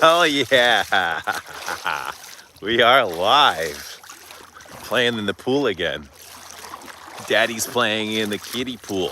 Oh yeah, we are live, playing in the pool again. Daddy's playing in the kiddie pool.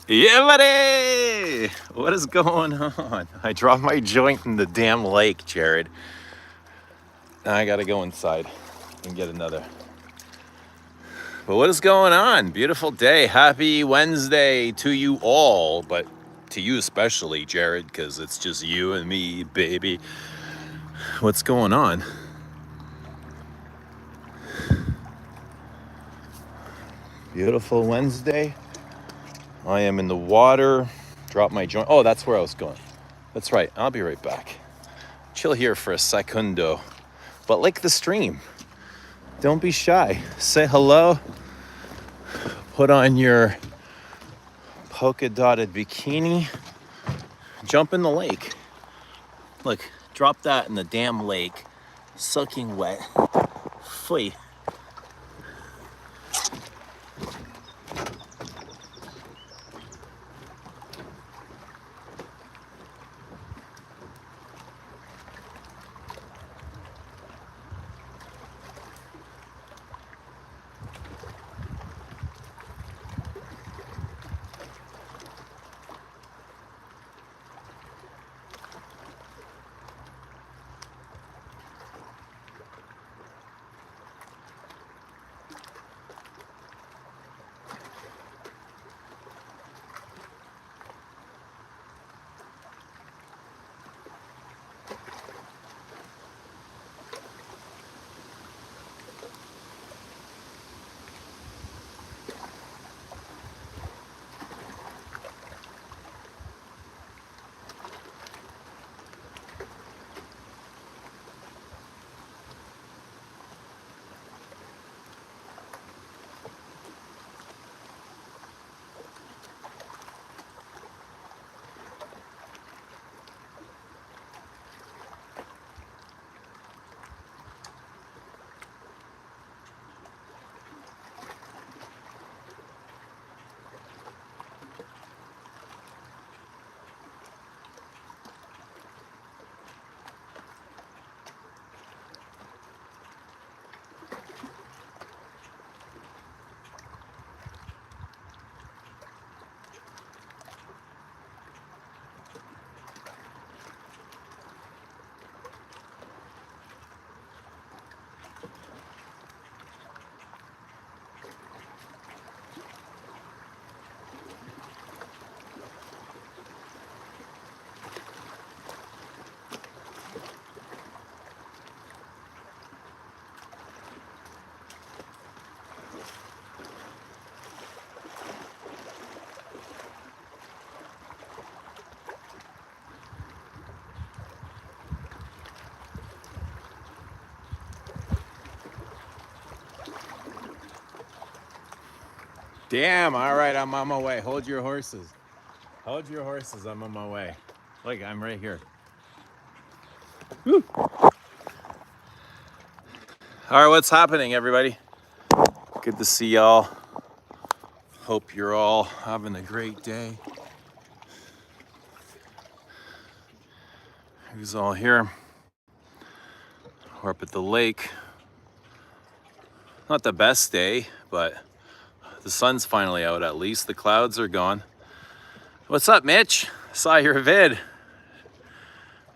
Yeah, buddy! What is going on? I dropped my joint in the damn lake, Jared. Now I gotta go inside and get another. But what is going on? Beautiful day. Happy Wednesday to you all, but to you especially, Jared, because it's just you and me, baby. What's going on? Beautiful Wednesday. I am in the water. Drop my joint. Oh, that's where I was going. That's right. I'll be right back. Chill here for a secundo. But like the stream. Don't be shy. Say hello. Put on your polka dotted bikini. Jump in the lake. Look, drop that in the damn lake. Soaking wet. Fui. Damn, all right, I'm on my way. Hold your horses. Hold your horses, I'm on my way. Look, I'm right here. Woo. All right, what's happening, everybody? Good to see y'all. Hope you're all having a great day. Who's all here? We're up at the lake. Not the best day, but the sun's finally out at least. The clouds are gone. What's up, Mitch? Saw your vid.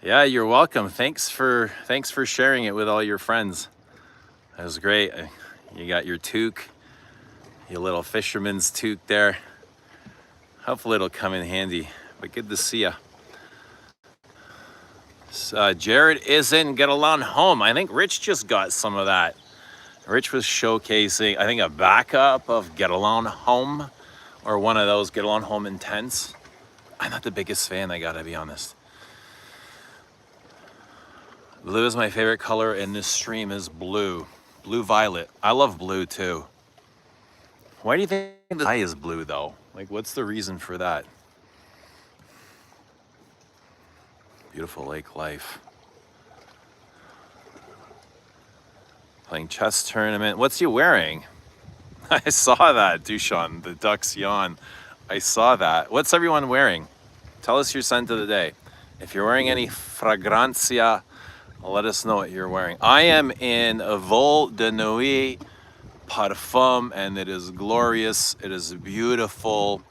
Yeah, you're welcome. Thanks for sharing it with all your friends. That was great. You got your toque, your little fisherman's toque there. Hopefully it'll come in handy, but good to see ya. Jared isn't Get Along Home. I think Rich just got some of that. Rich was showcasing, I think, a backup of Get Along Home, or one of those Get Along Home Intense. I'm not the biggest fan, I gotta be honest. Blue is my favorite color, and this stream is blue. Blue violet. I love blue too. Why do you think the sky is blue though? Like, what's the reason for that? Beautiful lake life. Playing chess tournament. What's he wearing? I saw that, Dushan, the Ducks yawn. I saw that. What's everyone wearing? Tell us your scent of the day. If you're wearing any fragancia, let us know what you're wearing. I am in Vol de Nuit Parfum, and it is glorious. It is beautiful.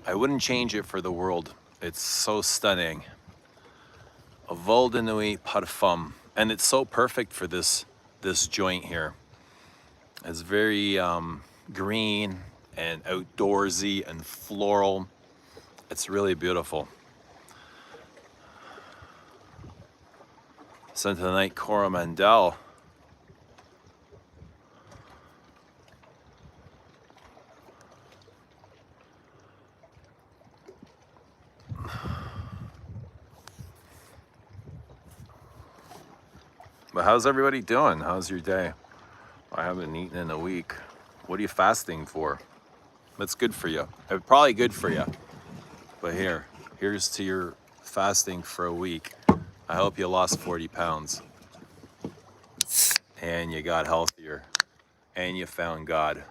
I wouldn't change it for the world. It's so stunning. A Vol de Nuit Parfum. And it's so perfect for this joint here. It's very green and outdoorsy and floral. It's really beautiful. Scent of the night, Coromandel. But how's everybody doing? How's your day? I haven't eaten in a week. What are you fasting for? That's good for you. Probably good for you. But here's to your fasting for a week. I hope you lost 40 pounds. And you got healthier. And you found God.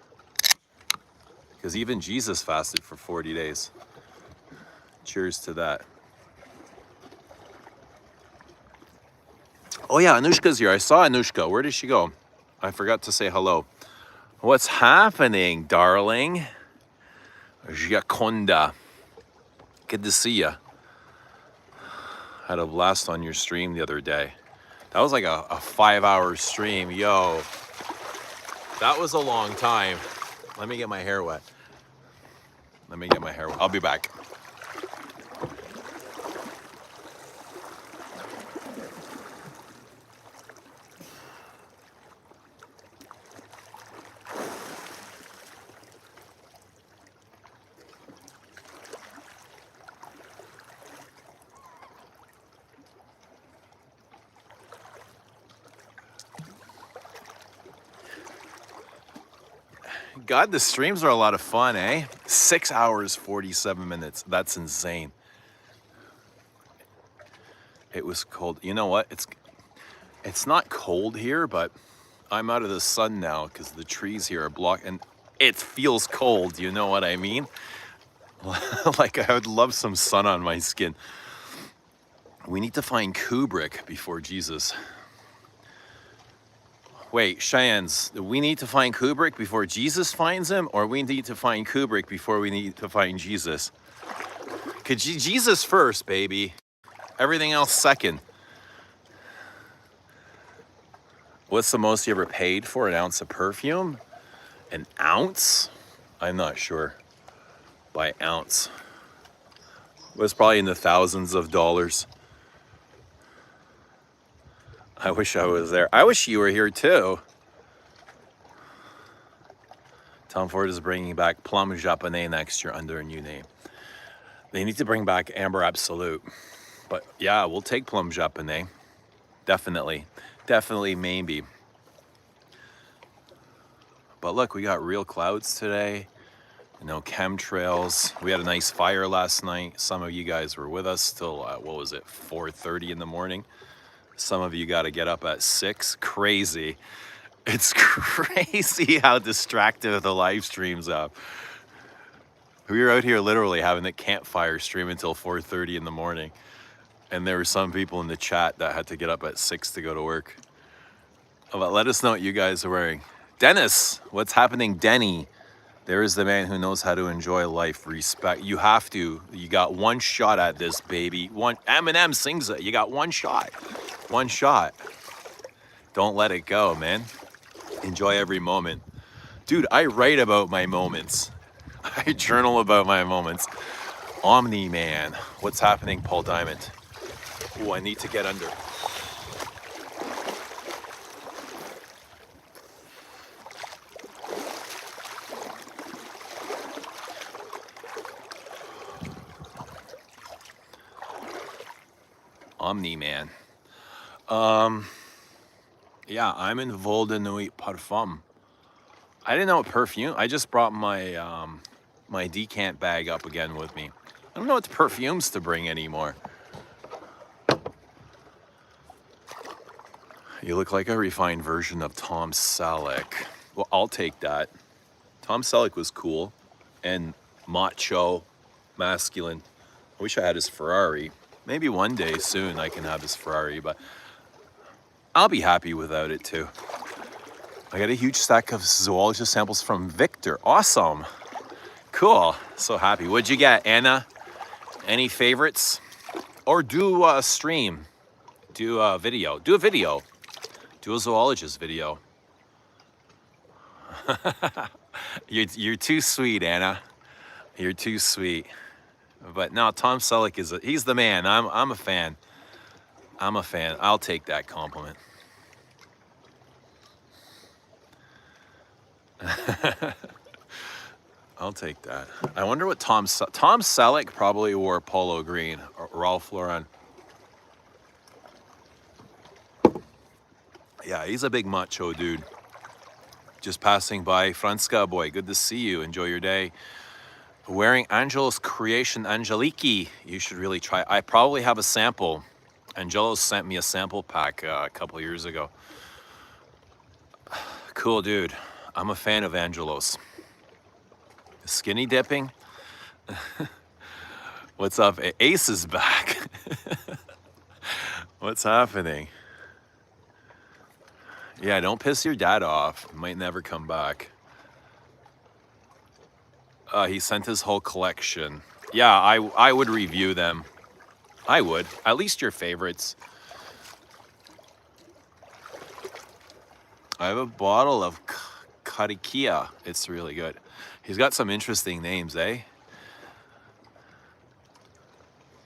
Because even Jesus fasted for 40 days. Cheers to that. Oh yeah, Anushka's here. I saw Anushka. Where did she go? I forgot to say hello. What's happening, darling? Jaconda. Good to see ya. Had a blast on your stream the other day. That was like a 5-hour stream. Yo, that was a long time. Let me get my hair wet. I'll be back. God, the streams are a lot of fun, eh? 6 hours, 47 minutes. That's insane. It was cold. You know what? It's not cold here, but I'm out of the sun now because the trees here are blocked and it feels cold. You know what I mean? Like I would love some sun on my skin. We need to find Kubrick before Jesus. Wait, Cheyennes, we need to find Kubrick before Jesus finds him, or we need to find Kubrick before we need to find Jesus? Could Jesus first, baby. Everything else second. What's the most you ever paid for an ounce of perfume? An ounce? I'm not sure. By ounce. It was probably in the thousands of dollars. I wish I was there. I wish you were here too. Tom Ford is bringing back Plum Japonais next year under a new name. They need to bring back Amber Absolute. But yeah, we'll take Plum Japonais. Definitely. Definitely, maybe. But look, we got real clouds today. You know, chemtrails. We had a nice fire last night. Some of you guys were with us till, what was it, 4:30 in the morning. Some of you got to get up at 6. Crazy. It's crazy how distracted the live streams are. We were out here literally having a campfire stream until 4:30 in the morning. And there were some people in the chat that had to get up at 6 to go to work. But let us know what you guys are wearing. Dennis, what's happening, Denny? There is the man who knows how to enjoy life. Respect. You have to. You got one shot at this, baby. Eminem sings it. You got one shot. One shot. Don't let it go, man. Enjoy every moment. Dude, I write about my moments. I journal about my moments. Omni-Man. What's happening, Paul Diamond? Oh, I need to get under. Omni-Man. Yeah, I'm in Vol de Nuit Parfum. I didn't know what perfume. I just brought my my decant bag up again with me. I don't know what perfumes to bring anymore. You look like a refined version of Tom Selleck. Well, I'll take that. Tom Selleck was cool and macho, masculine. I wish I had his Ferrari. Maybe one day soon I can have his Ferrari, but I'll be happy without it too. I got a huge stack of zoologist samples from Victor. Awesome. Cool. So happy. What'd you get, Anna? Any favorites? Or do a stream. Do a video. Do a video. Do a zoologist video. You're too sweet, Anna. You're too sweet. But no, Tom Selleck he's the man. I'm a fan. I'm a fan. I'll take that compliment. I'll take that. I wonder what Tom Selleck probably wore polo green or Ralph Lauren. Yeah, he's a big macho dude. Just passing by. Franska, boy, good to see you. Enjoy your day. Wearing Angelo's creation, Angeliki. You should really try. I probably have a sample. Angelo sent me a sample pack a couple years ago. Cool dude. I'm a fan of Angelo's. Skinny dipping? What's up? Ace is back. What's happening? Yeah, don't piss your dad off. He might never come back. He sent his whole collection. Yeah, I would review them. I would. At least your favorites. I have a bottle of Karikia. It's really good. He's got some interesting names, eh?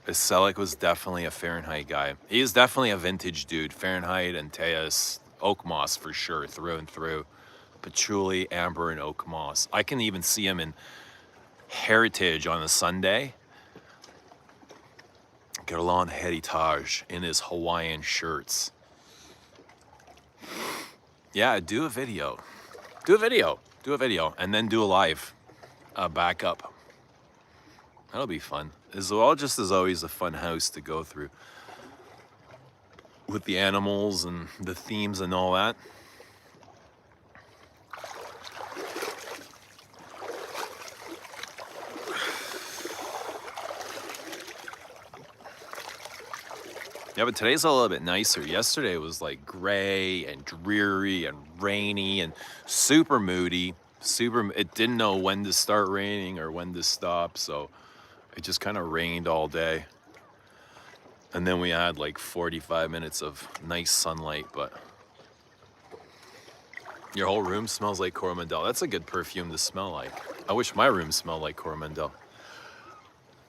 Selleck was definitely a Fahrenheit guy. He is definitely a vintage dude. Fahrenheit and Tejas. Oak moss for sure, through and through. Patchouli, amber, and oak moss. I can even see him in Heritage on a Sunday. Guerlain Heritage in his Hawaiian shirts. Yeah, do a video. Do a video. Do a video. And then do a live backup. That'll be fun. Zoologist is always a fun house to go through. With the animals and the themes and all that. Yeah, but today's a little bit nicer. Yesterday was like gray and dreary and rainy and super moody. It didn't know when to start raining or when to stop, so it just kind of rained all day. And then we had like 45 minutes of nice sunlight, but your whole room smells like Coromandel. That's a good perfume to smell like. I wish my room smelled like Coromandel.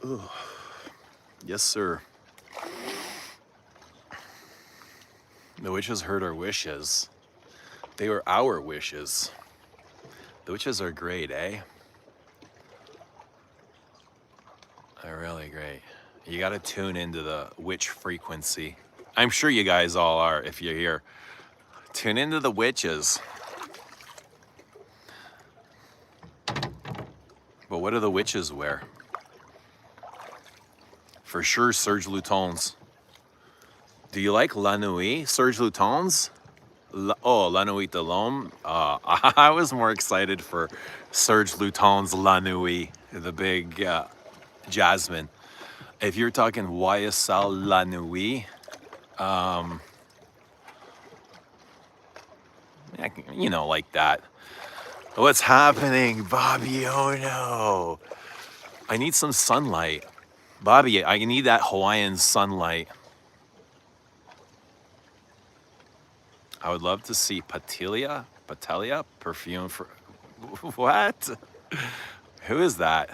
Ooh. Yes, sir. The witches heard our wishes. They were our wishes. The witches are great, eh? They're really great. You gotta tune into the witch frequency. I'm sure you guys all are if you're here. Tune into the witches. But what do the witches wear? For sure, Serge Lutens. Do you like La Nuit, Serge Lutens? La Nuit de l'Homme. I was more excited for Serge Lutens' La Nuit, the big Jasmine. If you're talking YSL La Nuit, you know, like that. What's happening, Bobby? Oh no. I need some sunlight. Bobby, I need that Hawaiian sunlight. I would love to see Patelia perfume for what? Who is that?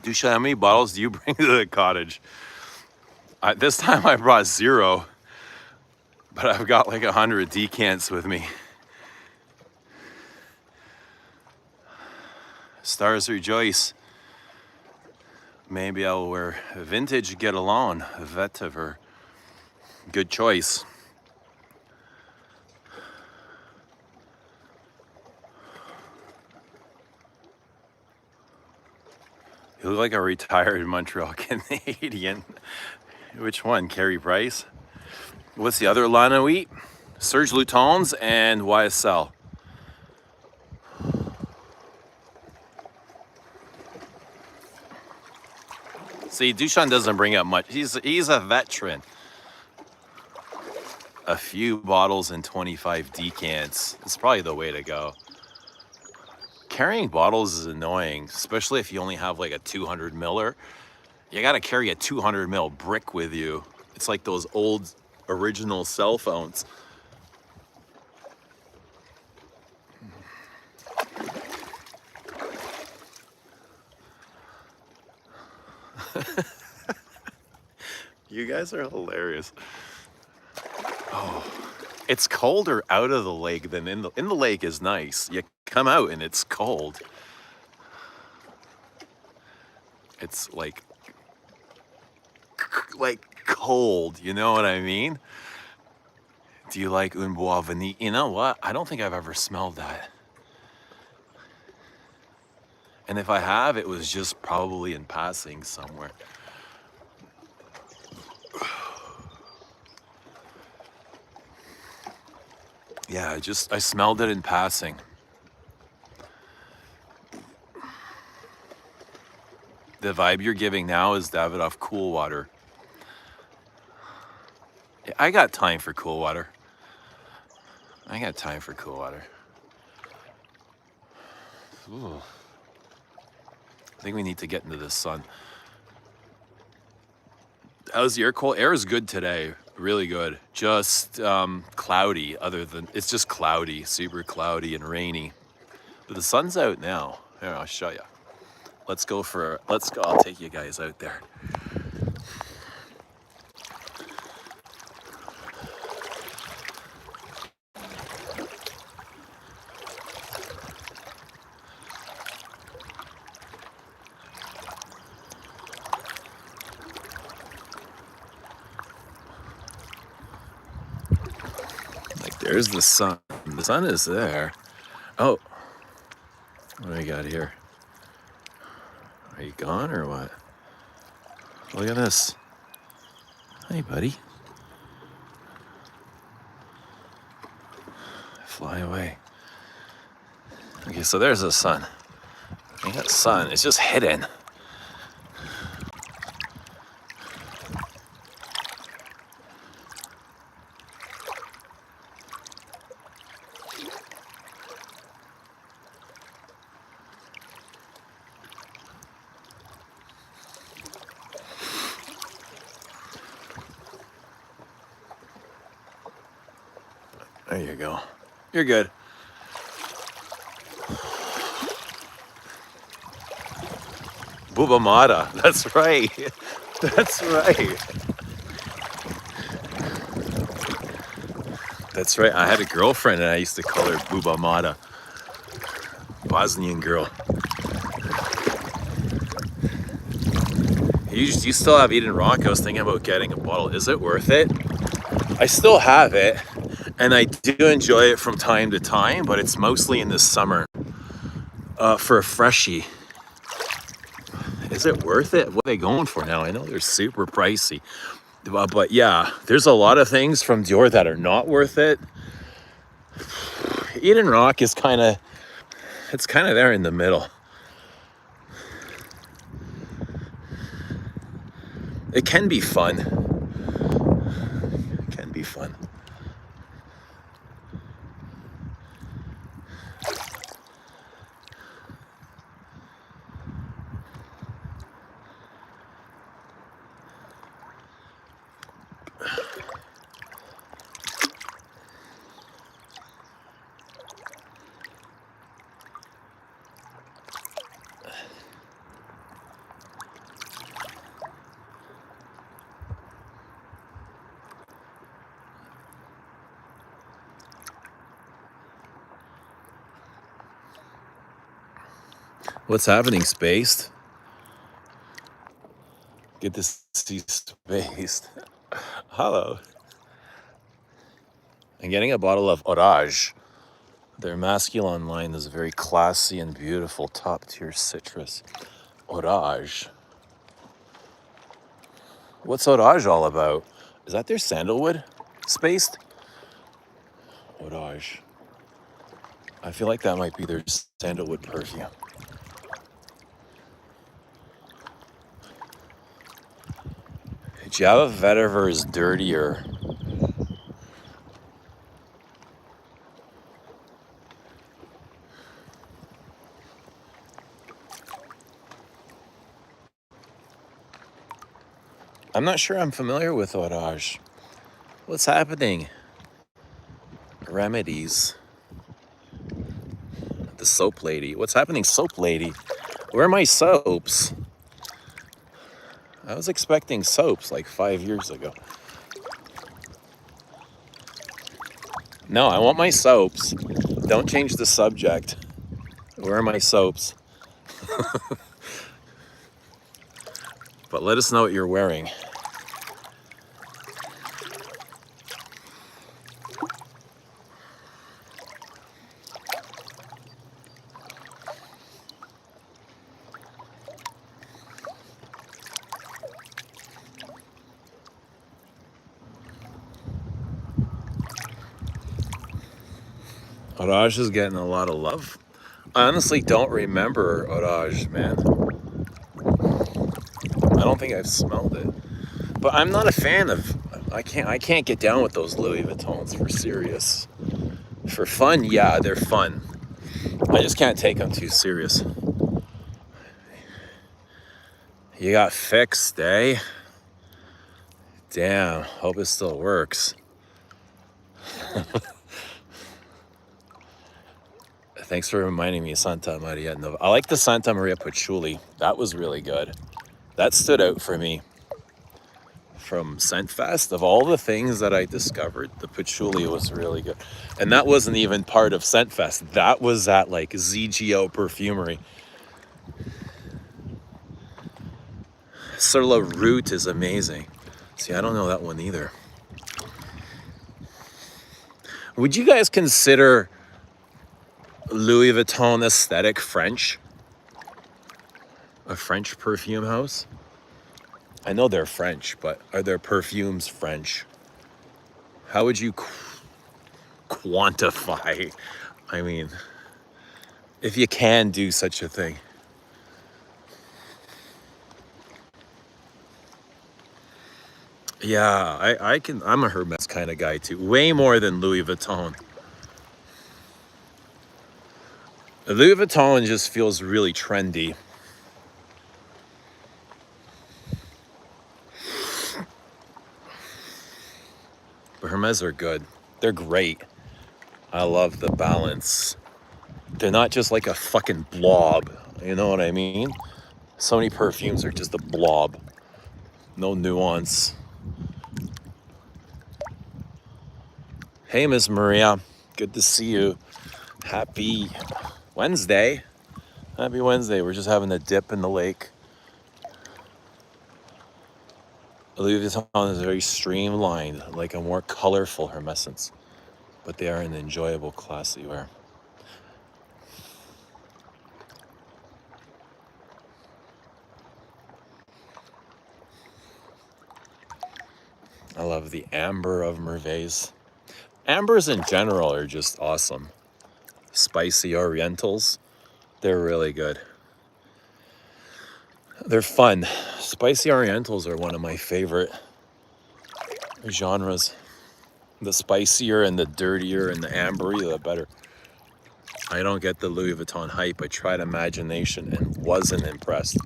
Dusha, how many bottles do you bring to the cottage? This time I brought 0, but I've got like 100 decants with me. Stars rejoice. Maybe I'll wear vintage get along, vetiver. Good choice. You look like a retired Montreal Canadian. Which one? Carey Price? What's the other Lana wheat? Serge Lutens and YSL. See, Dushan doesn't bring up much. He's a veteran. A few bottles and 25 decants. It's probably the way to go. Carrying bottles is annoying, especially if you only have like a 200 miller. You gotta carry a 200 mil brick with you. It's like those old original cell phones. You guys are hilarious. Oh, it's colder out of the lake than in the lake is nice. You come out and it's cold. It's like cold, you know what I mean? Do you like Un Bois Vanille? You know what? I don't think I've ever smelled that. And if I have, it was just probably in passing somewhere. Yeah, I smelled it in passing. The vibe you're giving now is Davidoff Cool Water. I got time for cool water. I got time for cool water. Ooh. I think we need to get into the sun. How's the air cold? Air is good today. Really good. Just cloudy, it's just cloudy, super cloudy and rainy. But the sun's out now. Here, I'll show you. Let's go. I'll take you guys out there. There's the sun. The sun is there. Oh, what do we got here? Are you gone or what? Look at this. Hey, buddy. Fly away. Okay, so there's the sun. And that sun is just hidden. There you go. You're good. Bubamata. That's right. That's right. That's right. I had a girlfriend and I used to call her Bubamata. Bosnian girl. You still have Eden Rock. I was thinking about getting a bottle. Is it worth it? I still have it. And I do enjoy it from time to time, but it's mostly in the summer for a freshie. Is it worth it? What are they going for now? I know they're super pricey. But yeah, there's a lot of things from Dior that are not worth it. Eden Rock is it's kind of there in the middle. It can be fun. It can be fun. What's happening, Spaced? Good to see Spaced. Hello. I'm getting a bottle of Orage. Their masculine line is very classy and beautiful, top-tier citrus. Orage. What's Orage all about? Is that their sandalwood? Spaced? Orage. I feel like that might be their sandalwood perfume. Java Vetiver is dirtier. I'm not sure I'm familiar with Orage. What's happening? Remedies. The soap lady. What's happening, soap lady? Where are my soaps? I was expecting soaps like 5 years ago. No, I want my soaps. Don't change the subject. Where are my soaps? But let us know what you're wearing. Orage is getting a lot of love. I honestly don't remember Orage, man. I don't think I've smelled it. But I'm not a fan of, I can't get down with those Louis Vuittons for serious. For fun, yeah, they're fun. I just can't take them too serious. You got fixed, eh? Damn, hope it still works. Thanks for reminding me, Santa Maria Nova. I like the Santa Maria Patchouli. That was really good. That stood out for me. From Scentfest, of all the things that I discovered, the patchouli was really good. And that wasn't even part of Scentfest. That was at like ZGO Perfumery. Sur La Route is amazing. See, I don't know that one either. Would you guys consider Louis Vuitton aesthetic French? A French perfume house? I know they're French, but are their perfumes French? How would you quantify? I mean, if you can do such a thing. Yeah, I can. I'm a Hermes kind of guy too. Way more than Louis Vuitton. Louis Vuitton just feels really trendy. But Hermes are good. They're great. I love the balance. They're not just like a fucking blob. You know what I mean? So many perfumes are just a blob. No nuance. Hey, Miss Maria. Good to see you. Happy Wednesday. Happy Wednesday. We're just having a dip in the lake. Louis Vuitton is very streamlined, like a more colorful Hermescence. But they are an enjoyable, classy wear. I love the amber of Merveilles. Ambers in general are just awesome. Spicy Orientals, they're really good. They're fun. Spicy Orientals are one of my favorite genres. The spicier and the dirtier and the ambery, the better. I don't get the Louis Vuitton hype. I tried Imagination and wasn't impressed.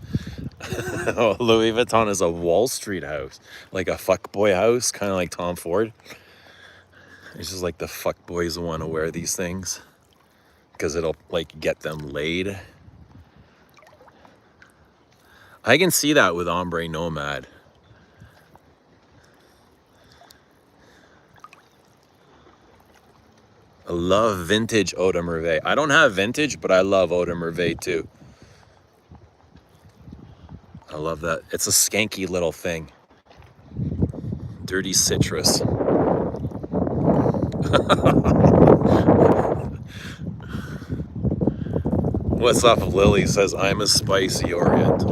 Louis Vuitton is a Wall Street house, like a fuckboy house, kind of like Tom Ford. It's just like the fuckboys want to wear these things because it'll like get them laid. I can see that with Ombre Nomad. I love vintage Eau de Merveille. I don't have vintage, but I love Eau de Merveille too. I love that. It's a skanky little thing. Dirty citrus. What's up, Lily says, I'm a spicy Orient.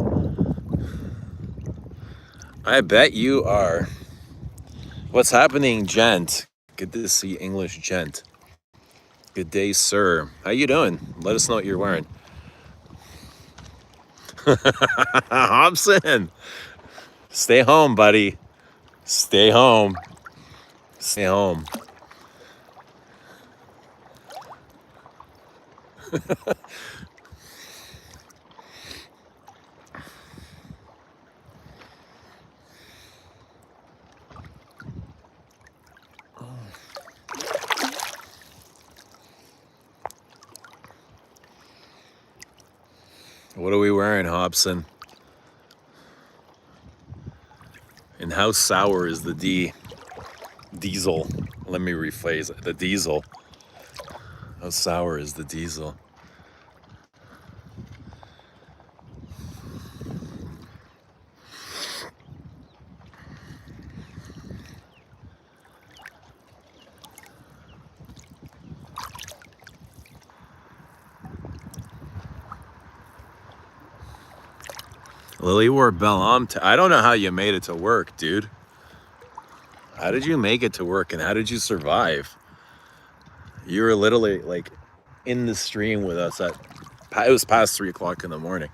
I bet you are. What's happening, gent? Good to see English gent. Good day, sir. How you doing? Let us know what you're wearing. Hobson, stay home, buddy. Stay home. Stay home. What are we wearing, Hobson? And how sour is the diesel? Let me rephrase it. The diesel. How sour is the diesel? Lily wore Bellam. I don't know how you made it to work, dude. How did you make it to work and how did you survive? You were literally like in the stream with us it was past 3 o'clock in the morning.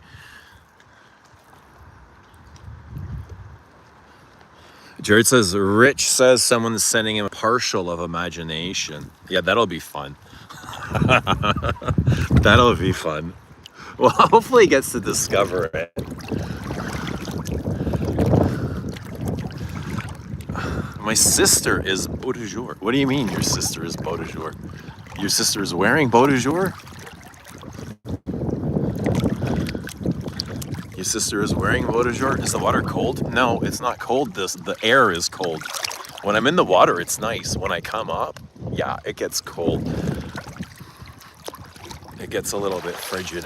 Jared says, Rich says someone's sending him a partial of imagination. Yeah, that'll be fun. That'll be fun. Well, hopefully he gets to discover it. My sister is beau de jour. What do you mean your sister is beau de jour? Your sister is wearing beau de jour? Your sister is wearing beau de jour? Is the water cold? No, it's not cold. The air is cold. When I'm in the water, it's nice. When I come up, yeah, it gets cold. It gets a little bit frigid.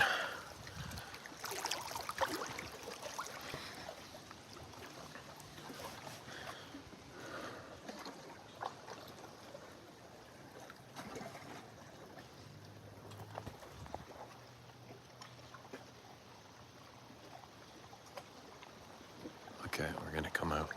Okay, we're gonna come out.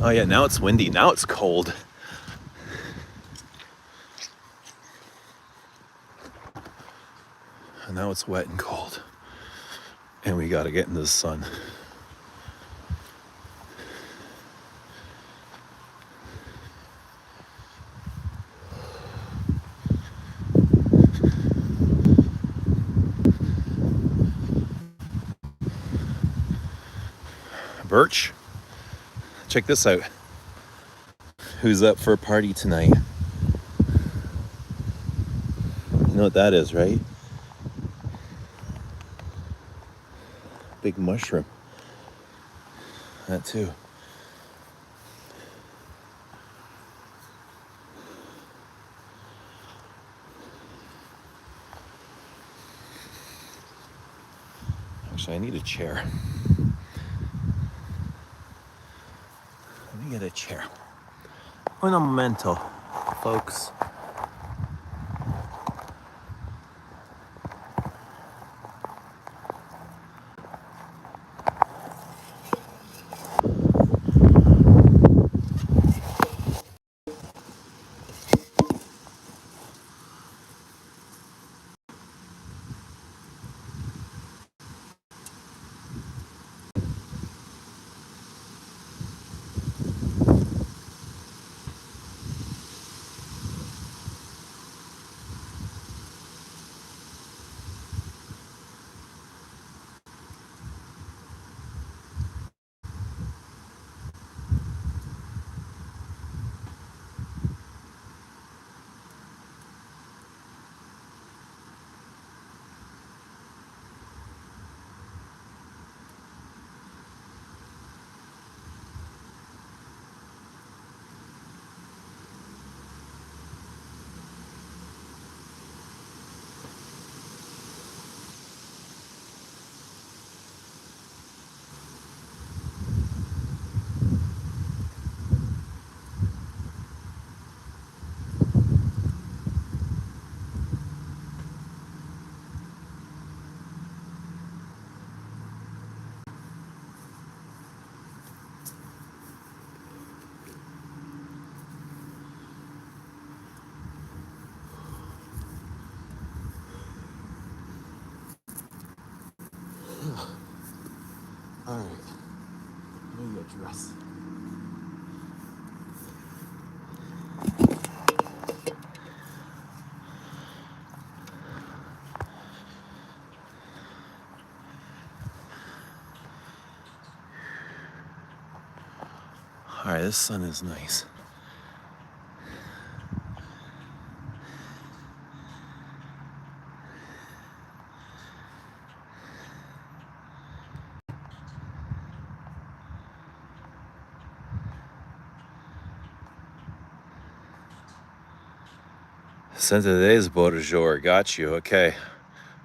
Oh yeah, now it's windy. Now it's cold. And now it's wet and cold. And we gotta get into the sun. Birch, check this out. Who's up for a party tonight? You know what that is, right? Big mushroom. That too. Actually, I need a chair. Let me get a chair. Un momento, folks. All right, let me get dressed. All right, this sun is nice. Santa today's bonjour. Got you. Okay.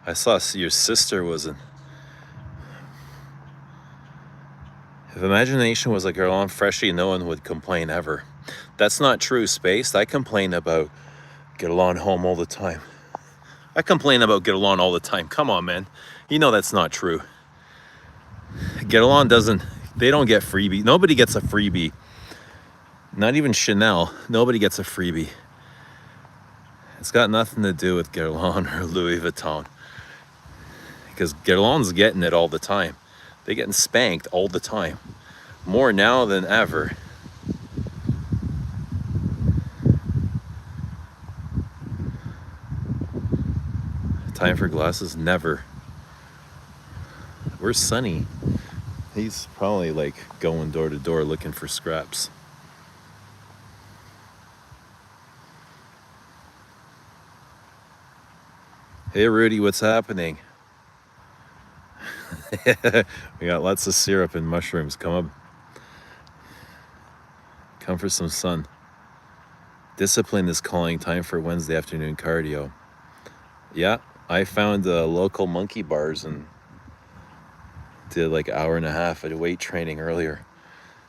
I saw your sister was in. If imagination was a girl on Freshie, no one would complain ever. That's not true, Spaced. I complain about get along home all the time. I complain about get along all the time. Come on, man. You know that's not true. Get along doesn't. They don't get freebie. Nobody gets a freebie. Not even Chanel. Nobody gets a freebie. It's got nothing to do with Guerlain or Louis Vuitton. Because Guerlain's getting it all the time. They're getting spanked all the time. More now than ever. Time for glasses? Never. Where's Sonny? He's probably like going door to door looking for scraps. Hey Rudy, what's happening? We got lots of syrup and mushrooms. Come for some sun. Discipline is calling. Time for Wednesday afternoon cardio. Yeah, I found local monkey bars and did like an hour and a half of weight training earlier.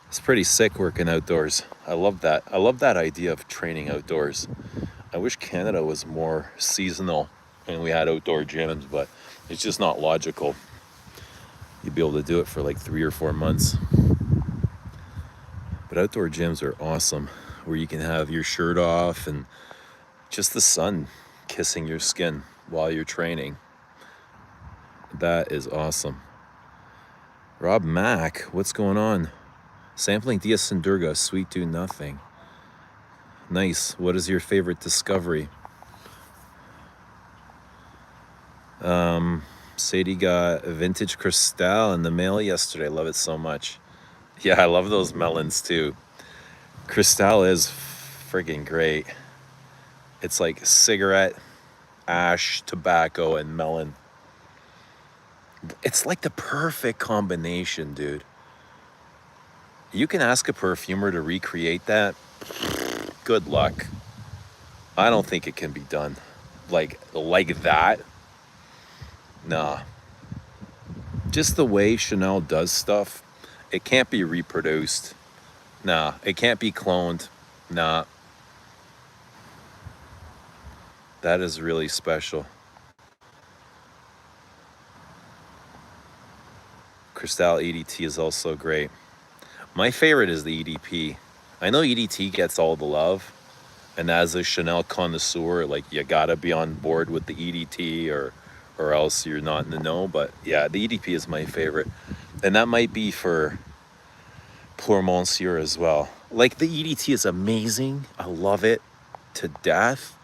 It's pretty sick working outdoors. I love that. I love that idea of training outdoors. I wish Canada was more seasonal and we had outdoor gyms, but it's just not logical. You'd be able to do it for like 3 or 4 months. But outdoor gyms are awesome, where you can have your shirt off and just the sun kissing your skin while you're training. That is awesome. Rob Mack, what's going on? Sampling Dia Sindurga, sweet do nothing. Nice. What is your favorite discovery? Sadie got a vintage Cristal in the mail yesterday. I love it so much. Yeah, I love those melons too. Cristal is friggin' great. It's like cigarette, ash, tobacco, and melon. It's like the perfect combination, dude. You can ask a perfumer to recreate that. Good luck. I don't think it can be done. Like that. Nah. Just the way Chanel does stuff, it can't be reproduced. Nah. It can't be cloned. Nah. That is really special. Cristal EDT is also great. My favorite is the EDP. I know EDT gets all the love, and as a Chanel connoisseur, like you gotta be on board with the EDT or else you're not in the know. But yeah, the EDP is my favorite, and that might be for Pour Monsieur as well. Like the EDT is amazing. I love it to death,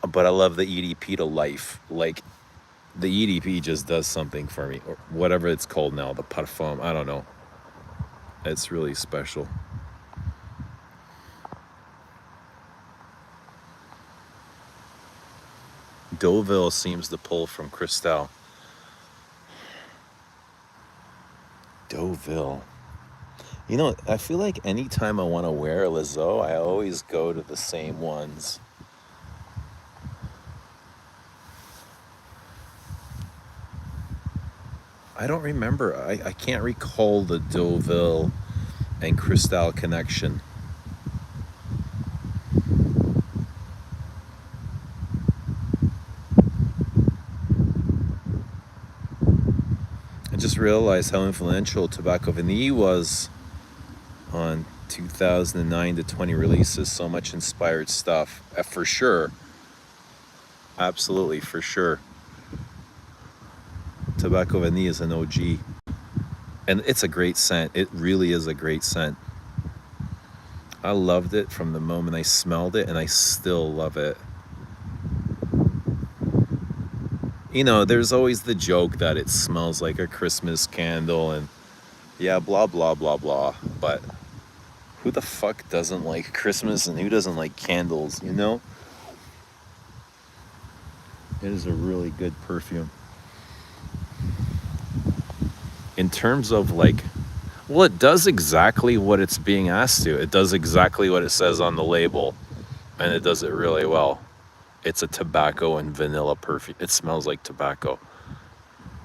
but I love the EDP to life. Like the EDP just does something for me, or whatever it's called now, the parfum. I don't know. It's really special. Deauville seems to pull from Cristal. Deauville. You know, I feel like anytime I want to wear a Lazo, I always go to the same ones. I don't remember. I can't recall the Deauville and Cristal connection. I just realized how influential Tobacco Vanille was on 2009 to 20 releases. So much inspired stuff, for sure. Absolutely, for sure. Tobacco Vanille is an OG. And it's a great scent. It really is a great scent. I loved it from the moment I smelled it, and I still love it. You know, there's always the joke that it smells like a Christmas candle and yeah, blah, blah, blah, blah. But who the fuck doesn't like Christmas and who doesn't like candles, you know? It is a really good perfume. In terms of like, well, it does exactly what it's being asked to. It does exactly what it says on the label, and it does it really well. It's a tobacco and vanilla perfume. It smells like tobacco,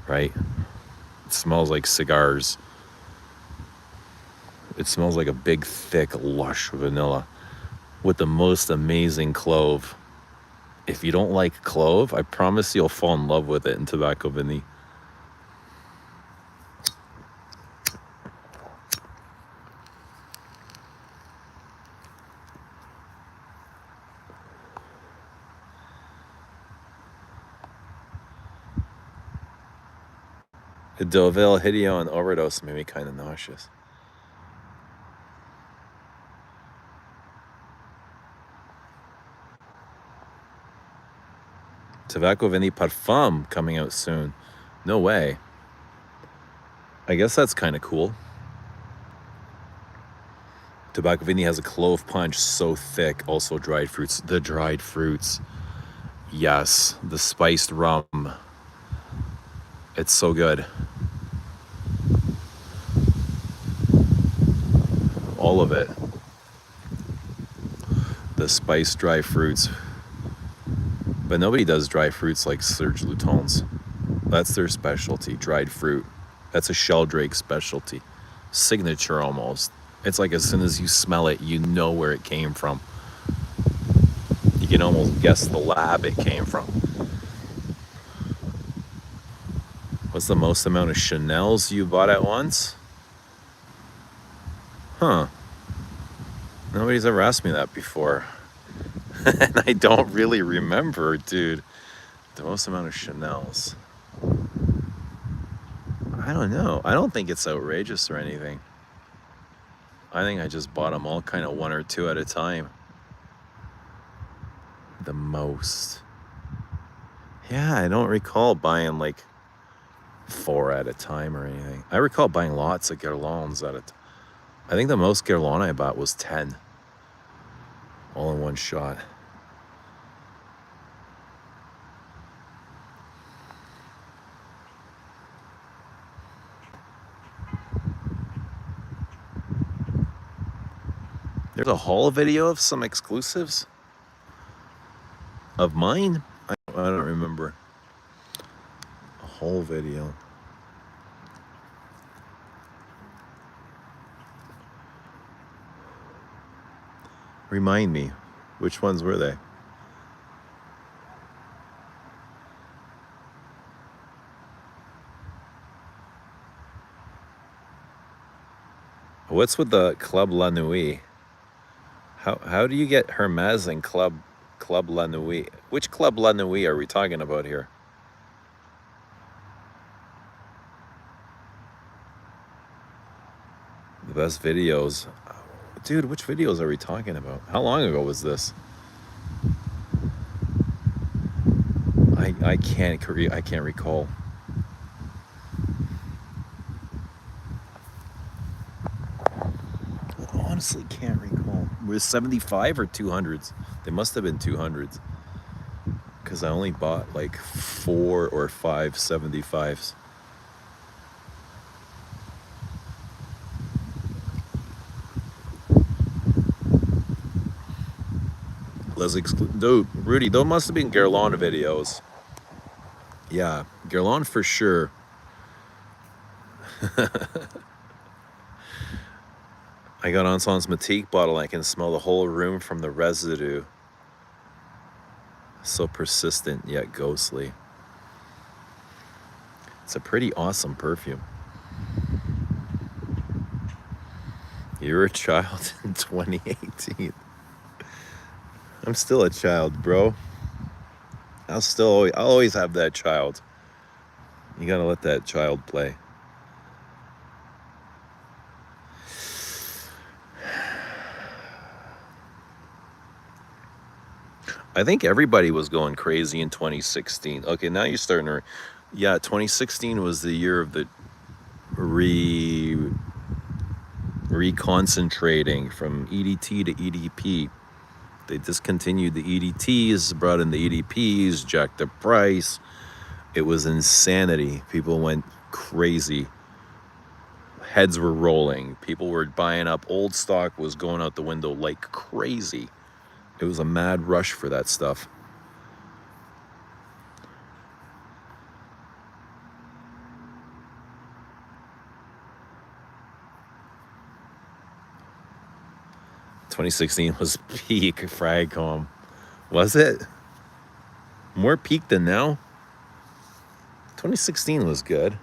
right? It smells like cigars. It smells like a big, thick, lush vanilla with the most amazing clove. If you don't like clove, I promise you'll fall in love with it in Tobacco Vanille. The Deauville Hideo and overdose made me kind of nauseous. Tobacco Vanille Parfum coming out soon. No way. I guess that's kind of cool. Tobacco Vanille has a clove punch so thick. Also dried fruits. The dried fruits. Yes. The spiced rum. It's so good. All of it. The spiced dry fruits. But nobody does dry fruits like Serge Luton's. That's their specialty, dried fruit. That's a Sheldrake specialty. Signature almost. It's like as soon as you smell it, you know where it came from. You can almost guess the lab it came from. What's the most amount of Chanels you bought at once? Huh. Nobody's ever asked me that before. And I don't really remember, dude. The most amount of Chanels. I don't know. I don't think it's outrageous or anything. I think I just bought them all kind of one or two at a time. The most. Yeah, I don't recall buying like 4 at a time or anything. I recall buying lots of Guerlains at a time. I think the most Guerlain I bought was 10. All in one shot. There's a haul video of some exclusives of mine. I don't remember. A haul video. Remind me, which ones were they? What's with the Club La Nuit? How do you get Hermes and Club La Nuit? Which Club La Nuit are we talking about here? The best videos. Dude, which videos are we talking about? How long ago was this? I can't recall. I honestly can't recall. Was 75 or 200s? They must have been 200s. Because I only bought like 4 or 5 75s. Dude, Rudy, those must have been Guerlain videos. Yeah, Guerlain for sure. I got Ensemble Matique bottle. I can smell the whole room from the residue. So persistent yet ghostly. It's a pretty awesome perfume. You were a child in 2018. I'm still a child, bro. I'll always have that child. You gotta let that child play. I think everybody was going crazy in 2016. Okay, now you're starting to. Yeah, 2016 was the year of the reconcentrating from EDT to EDP. They discontinued the EDTs, brought in the EDPs, jacked the price. It was insanity. People went crazy. Heads were rolling. People were buying up. Old stock was going out the window like crazy. It was a mad rush for that stuff. "2016 was peak Fragcom." Was it? More peak than now? 2016 was good.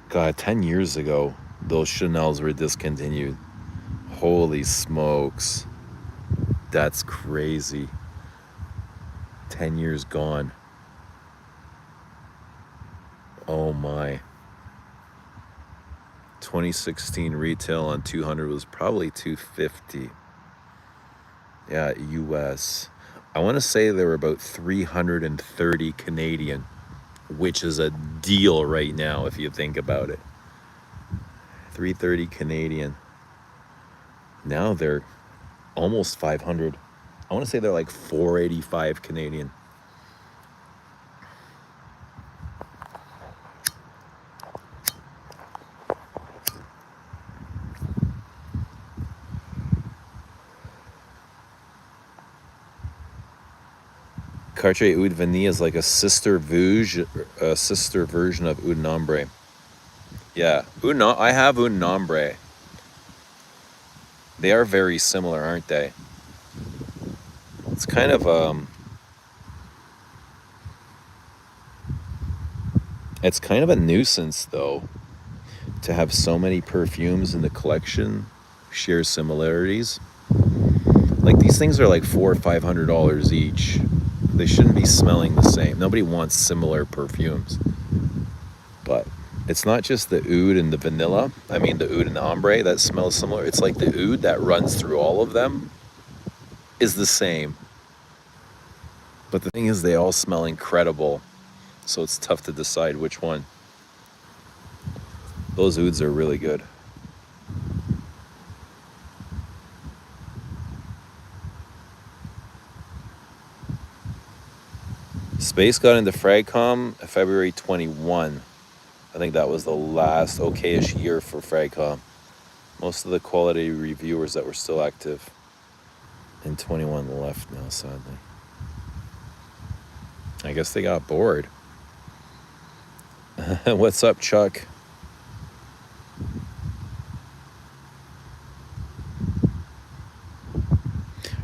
God, 10 years ago, those Chanels were discontinued. Holy smokes. That's crazy. 10 years gone. Oh my. 2016 retail on 200 was probably 250. Yeah, US. I want to say they were about 330 Canadian, which is a deal right now if you think about it. 330 Canadian. Now they're almost 500. I want to say they're like 485 Canadian. Cartier Oud Vanille is like a sister version of Oud Nombre. Yeah, I have Oud Nombre. They are very similar, aren't they? It's kind of it's kind of a nuisance though to have so many perfumes in the collection share similarities. Like these things are like $400 or $500 each. They shouldn't be smelling the same. Nobody wants similar perfumes. But it's not just the oud and the vanilla. I mean the oud and the ombre that smells similar. It's like the oud that runs through all of them is the same. But the thing is they all smell incredible. So it's tough to decide which one. Those ouds are really good. Space got into Fragcom February 21. I think that was the last okayish year for Fragcom. Most of the quality reviewers that were still active in 21 left now, sadly. I guess they got bored. What's up, Chuck?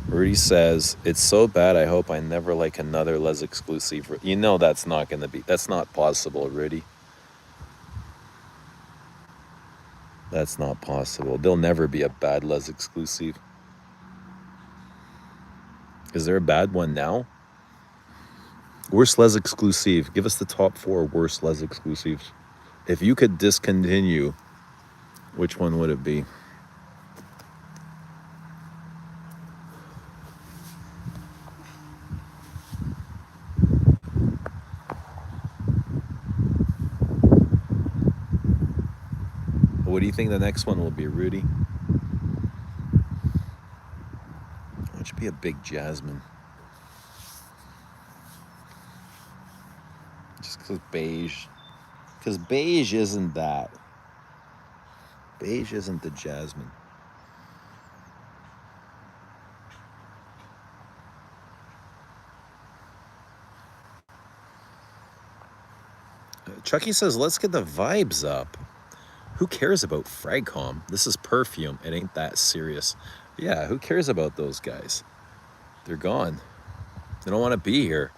Rudy says, "It's so bad, I hope I never like another Les exclusive." You know that's not possible, Rudy. That's not possible. There'll never be a bad Les exclusive. Is there a bad one now? Worst Les exclusive. Give us the top 4 worst Les exclusives. If you could discontinue, which one would it be? What do you think the next one will be, Rudy? It should be a big jasmine. Just because beige. Because beige isn't that. Beige isn't the jasmine. Chucky says, let's get the vibes up. Who cares about Fragcom? This is perfume. It ain't that serious. Yeah, who cares about those guys? They're gone. They don't want to be here.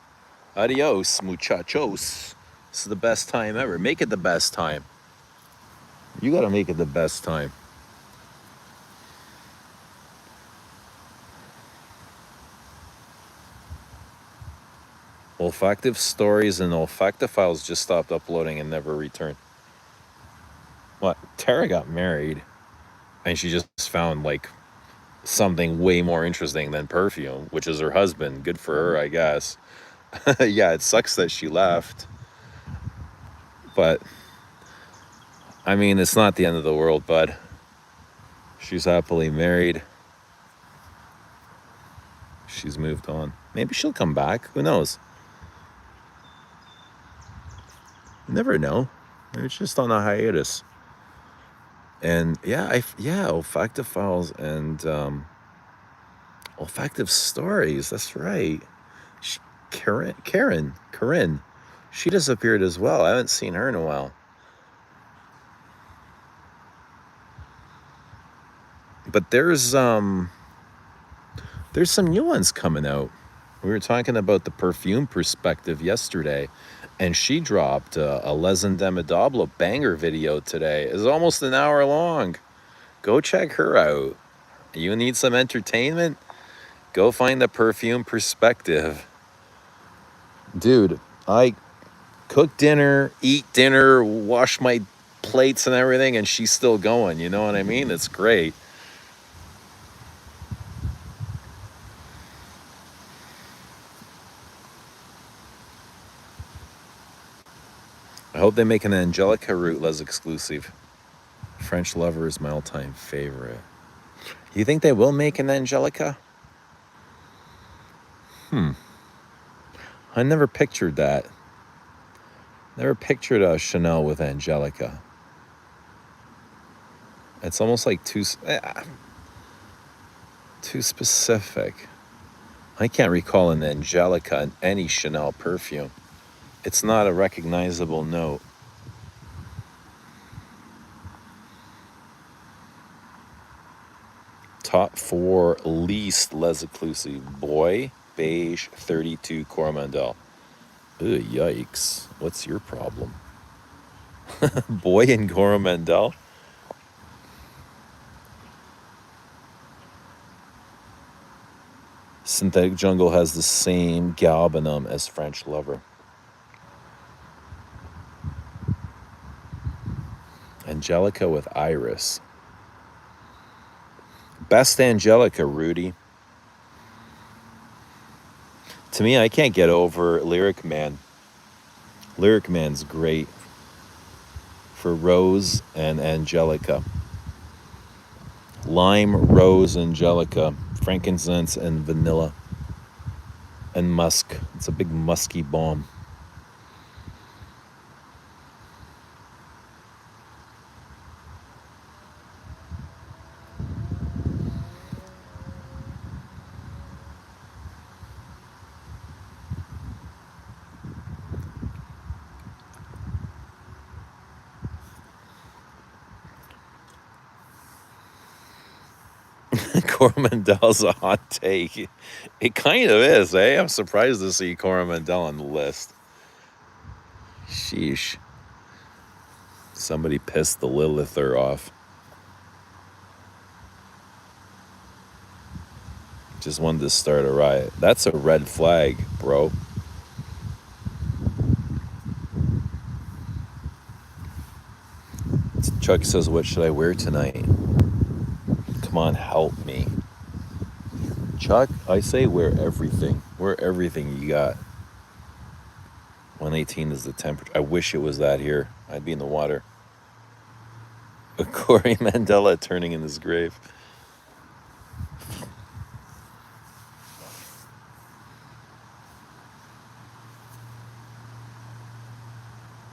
Adios, muchachos. This is the best time ever. Make it the best time. You gotta make it the best time. Olfactive stories and olfactophiles just stopped uploading and never returned. What? Tara got married and she just found like something way more interesting than perfume, which is her husband. Good for her, I guess. Yeah, it sucks that she left, but I mean, it's not the end of the world, bud. She's happily married. She's moved on. Maybe she'll come back. Who knows? You never know. Maybe it's just on a hiatus. And yeah, olfactophiles and olfactive stories. That's right. She, Corinne. She disappeared as well. I haven't seen her in a while. But there's some new ones coming out. We were talking about the perfume perspective yesterday, and she dropped a Les Indomitable banger video today. It's almost an hour long. Go check her out. You need some entertainment? Go find the perfume perspective. Dude, I cook dinner, eat dinner, wash my plates and everything, and she's still going. You know what I mean? It's great. I hope they make an Angelica Rootless exclusive. French Lover is my all-time favorite. You think they will make an Angelica? I never pictured that. Never pictured a Chanel with Angelica. It's almost like too specific. I can't recall an Angelica in any Chanel perfume. It's not a recognizable note. Top 4 least Les Exclusive. Boy, Beige, 32, Coromandel. Ugh, yikes. What's your problem? Boy and Coromandel? Synthetic Jungle has the same galbanum as French Lover. Angelica with Iris. Best Angelica, Rudy. To me, I can't get over Lyric Man. Lyric Man's great for Rose and Angelica. Lime, Rose, Angelica, frankincense, and vanilla, and musk. It's a big musky bomb. Coromandel's a hot take. It kind of is, eh? I'm surprised to see Coromandel on the list. Sheesh. Somebody pissed the Lilither off. Just wanted to start a riot. That's a red flag, bro. Chuck says, what should I wear tonight? Come on, help me. Chuck, I say wear everything. Wear everything you got. 118 is the temperature. I wish it was that here. I'd be in the water. Corey Mandela turning in his grave.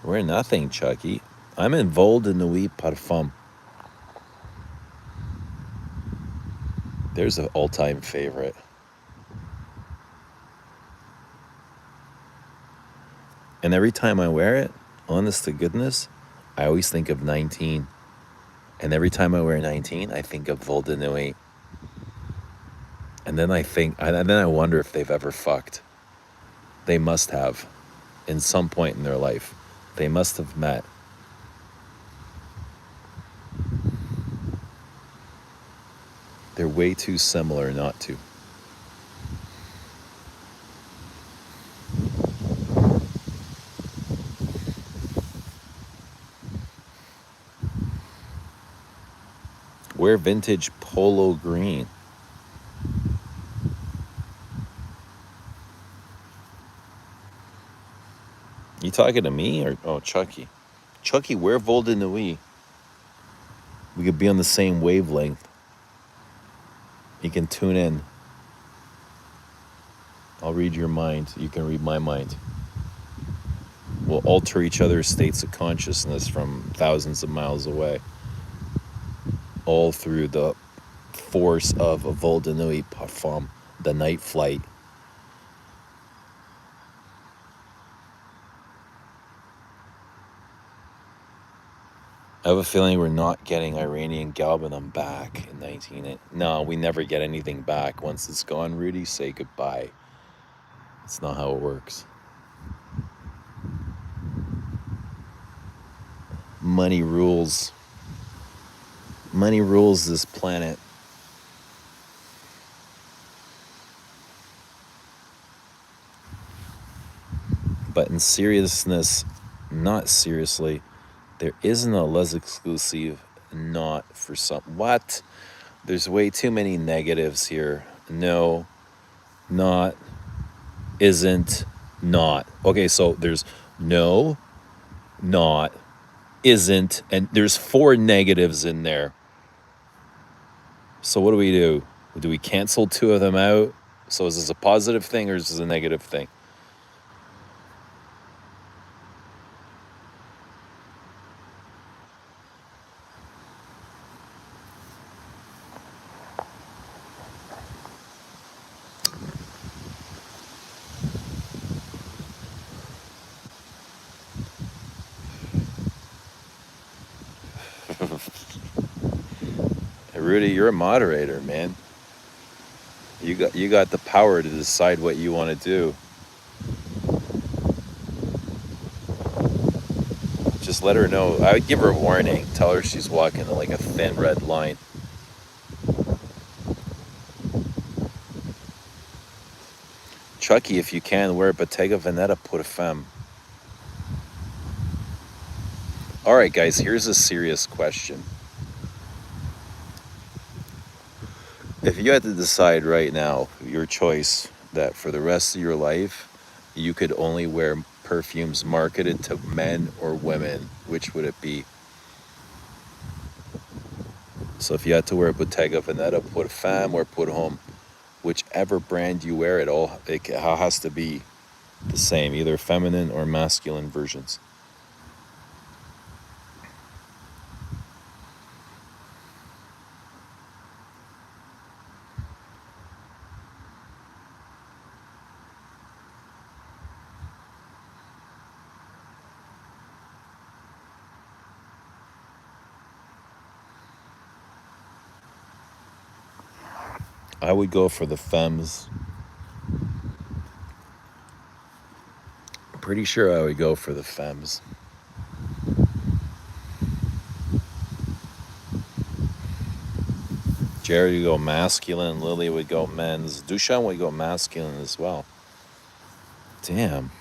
We're nothing, Chucky. I'm in Vol de Nuit Parfum. There's an all-time favorite. And every time I wear it, honest to goodness, I always think of 19. And every time I wear 19, I think of Vol de Nuit. And then I wonder if they've ever fucked. They must have. In some point in their life. They must have met. They're way too similar not to. Wear vintage polo green. You talking to me or Chucky? Chucky, we're Vol de Nuit. We could be on the same wavelength. You can tune in. I'll read your mind. You can read my mind. We'll alter each other's states of consciousness from thousands of miles away. All through the force of a Vol de Nuit Parfum, the night flight. I have a feeling we're not getting Iranian galbanum back in 19... No, we never get anything back. Once it's gone, Rudy, say goodbye. It's not how it works. Money rules. Money rules this planet. But in seriousness, not seriously, there isn't a Les Exclusive not for some... What? There's way too many negatives here. No, not, isn't, not. Okay, so there's no, not, isn't, and there's 4 negatives in there. So what do? Do we cancel 2 of them out? So is this a positive thing or is this a negative thing? Rudy, you're a moderator, man. You got the power to decide what you want to do. Just let her know. I would give her a warning. Tell her she's walking like a thin red line. Chucky, if you can, wear Bottega Veneta Pour Femme. All right, guys, here's a serious question. If you had to decide right now, your choice, that for the rest of your life, you could only wear perfumes marketed to men or women, which would it be? So if you had to wear Bottega Veneta Pour Femme or Pour Homme, whichever brand you wear, it has to be the same, either feminine or masculine versions. I would go for the femmes. Pretty sure I would go for the femmes. Jared would go masculine. Lily would go men's. Dushan would go masculine as well. Damn.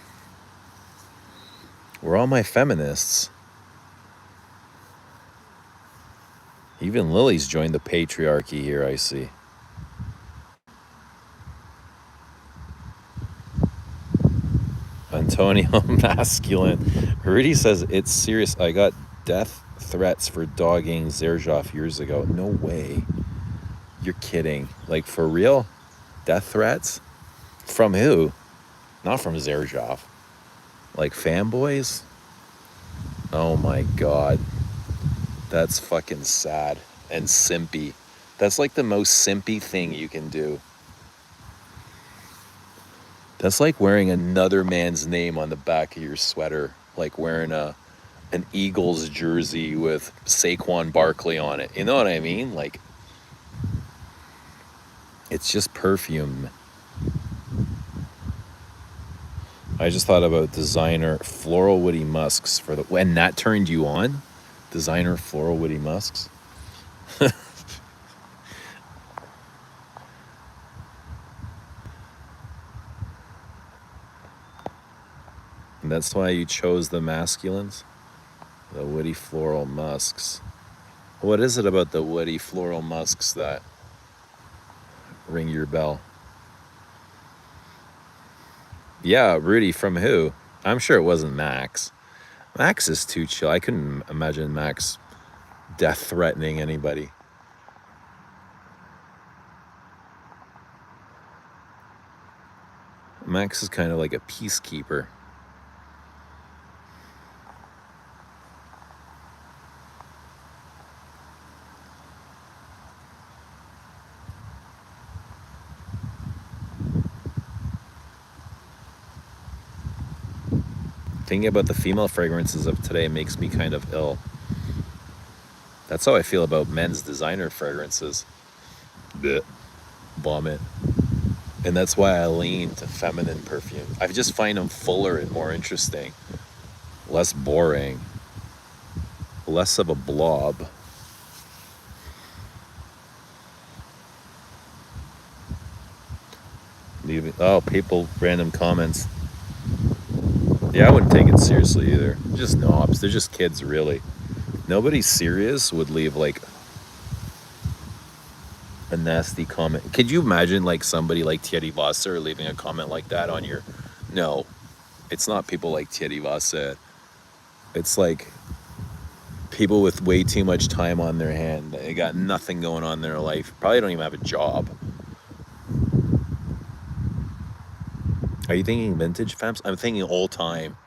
We're all my feminists. Even Lily's joined the patriarchy here, I see. Antonio, masculine. Rudy says, it's serious. I got death threats for dogging Zerzhov years ago. No way. You're kidding. Like, for real? Death threats? From who? Not from Zerzhov. Like, fanboys? Oh my god. That's fucking sad. And simpy. That's like the most simpy thing you can do. That's like wearing another man's name on the back of your sweater. Like wearing an Eagles jersey with Saquon Barkley on it. You know what I mean? Like, it's just perfume. I just thought about designer floral woody musks for the... When that turned you on? Designer floral woody musks? And that's why you chose the masculines? The woody floral musks. What is it about the woody floral musks that ring your bell? Yeah, Rudy, from who? I'm sure it wasn't Max. Max is too chill. I couldn't imagine Max death threatening anybody. Max is kind of like a peacekeeper. Thinking about the female fragrances of today makes me kind of ill. That's how I feel about men's designer fragrances. Blech. Vomit. And that's why I lean to feminine perfume. I just find them fuller and more interesting, less boring, less of a blob. Oh, people, random comments. Yeah, I wouldn't take it seriously either. Just knobs. They're just kids, really. Nobody serious would leave like a nasty comment. Could you imagine like somebody like Thierry Vasser leaving a comment like that on your? No, it's not people like Thierry Vasser. It's like people with way too much time on their hand. They got nothing going on in their life. Probably don't even have a job. Are you thinking vintage femmes? I'm thinking all time.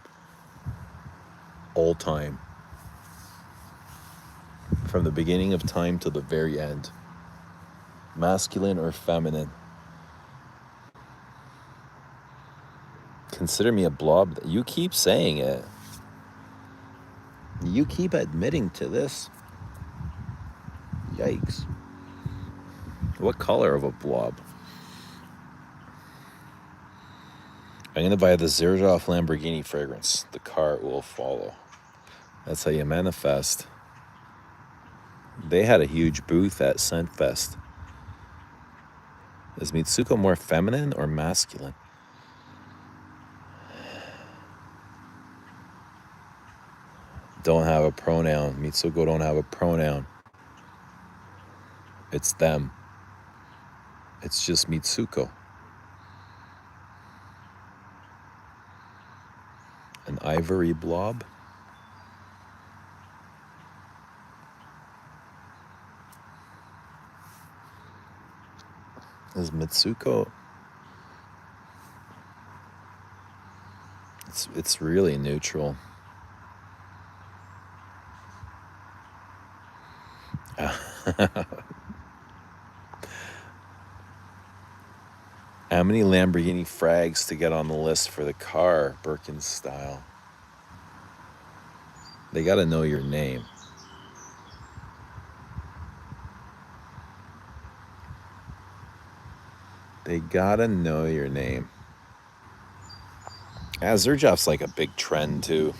All time. From the beginning of time to the very end. Masculine or feminine? Consider me a blob. You keep saying it. You keep admitting to this. Yikes. What color of a blob? I'm going to buy the Xerjoff Lamborghini fragrance. The car will follow. That's how you manifest. They had a huge booth at Scentfest. Is Mitsuko more feminine or masculine? Don't have a pronoun. Mitsuko don't have a pronoun. It's them. It's just Mitsuko. An ivory blob? Is Mitsuko... It's really neutral. How many Lamborghini frags to get on the list for the car, Birkin style? They gotta know your name. They gotta know your name. Yeah, Xerjoff's like a big trend too.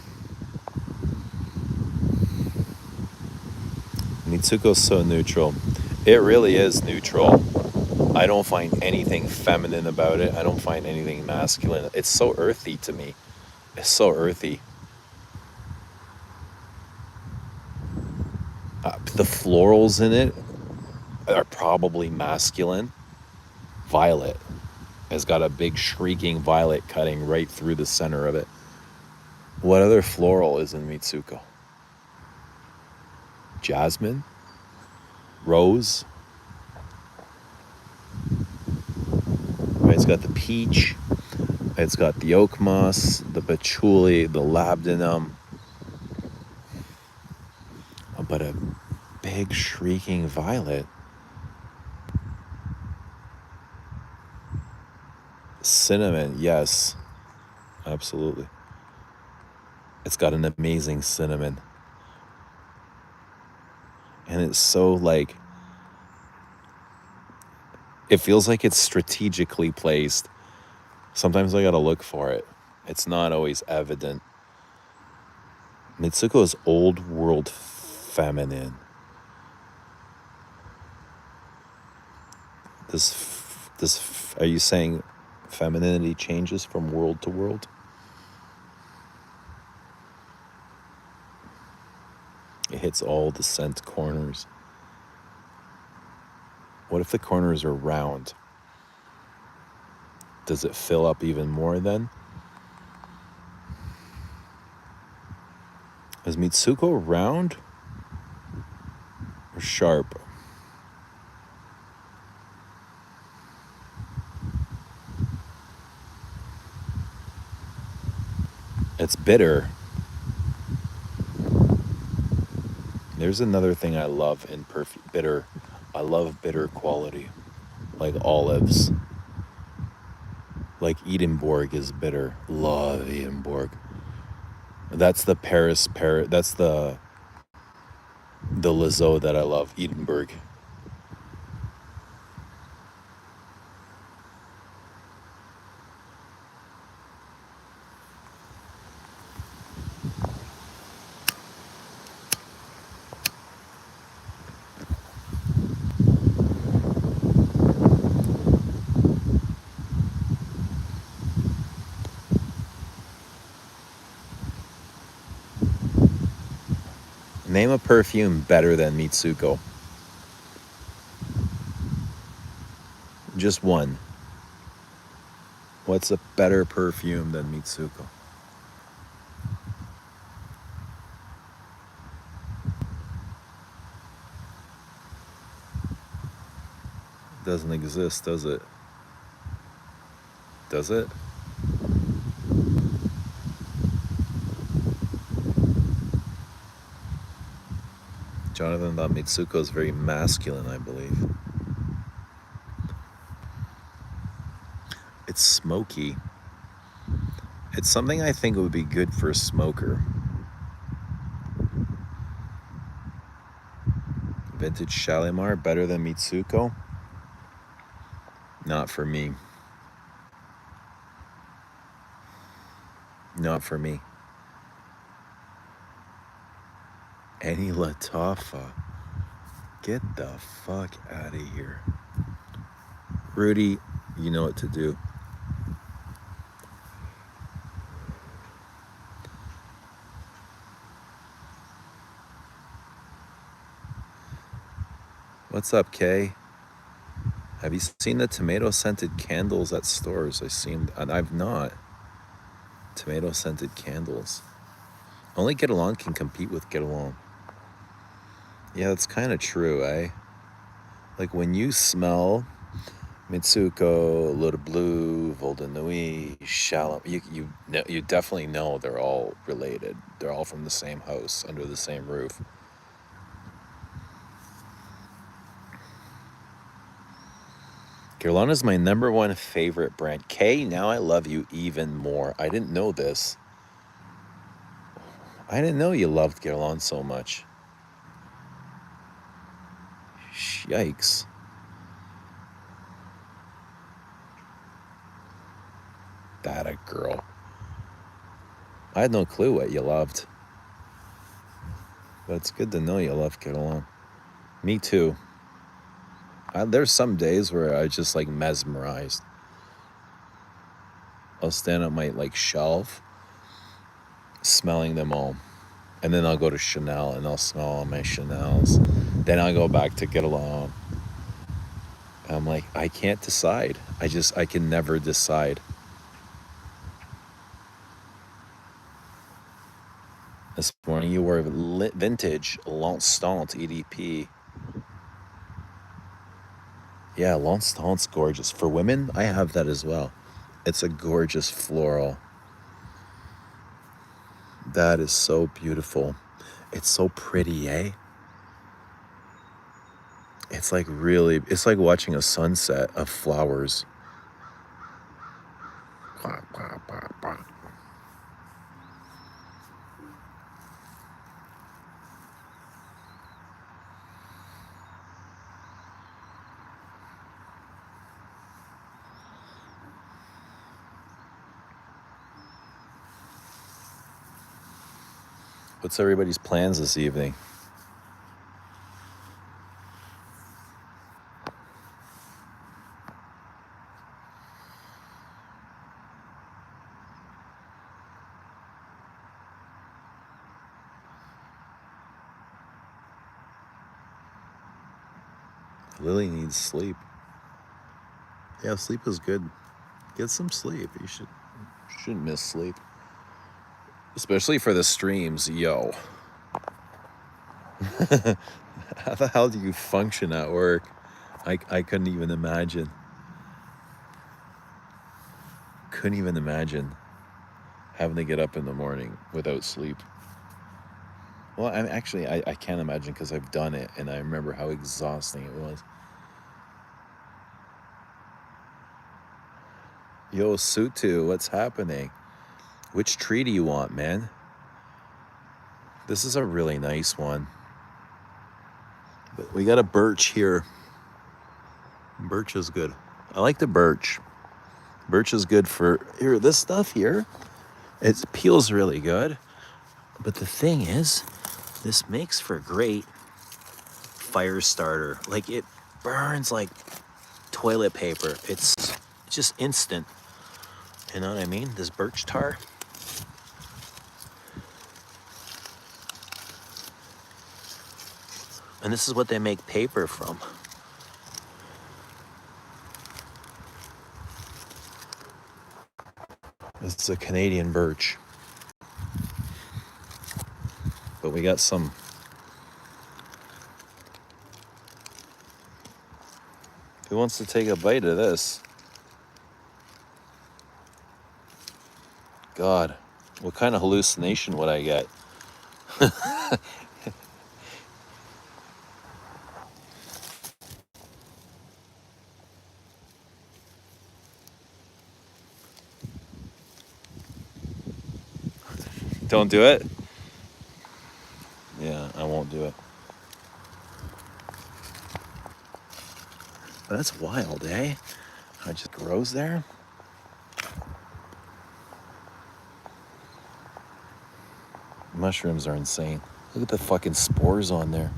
Mitsuko's so neutral. It really is neutral. I don't find anything feminine about it. I don't find anything masculine. It's so earthy to me. It's so earthy. The florals in it are probably masculine. Violet has got a big shrieking violet cutting right through the center of it. What other floral is in Mitsuko? Jasmine? Rose? Right, it's got the peach. It's got the oak moss, the patchouli, the labdanum. But a big shrieking violet. Cinnamon, yes. Absolutely. It's got an amazing cinnamon. And it's so like... It feels like it's strategically placed. Sometimes I gotta look for it. It's not always evident. Mitsuko is old world feminine. Are you saying femininity changes from world to world? It hits all the scent corners. What if the corners are round? Does it fill up even more then? Is Mitsuko round or sharp? It's bitter. There's another thing I love in perfume. Bitter. I love bitter quality. Like olives. Like Edinburgh is bitter. Love Edinburgh. That's the Paris. That's the Lizo that I love. Edinburgh. Name a perfume better than Mitsuko. Just one. What's a better perfume than Mitsuko? Doesn't exist, does it? Does it? Jonathan thought Mitsuko is very masculine, I believe. It's smoky. It's something I think would be good for a smoker. Vintage Shalimar better than Mitsuko? Not for me. Not for me. Annie Latafa. Get the fuck out of here. Rudy, you know what to do. What's up, Kay? Have you seen the tomato scented candles at stores? I've not. Tomato scented candles. Only Get Along can compete with Get Along. Yeah, that's kind of true, eh? Like when you smell Mitsuko, L'Eau de Bleu, Vol de Nuit, Shalom, you definitely know they're all related. They're all from the same house, under the same roof. Guerlain is my number one favorite brand. Kay, now I love you even more. I didn't know this. I didn't know you loved Guerlain so much. Yikes. That a girl. I had no clue what you loved. But it's good to know you love Guerlain. Me too. There's some days where I just like mesmerized. I'll stand at my like shelf, smelling them all. And then I'll go to Chanel and I'll smell all my Chanels. Then I'll go back to Get Along. I'm like, I can't decide. I can never decide. This morning you wore vintage L'Instant EDP. Yeah, L'Instant's gorgeous. For women, I have that as well. It's a gorgeous floral. That is so beautiful. It's so pretty, eh? It's like watching a sunset of flowers. What's everybody's plans this evening? Lily needs sleep. Yeah, sleep is good. Get some sleep. You shouldn't miss sleep. Especially for the streams, yo. How the hell do you function at work? I couldn't even imagine. Couldn't even imagine having to get up in the morning without sleep. Well, I can't imagine because I've done it and I remember how exhausting it was. Yo, Sutu, what's happening? Which tree do you want, man? This is a really nice one. But we got a birch here. Birch is good. I like the birch. Birch is good for here. This stuff here, it peels really good. But the thing is, this makes for a great fire starter. Like it burns like toilet paper. It's just instant. You know what I mean? This birch tar. And this is what they make paper from. It's a Canadian birch. But we got some. Who wants to take a bite of this? God, what kind of hallucination would I get? Don't do it? Yeah, I won't do it. But that's wild, eh? How it just grows there? Mushrooms are insane. Look at the fucking spores on there.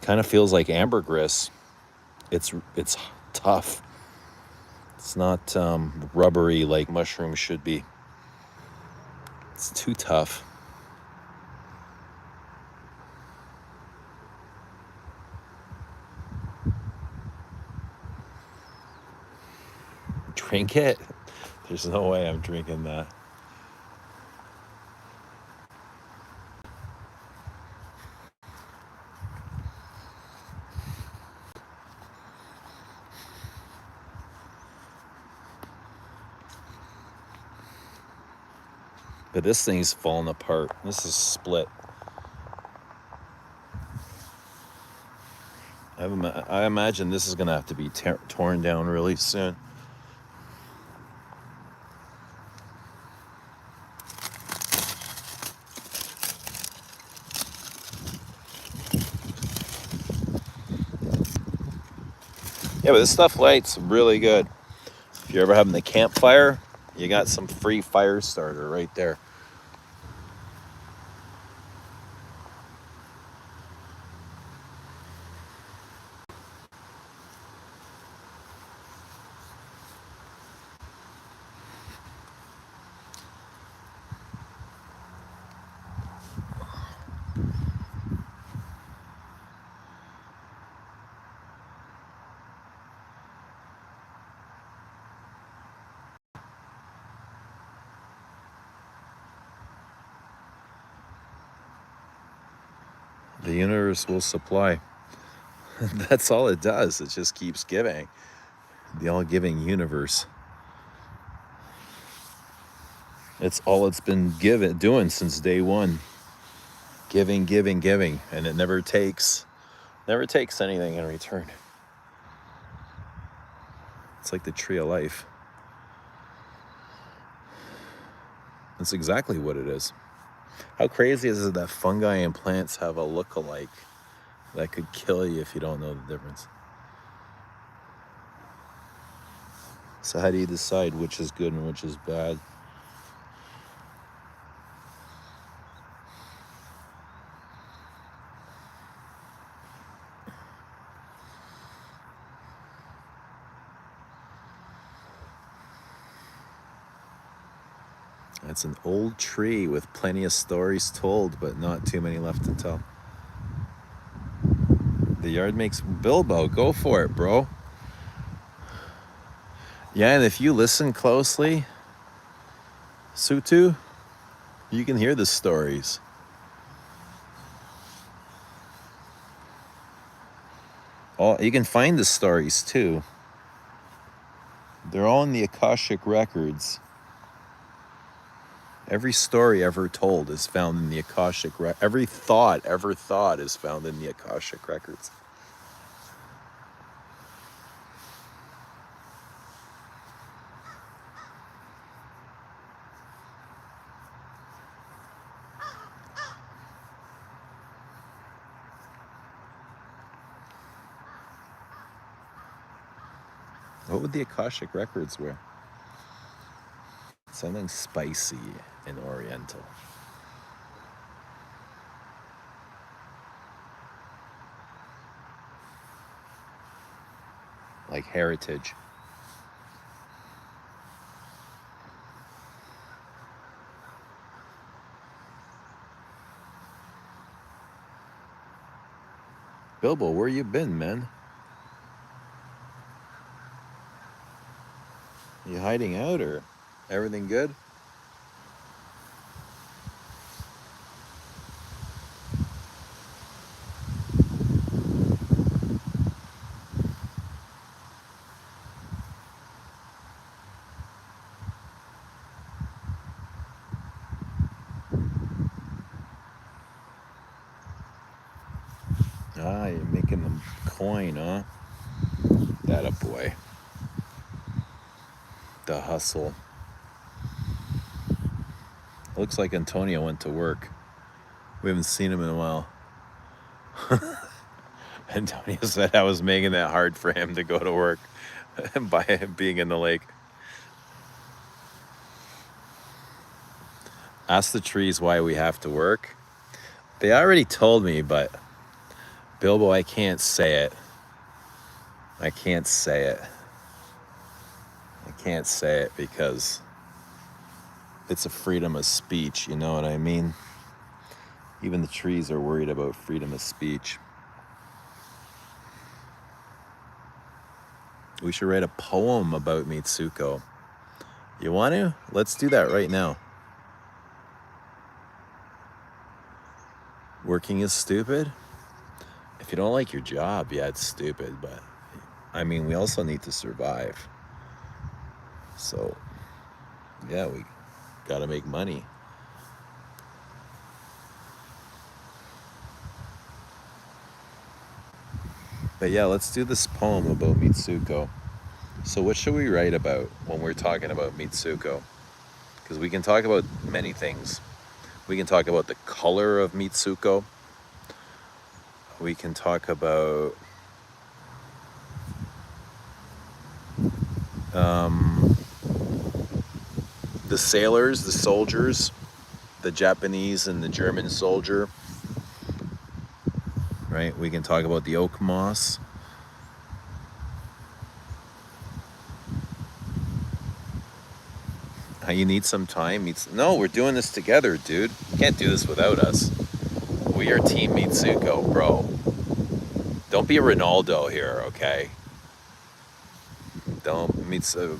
Kind of feels like ambergris. It's tough. It's not rubbery like mushrooms should be. It's too tough. Drink it? There's no way I'm drinking that. But this thing's falling apart. This is split. I imagine this is going to have to be torn down really soon. Yeah, but this stuff lights really good. If you're ever having the campfire, you got some free fire starter right there. The universe will supply. That's all it does. It just keeps giving. The all-giving universe. It's all it's been doing since day one. Giving, giving, giving. And it never takes anything in return. It's like the tree of life. That's exactly what it is. How crazy is it that fungi and plants have a look-alike that could kill you if you don't know the difference? So how do you decide which is good and which is bad? It's an old tree with plenty of stories told, but not too many left to tell. The yard makes Bilbo. Go for it, bro. Yeah, and if you listen closely, Sutu, you can hear the stories. Oh, you can find the stories too. They're all in the Akashic records. Every story ever told is found in the Akashic every thought ever thought is found in the Akashic records. What would the Akashic records wear? Something spicy and oriental. Like heritage. Bilbo, where you been, man? You hiding out or everything good? Ah, you're making them coin, huh? That a boy. The hustle. Looks like Antonio went to work. We haven't seen him in a while. Antonio said I was making that hard for him to go to work by being in the lake. Ask the trees why we have to work. They already told me, but Bilbo, I can't say it. I can't say it. I can't say it because it's a freedom of speech, you know what I mean? Even the trees are worried about freedom of speech. We should write a poem about Mitsuko. You want to? Let's do that right now. Working is stupid? If you don't like your job, yeah, it's stupid, but I mean, we also need to survive. So, yeah, we gotta make money. But yeah, let's do this poem about Mitsuko. So what should we write about when we're talking about Mitsuko? Because we can talk about many things. We can talk about the color of Mitsuko. We can talk about the sailors, the soldiers, the Japanese and the German soldier. Right? We can talk about the oak moss. How you need some time. No, we're doing this together, dude. You can't do this without us. We are Team Mitsuko, bro. Don't be a Ronaldo here, okay? Don't Mitsu.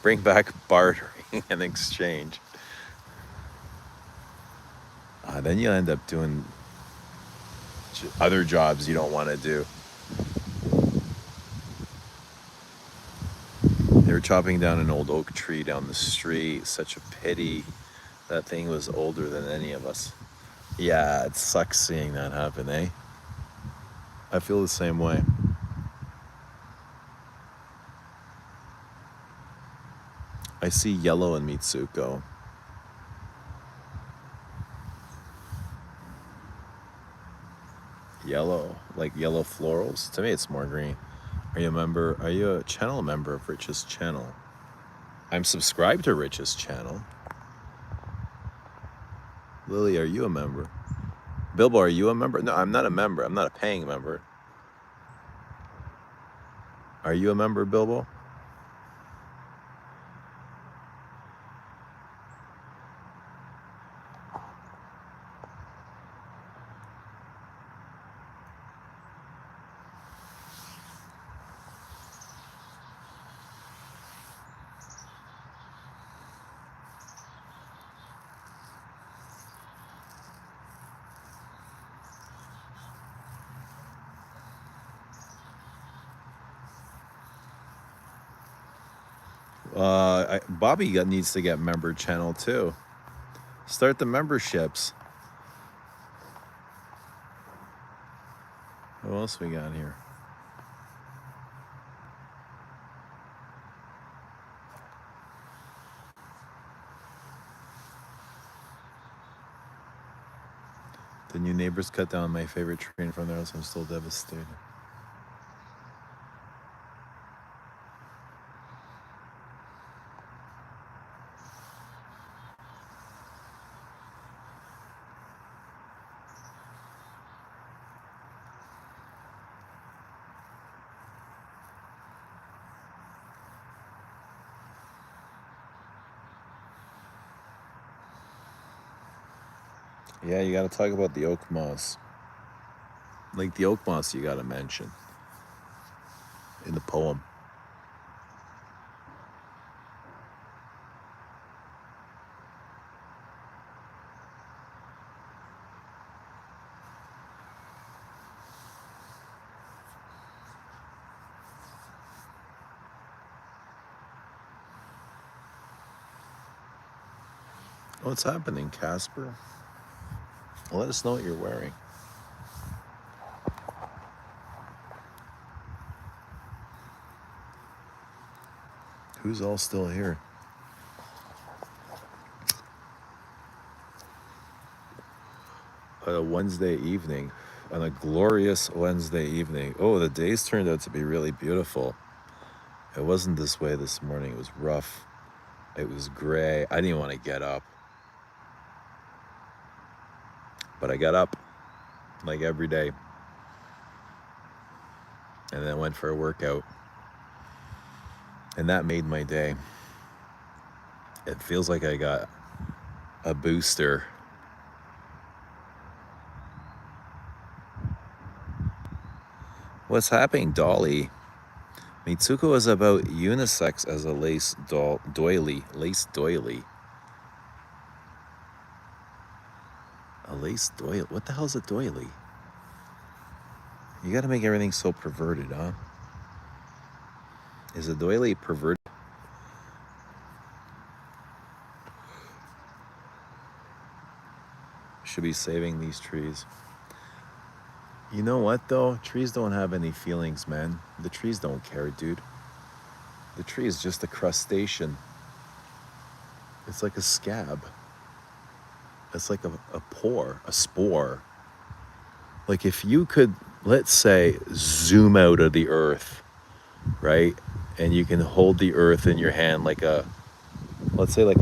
Bring back bartering and exchange. Then you end up doing other jobs you don't want to do. They were chopping down an old oak tree down the street. Such a pity. That thing was older than any of us. Yeah, it sucks seeing that happen, eh? I feel the same way. I see yellow in Mitsuko. Yellow, like yellow florals. To me, it's more green. Are you a member? Are you a channel member of Rich's channel? I'm subscribed to Rich's channel. Lily, are you a member? Bilbo, are you a member? No, I'm not a member. I'm not a paying member. Are you a member, Bilbo? Bobby needs to get member channel too. Start the memberships. What else we got here? The new neighbors cut down my favorite tree in front of their house. I'm still devastated. Yeah, you got to talk about the oak moss. Like the oak moss, you got to mention in the poem. What's happening, Casper? Let us know what you're wearing. Who's all still here? On a Wednesday evening, on a glorious Wednesday evening. Oh, the days turned out to be really beautiful. It wasn't this way this morning. It was rough. It was gray. I didn't want to get up. But I got up like every day. And then went for a workout. And that made my day. It feels like I got a booster. What's happening, Dolly? Mitsuko is about unisex as a lace doily. Lace doily. A lace doily? What the hell's a doily? You gotta make everything so perverted, huh? Is a doily perverted? Should be saving these trees. You know what, though? Trees don't have any feelings, man. The trees don't care, dude. The tree is just a crustacean. It's like a scab. It's like a pore, a spore. Like if you could, let's say, zoom out of the earth, right? And you can hold the earth in your hand like let's say like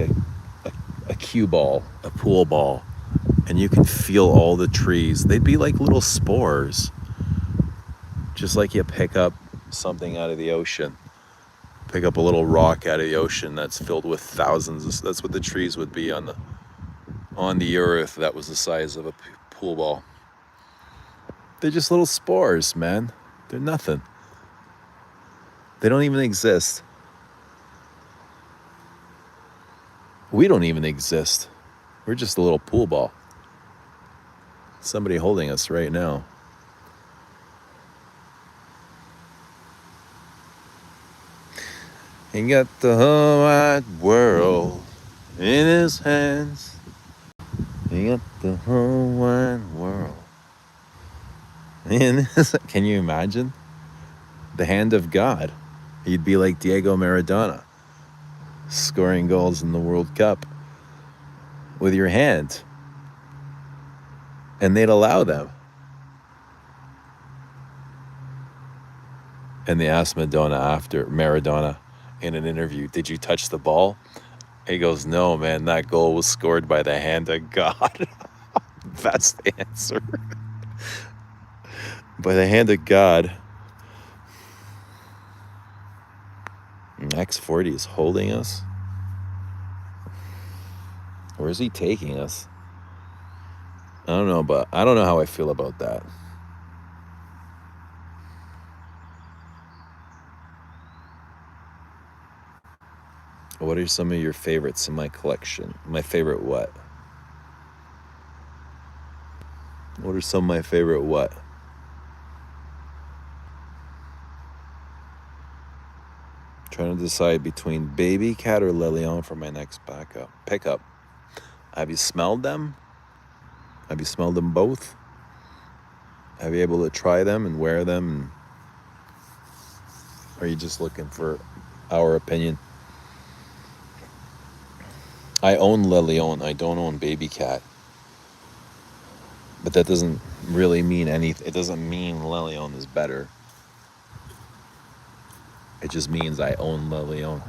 a cue ball, a pool ball. And you can feel all the trees. They'd be like little spores. Just like you pick up something out of the ocean. Pick up a little rock out of the ocean that's filled with thousands. That's what the trees would be on the earth that was the size of a pool ball. They're just little spores, man. They're nothing. They don't even exist. We don't even exist. We're just a little pool ball. Somebody holding us right now. He got the whole wide world in his hands. He got the whole wide world in his... Can you imagine? The hand of God. You'd be like Diego Maradona, scoring goals in the World Cup with your hand. And they'd allow them. And they asked Maradona in an interview, did you touch the ball? He goes, no, man, that goal was scored by the hand of God. That's the answer. By the hand of God. X40 is holding us. Where is he taking us? I don't know, but I don't know how I feel about that. What are some of your favorites in my collection? My favorite what? What are some of my favorite what? Trying to decide between baby cat or Le Leon for my next pickup. Have you smelled them? Have you smelled them both? Have you able to try them and wear them? And are you just looking for our opinion? I own Le Leon. I don't own baby cat. But that doesn't really mean anything. It doesn't mean Le Leon is better. It just means I own Le Leon.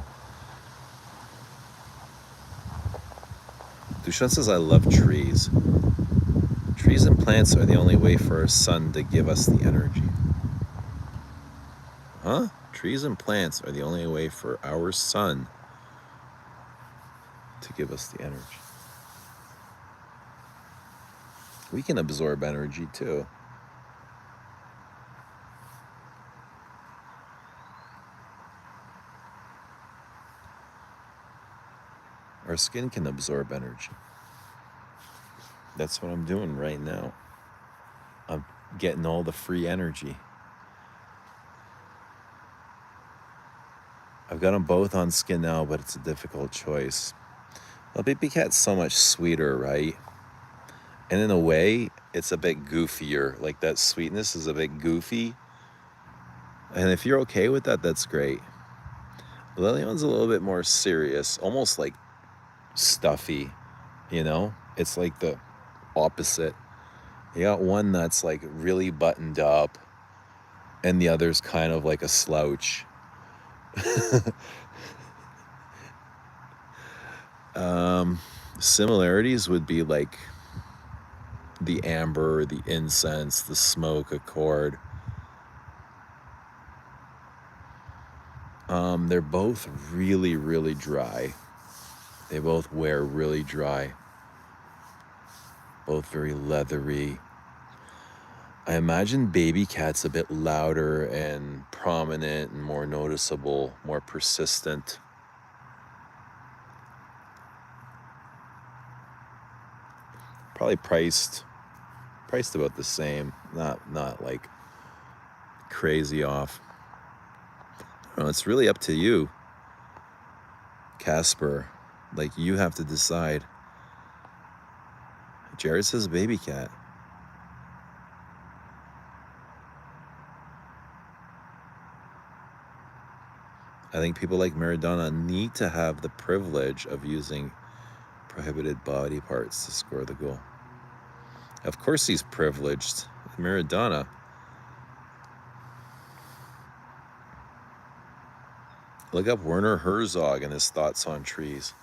Dushan says I love trees. Trees and plants are the only way for our sun to give us the energy. Huh? Trees and plants are the only way for our sun to give us the energy. We can absorb energy too. Our skin can absorb energy. That's what I'm doing right now. I'm getting all the free energy. I've got them both on skin now, but it's a difficult choice. Well, baby cat's so much sweeter, right? And in a way, it's a bit goofier. Like that sweetness is a bit goofy. And if you're okay with that, that's great. Le Leon's a little bit more serious, almost like stuffy, you know? It's like the opposite. You got one that's like really buttoned up, and the other's kind of like a slouch. Similarities would be like the amber, the incense, the smoke accord. They're both really, really dry. They both wear really dry. Both very leathery. I imagine baby cat's a bit louder and prominent and more noticeable, more persistent. Probably priced about the same. Not like crazy off. I don't know, it's really up to you, Casper. Like, you have to decide. Jared says baby cat. I think people like Maradona need to have the privilege of using prohibited body parts to score the goal. Of course he's privileged. Maradona. Look up Werner Herzog and his thoughts on trees.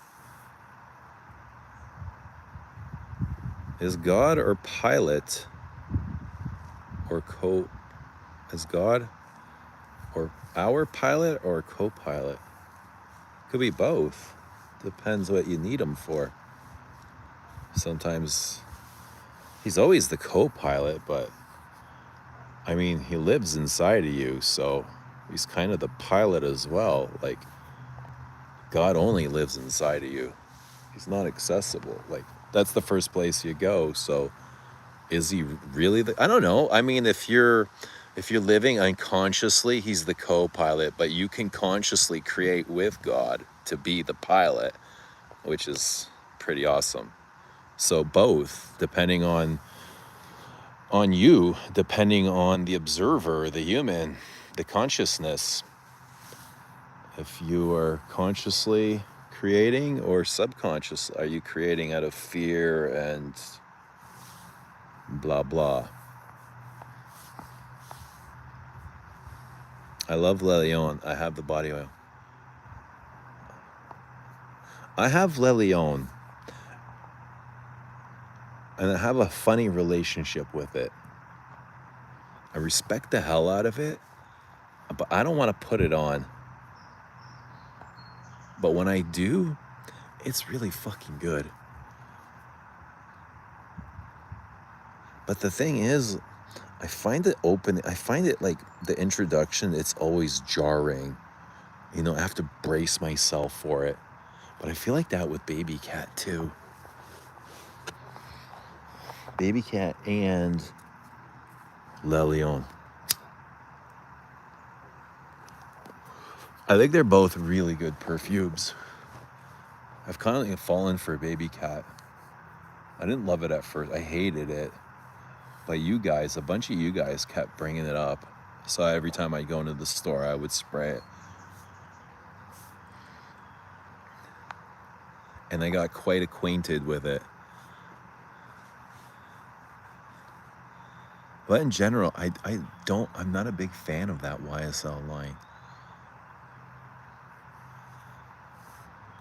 Is God or pilot or is God or our pilot or co-pilot? Could be both. Depends what you need him for. Sometimes he's always the co-pilot, but I mean, he lives inside of you, so he's kind of the pilot as well. Like, God only lives inside of you. He's not accessible. Like, that's the first place you go. So is he really I don't know. I mean, if you're living unconsciously, he's the co-pilot, but you can consciously create with God to be the pilot, which is pretty awesome. So both, depending on you, depending on the observer, the human, the consciousness. If you are consciously creating or subconscious, are you creating out of fear and blah blah? I love Le Leon. I have the body oil. I have Le Leon, and I have a funny relationship with it. I respect the hell out of it, but I don't want to put it on. But when I do, it's really fucking good. But the thing is, I find it like the introduction, it's always jarring. You know, I have to brace myself for it. But I feel like that with baby cat too. Baby cat and Le Leon. I think they're both really good perfumes. I've kind of fallen for Baby Cat. I didn't love it at first. I hated it. But you guys, a bunch of you guys kept bringing it up. So every time I go into the store, I would spray it. And I got quite acquainted with it. But in general, I'm not a big fan of that YSL line.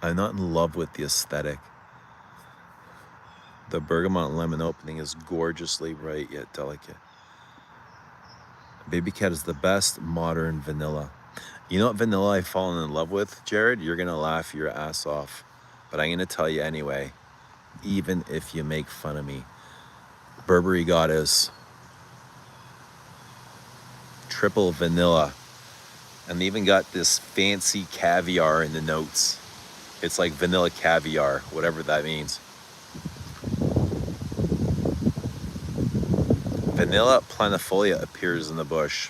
I'm not in love with the aesthetic. The bergamot lemon opening is gorgeously bright yet delicate. Baby Cat is the best modern vanilla. You know what vanilla I've fallen in love with, Jared? You're gonna laugh your ass off, but I'm gonna tell you anyway, even if you make fun of me. Burberry Goddess triple vanilla, and they even got this fancy caviar in the notes. It's like vanilla caviar, whatever that means. Vanilla planifolia appears in the bush.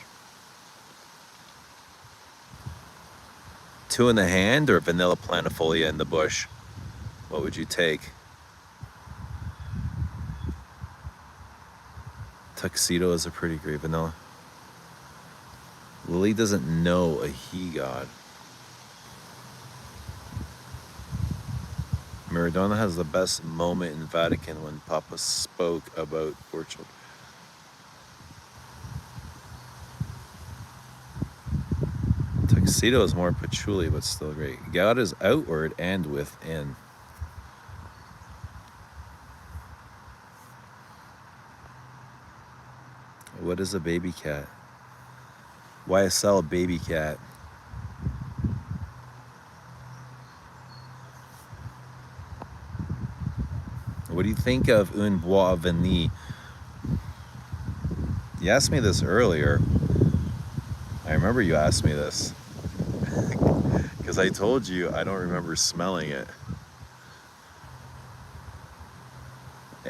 2 in the hand or vanilla planifolia in the bush? What would you take? Tuxedo is a pretty great vanilla. Lily doesn't know a he god. Maradona has the best moment in Vatican when Papa spoke about Portugal. Tuxedo is more patchouli, but still great. God is outward and within. What is a baby cat? YSL Baby Cat. What do you think of Un Bois Vanille? You asked me this earlier. I remember you asked me this. Because I told you I don't remember smelling it.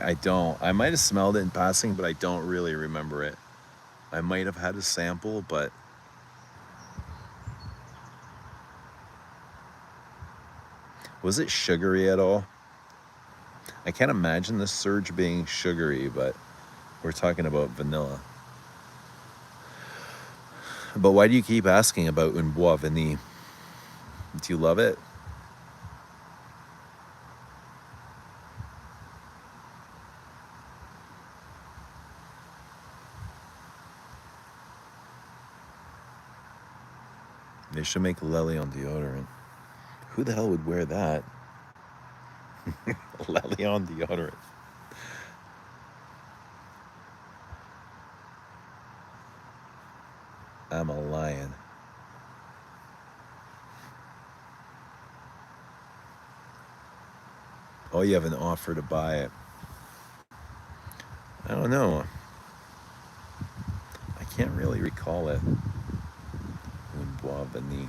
I don't. I might have smelled it in passing, but I don't really remember it. I might have had a sample, but was it sugary at all? I can't imagine the surge being sugary, but we're talking about vanilla. But why do you keep asking about Un Bois Vanille? Do you love it? They should make Lely on deodorant. Who the hell would wear that? Lely on deodorant. I'm a lion. Oh, you have an offer to buy it. I don't know. I can't really recall it. Un Bois Vanille.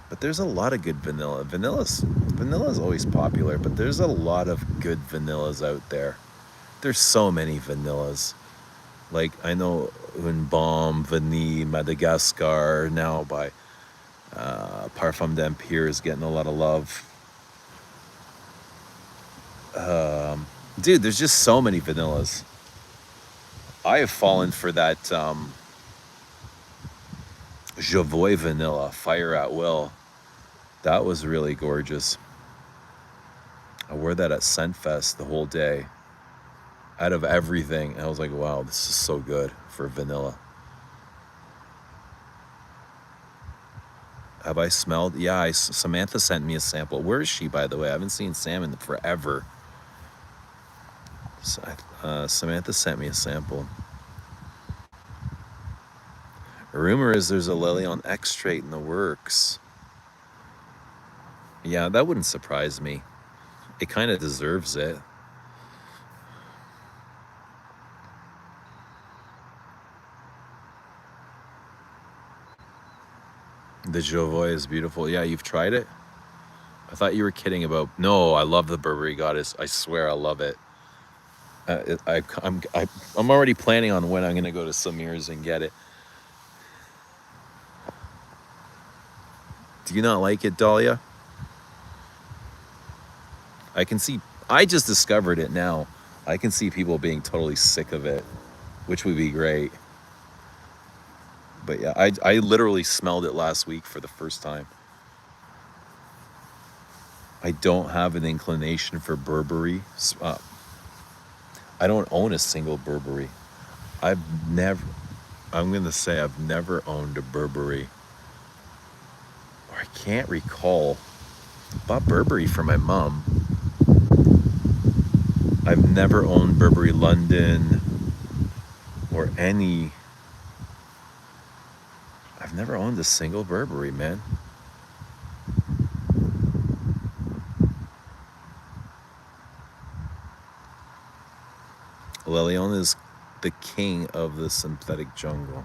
But there's a lot of good vanilla. Vanilla's always popular, but there's a lot of good vanillas out there. There's so many vanillas. Like, I know Un Baume Vanille Madagascar now by Parfum d'Empire is getting a lot of love. Dude, there's just so many vanillas. I have fallen for that Javoy vanilla, Fire at Will. That was really gorgeous. I wore that at Scentfest the whole day. Out of everything, I was like, wow, this is so good for vanilla. Have I smelled? Yeah, Samantha sent me a sample. Where is she, by the way? I haven't seen Sam in forever. Samantha sent me a sample. A rumor is there's a Lely on extrait in the works. Yeah, that wouldn't surprise me. It kind of deserves it. The Jovoy is beautiful. Yeah, you've tried it? I thought you were kidding about... No, I love the Burberry Goddess. I swear I love it. I'm already planning on when I'm going to go to Samir's and get it. Do you not like it, Dahlia? I can see, I just discovered it now. I can see people being totally sick of it, which would be great. But yeah, I literally smelled it last week for the first time. I don't have an inclination for Burberry. I don't own a single Burberry. I've never, I'm going to say I've never owned a Burberry. Or I can't recall. Bought Burberry for my mom. I've never owned Burberry London or any. I've never owned a single Burberry, man. Le Lion is the king of the synthetic jungle.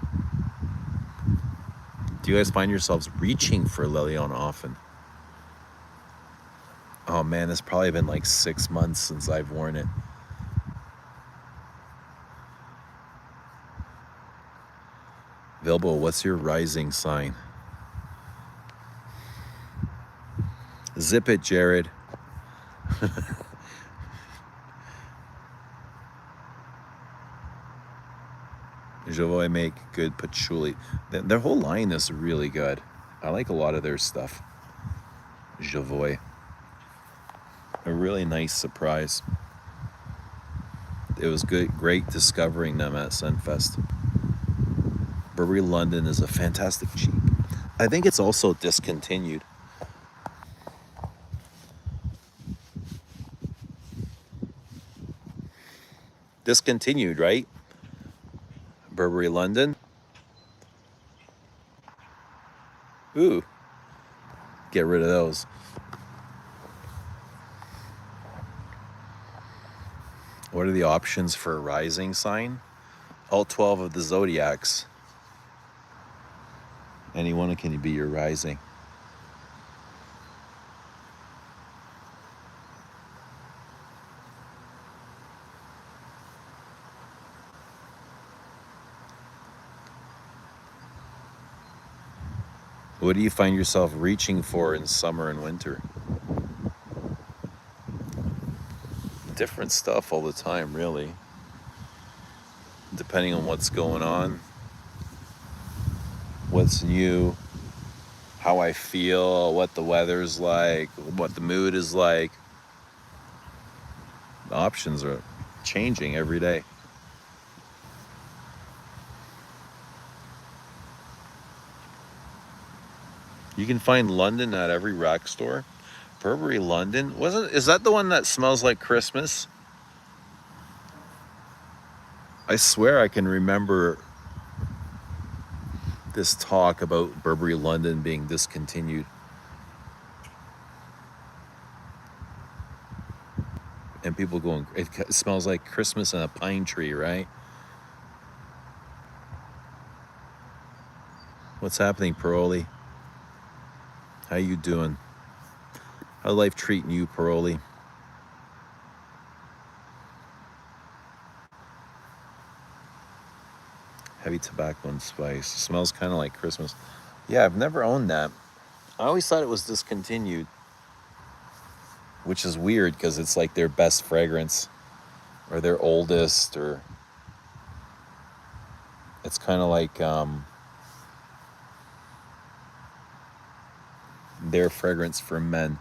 Do you guys find yourselves reaching for Le Lion often? Oh man, it's probably been like 6 months since I've worn it. Vilbo, what's your rising sign? Zip it, Jared. Javoy make good patchouli. Their whole line is really good. I like a lot of their stuff. Javoy. A really nice surprise. It was great discovering them at Sunfest. Burberry London is a fantastic cheap. I think it's also discontinued. Discontinued, right? Burberry London. Ooh. Get rid of those. What are the options for a rising sign? All 12 of the zodiacs. Anyone can be your rising. What do you find yourself reaching for in summer and winter? Different stuff all the time, really. Depending on what's going on, what's new, how I feel, what the weather's like, what the mood is like. The options are changing every day. You can find London at every rack store. Burberry London, is that the one that smells like Christmas? I swear I can remember this talk about Burberry London being discontinued. And people going, it smells like Christmas and a pine tree, right? What's happening, Paroli? How you doing? How's life treating you, Paroli? Heavy tobacco and spice. It smells kind of like Christmas. Yeah, I've never owned that. I always thought it was discontinued, which is weird because it's like their best fragrance or their oldest, or it's kind of like their fragrance for men.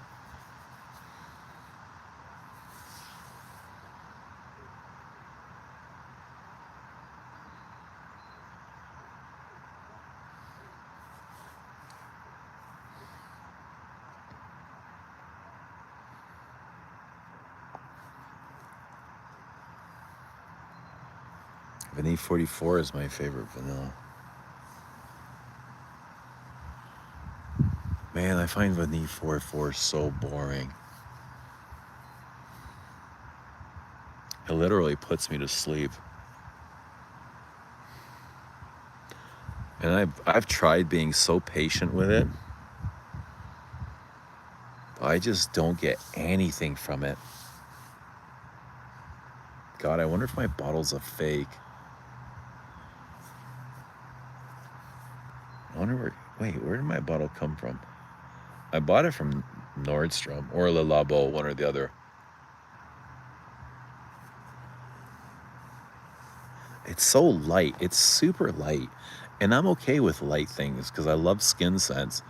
Vanille 44 is my favorite vanilla. Man, I find Vanille 44 so boring. It literally puts me to sleep. And I've tried being so patient with it. I just don't get anything from it. God, I wonder if my bottle's a fake. I wonder where did my bottle come from? I bought it from Nordstrom or Le Labo, one or the other. It's so light. It's super light. And I'm okay with light things because I love skin scents.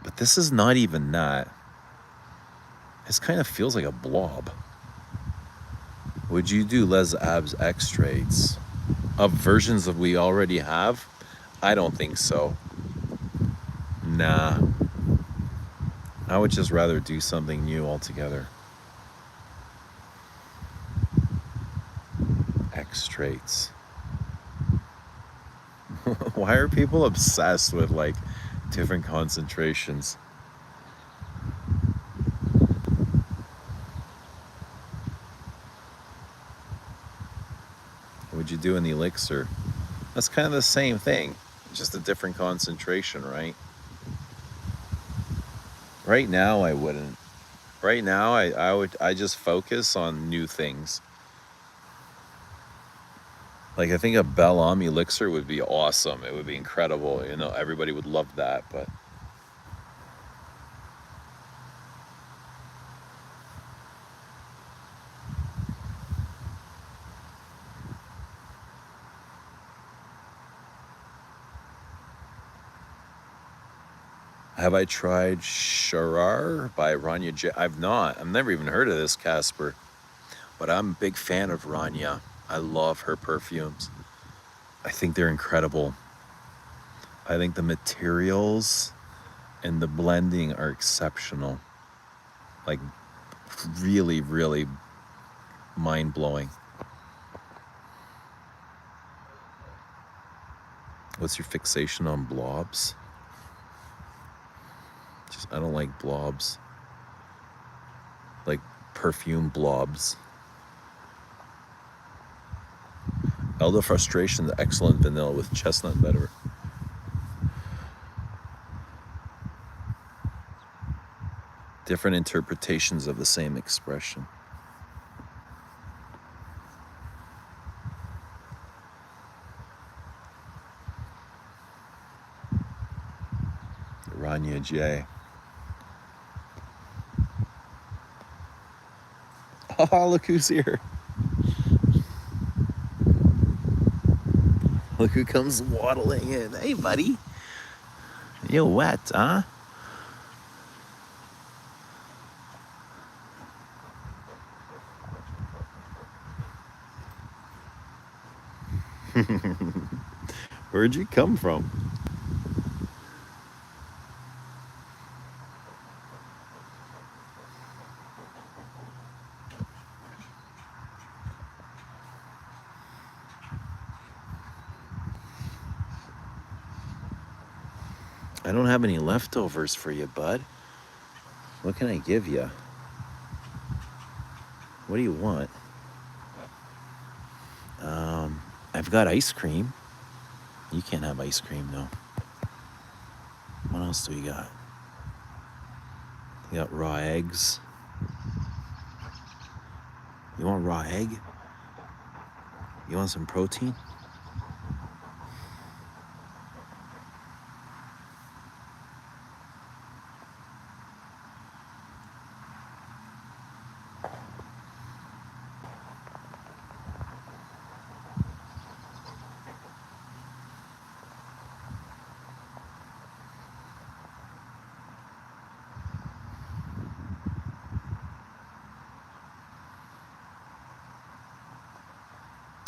But this is not even that. This kind of feels like a blob. Would you do Les Abs X-Traits of versions that we already have? I don't think so. Nah. I would just rather do something new altogether. X-Traits. Why are people obsessed with like different concentrations? What would you do in the elixir? That's kind of the same thing, just a different concentration, right? Right now I wouldn't. Right now I just focus on new things. Like I think a Bel-Am elixir would be awesome. It would be incredible. You know, everybody would love that, but have I tried Sharar by Rania J? I've not. I've never even heard of this Casper. But I'm a big fan of Rania. I love her perfumes. I think they're incredible. I think the materials and the blending are exceptional. Like really, really mind-blowing. What's your fixation on blobs? I don't like blobs. Like perfume blobs. Elder Frustration, the excellent vanilla with chestnut butter. Different interpretations of the same expression. Rania J. Oh, look who's here. Look who comes waddling in. Hey, buddy. You're wet, huh? Where'd you come from? I don't have any leftovers for you, bud. What can I give you? What do you want? I've got ice cream. You can't have ice cream, though. What else do we got? We got raw eggs. You want raw egg? You want some protein?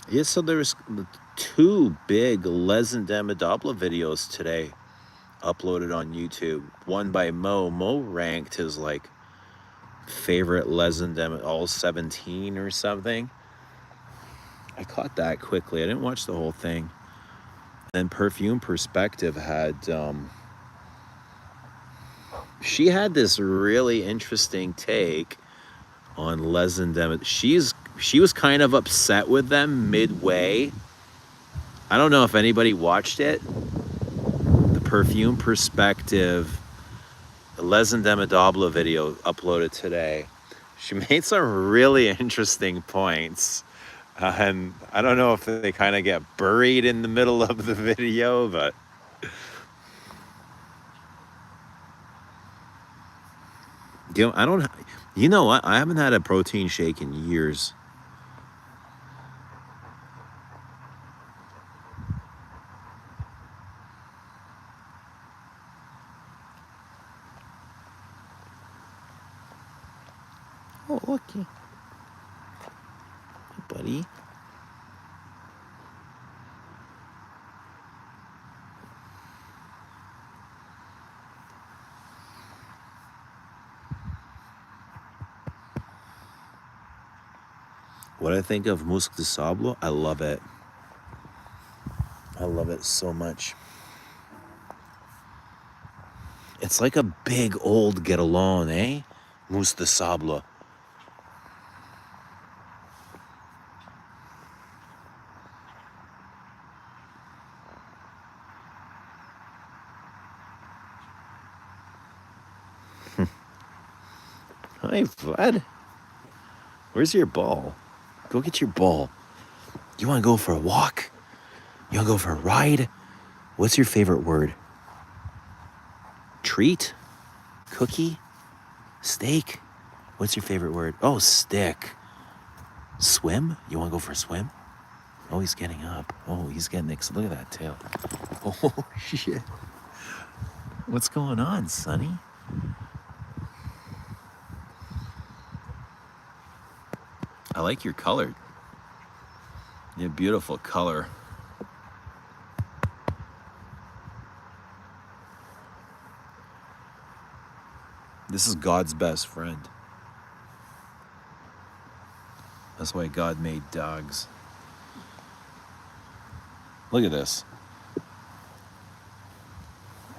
Yeah, so there's two big Les and Demidobla videos today uploaded on YouTube. One by Mo. Mo ranked his like favorite Les and Dem, all 17 or something. I caught that quickly. I didn't watch the whole thing. And Perfume Perspective had she had this really interesting take on Les and Dem. She was kind of upset with them midway. I don't know if anybody watched it. The Perfume Perspective, the Les and Demidobla video uploaded today. She made some really interesting points. And I don't know if they kind of get buried in the middle of the video, but I don't. You know what? I haven't had a protein shake in years. Oh, okay, buddy. What I think of Musc de Sable, I love it. I love it so much. It's like a big old get along, eh? Musc de Sable. Hi, Vlad. Where's your ball? Go get your ball. You want to go for a walk? You want to go for a ride? What's your favorite word? Treat? Cookie? Steak? What's your favorite word? Oh, stick. Swim? You want to go for a swim? Oh, he's getting up. Oh, he's getting excited. Look at that tail. Oh, shit. What's going on, Sonny? I like your color. You have beautiful color. This is God's best friend. That's why God made dogs. Look at this.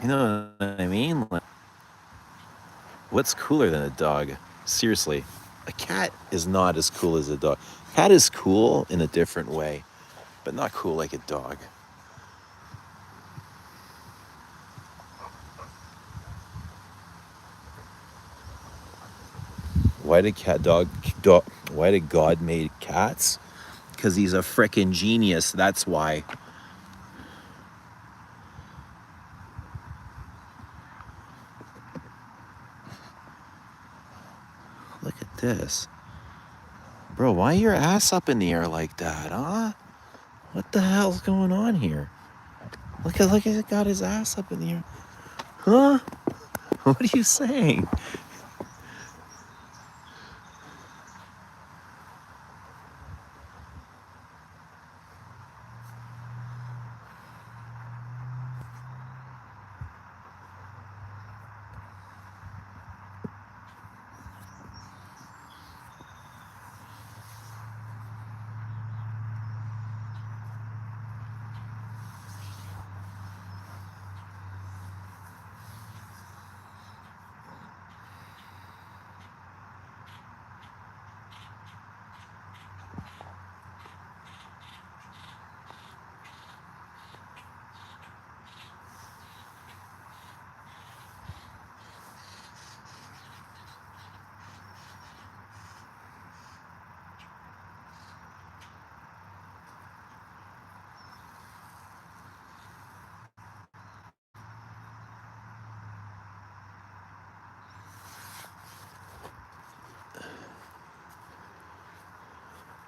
You know what I mean? Like, what's cooler than a dog? Seriously, a cat is not as cool as a dog. Cat is cool in a different way, but not cool like a dog. Why did why did God made cats? Because he's a frickin' genius, that's why. Look at this. Bro, why your ass up in the air like that, huh? What the hell's going on here? Look at it got his ass up in the air. Huh? What are you saying?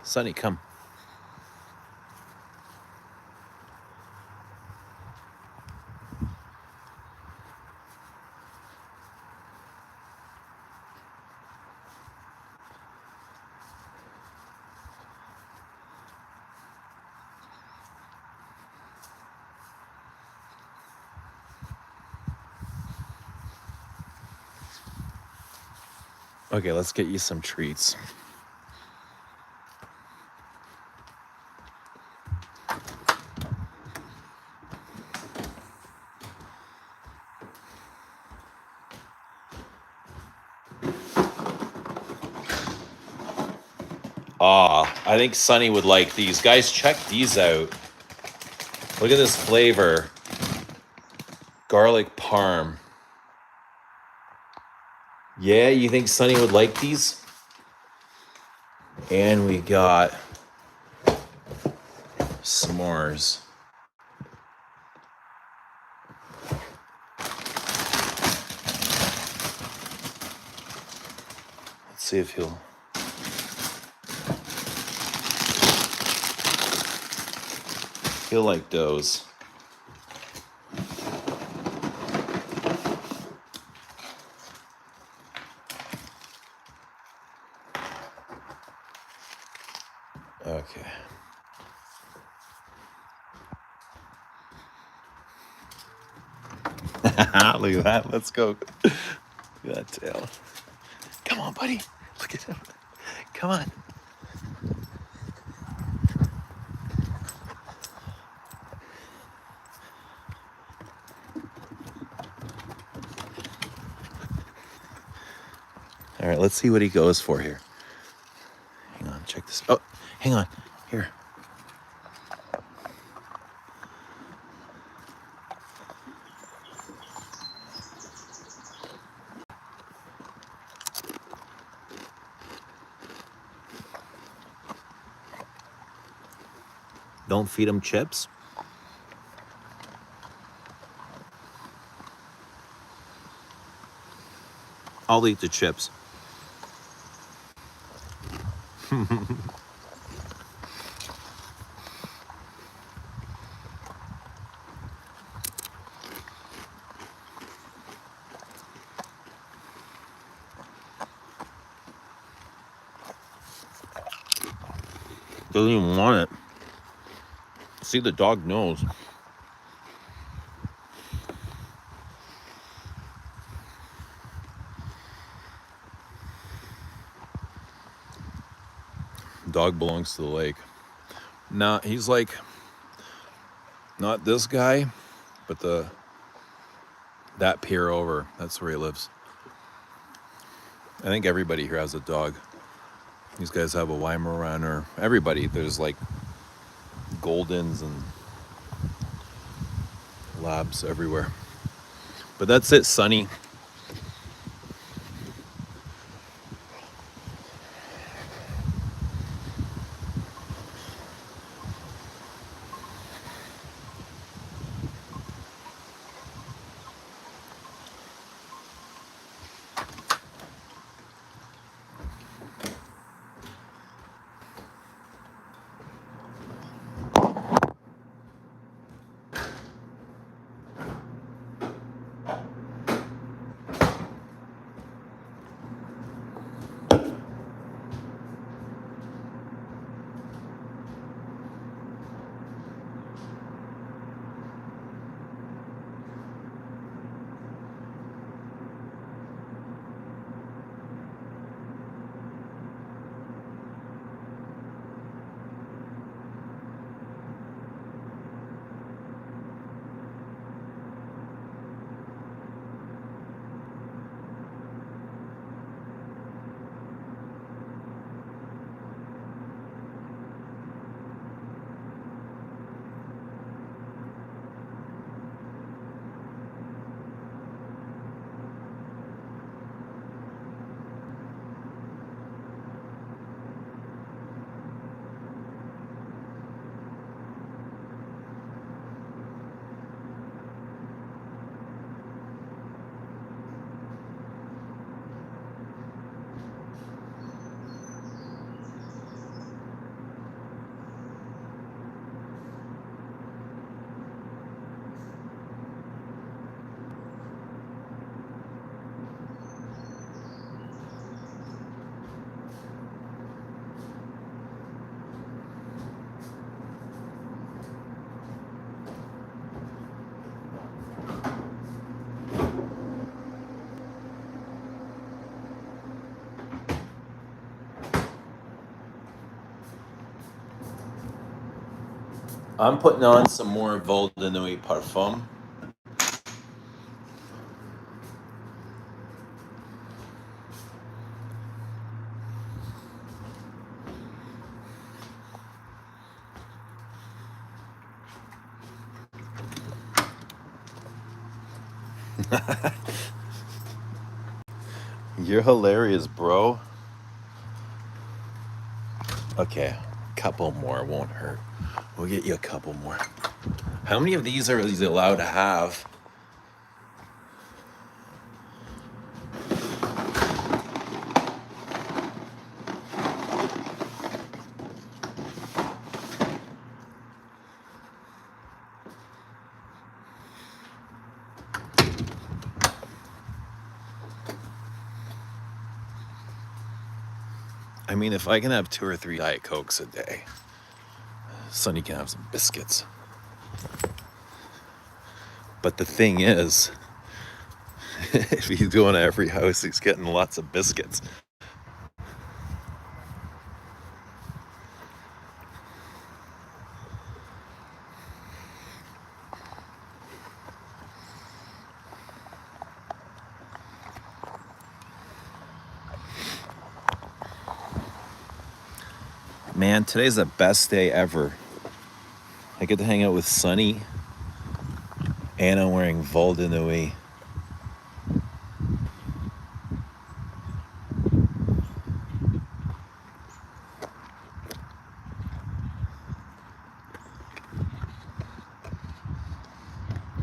Sonny, come. Okay, let's get you some treats. I think Sonny would like these. Guys, check these out. Look at this flavor. Garlic parm. Yeah, you think Sonny would like these? And we got s'mores. see if he'll. He'll like those. Okay. Look at that. Let's go. Look at that tail. Come on, buddy. Look at him. Come on. All right, let's see what he goes for here. Hang on, check this. Oh, hang on. Here. Don't feed him chips. I'll eat the chips. Doesn't even want it. See, the dog knows. Dog belongs to the lake. Nah, he's like not this guy, but that pier over. That's where he lives. I think everybody here has a dog. These guys have a Weimaraner. Everybody. There's like Goldens and Labs everywhere. But that's it, Sonny. I'm putting on some more Vol de Nuit Parfum. You're hilarious, bro. Okay, couple more won't hurt. We'll get you a couple more. How many of these are these allowed to have? I mean, if I can have 2 or 3 Diet Cokes a day, Sonny can have some biscuits. But the thing is, if he's going to every house, he's getting lots of biscuits. Man, today's the best day ever. I get to hang out with Sonny, and I'm wearing Vol de Nuit.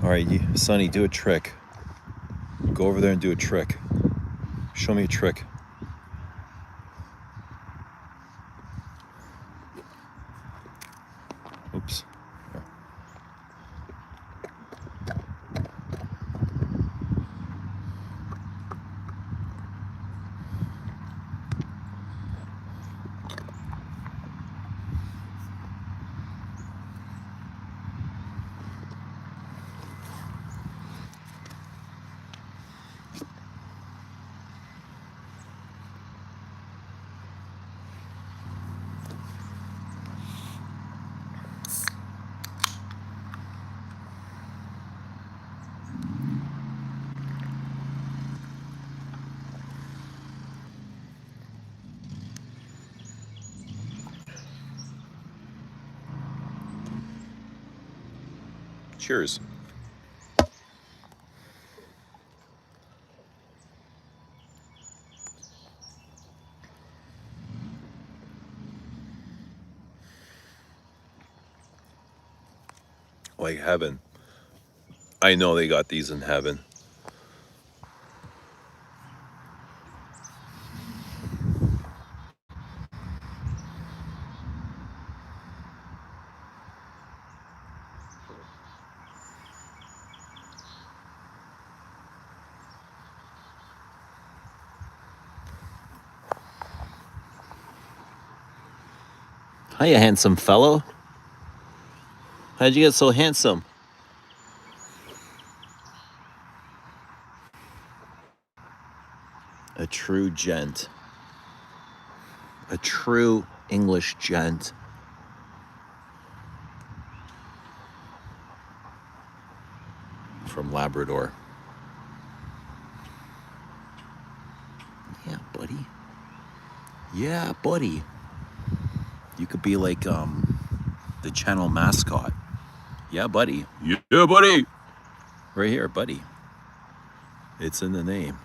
All right, Sonny, do a trick. Go over there and do a trick. Show me a trick. Oops. Here. Cheers. Like heaven. I know they got these in heaven. Hiya, handsome fellow. How'd you get so handsome? A true gent. A true English gent. From Labrador. Yeah, buddy. Yeah, buddy. You could be like the channel mascot. Yeah, buddy. Yeah, buddy. Right here, buddy. It's in the name.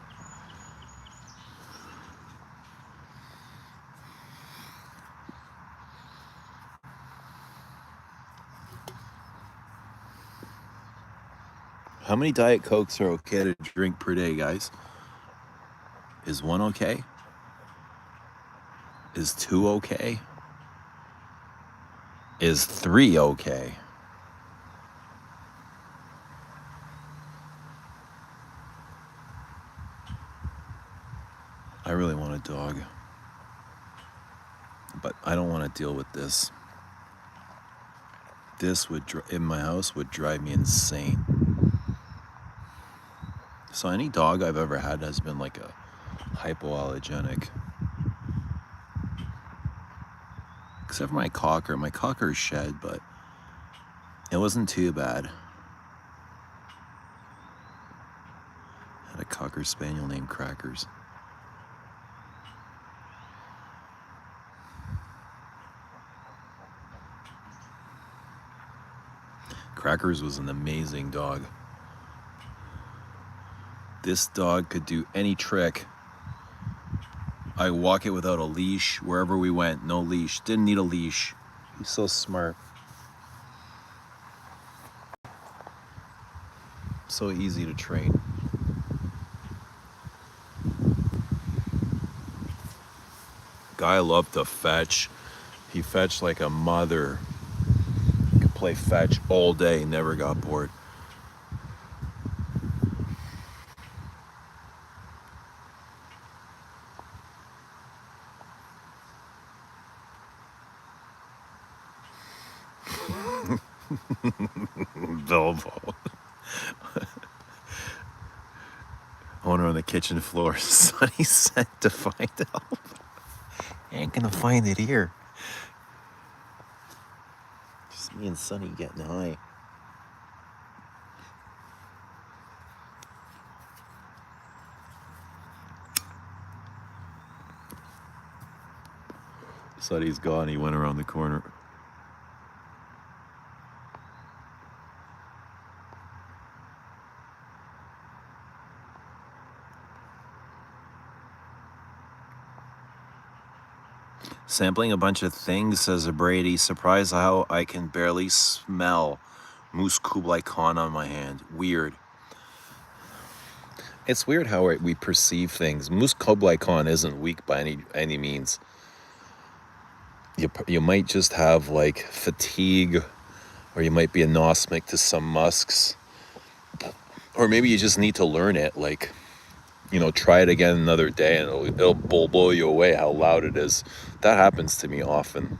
How many Diet Cokes are okay to drink per day, guys? Is 1 okay? Is 2 okay? Is 3 okay? I really want a dog. But I don't want to deal with this. This would, in my house, would drive me insane. So any dog I've ever had has been like a hypoallergenic. Except for my cocker. My cocker shed, but it wasn't too bad. I had a cocker spaniel named Crackers. Crackers was an amazing dog. This dog could do any trick. I walk it without a leash wherever we went. No leash. Didn't need a leash. He's so smart. So easy to train. Guy loved to fetch. He fetched like a mother. Could play fetch all day, never got bored. Bilbo. Owner on the kitchen floor. Sonny sent to find help. Ain't gonna find it here. Just me and Sonny getting high. Sonny's gone. He went around the corner. Sampling a bunch of things, says a Brady. Surprised how I can barely smell Moose Kublai Khan on my hand. Weird. It's weird how we perceive things. Moose Kublai Khan isn't weak by any means. You might just have like fatigue, or you might be anosmic to some musks, or maybe you just need to learn it. Like, try it again another day, and it'll blow you away how loud it is. That happens to me often.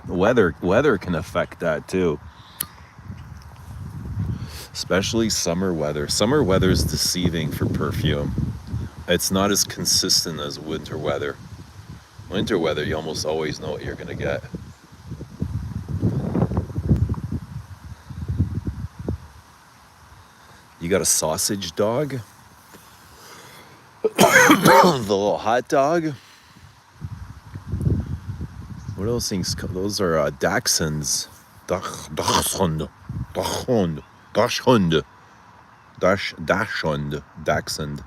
Weather can affect that too. Especially summer weather. Summer weather is deceiving for perfume. It's not as consistent as winter weather. Winter weather, you almost always know what you're gonna get. You got a sausage dog? The little hot dog? What are those things? Those are Dachshunds. Dachshund. Dachshund. Dachshund. Dachshund. Dachshund.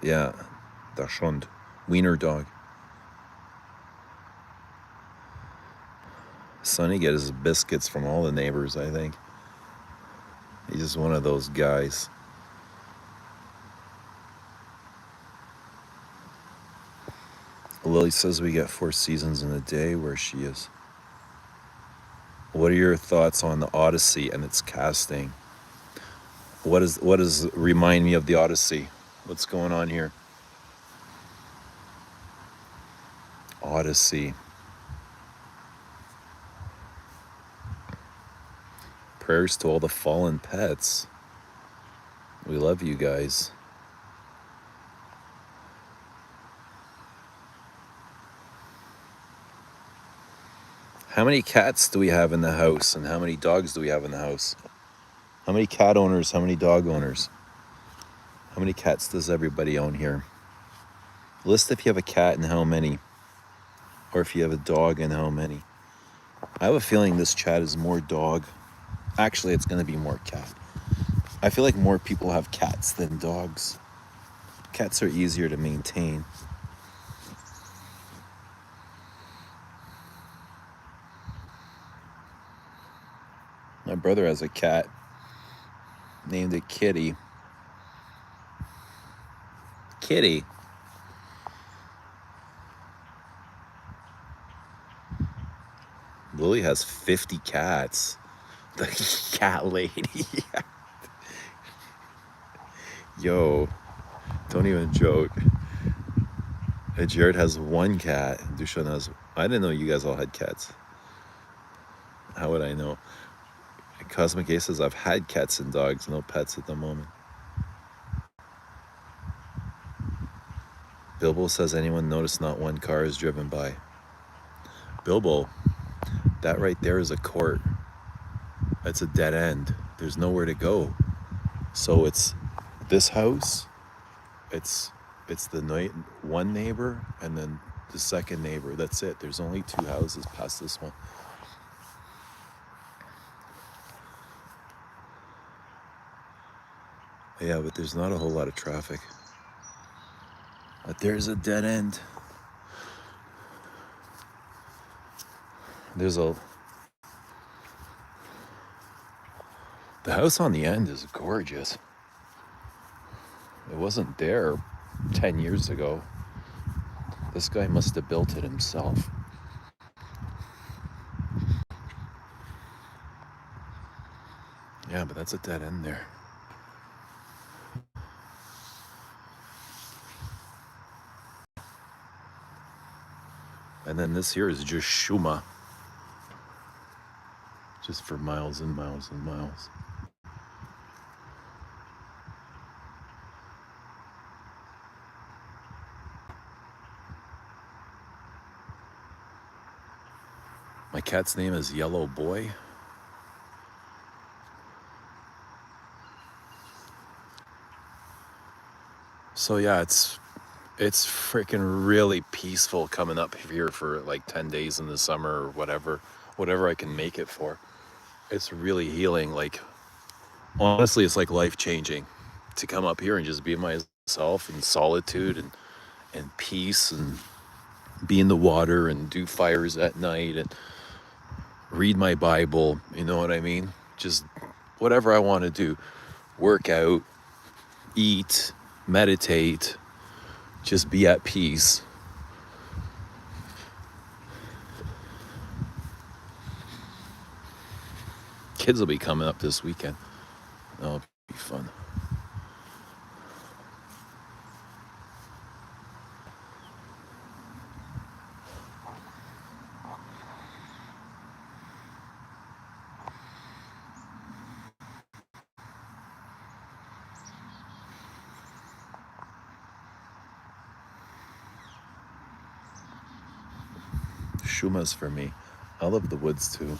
Yeah. Dachshund. Wiener dog. Sonny gets his biscuits from all the neighbors, I think. He's just one of those guys. Lily says we get 4 seasons in a day. Where she is. What are your thoughts on the Odyssey and its casting? What does remind me of the Odyssey? What's going on here? Odyssey. Prayers to all the fallen pets. We love you guys. How many cats do we have in the house, and how many dogs do we have in the house? How many cat owners, how many dog owners? How many cats does everybody own here? List if you have a cat and how many. Or if you have a dog and how many. I have a feeling this chat is more dog. Actually, it's going to be more cat. I feel like more people have cats than dogs. Cats are easier to maintain. My brother has a cat. Named it Kitty. Kitty. Lily has 50 cats. The cat lady. Yo, don't even joke. Jared has 1 cat. Dushan has... I didn't know you guys all had cats. How would I know? Cosmic A says, I've had cats and dogs, no pets at the moment. Bilbo says, anyone notice not 1 car is driven by? Bilbo, that right there is a court. That's a dead end. There's nowhere to go. So it's this house, it's the one neighbor, and then the second neighbor. That's it. There's only 2 houses past this one. Yeah, but there's not a whole lot of traffic. But there's a dead end. The house on the end is gorgeous. It wasn't there 10 years ago. This guy must have built it himself. Yeah, but that's a dead end there. And then this here is just Shuma, just for miles and miles and miles. My cat's name is Yellow Boy. So yeah, it's freaking really peaceful coming up here for like 10 days in the summer or whatever I can make it for. It's really healing. Like, honestly, it's like life changing to come up here and just be myself in solitude and peace and be in the water and do fires at night and read my Bible. You know what I mean? Just whatever I want to do, work out, eat, meditate, just be at peace. Kids will be coming up this weekend. That'll be fun. Shuma's for me. I love the woods too.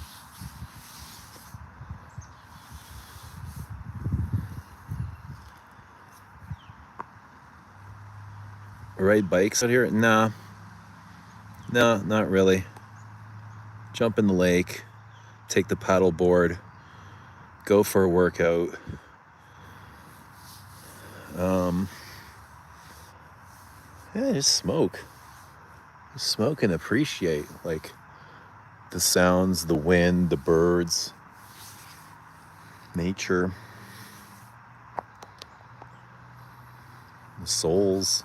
Ride bikes out here? Nah, not really. Jump in the lake, take the paddle board, go for a workout. Yeah, just smoke. Just smoke and appreciate like the sounds, the wind, the birds, nature, the souls.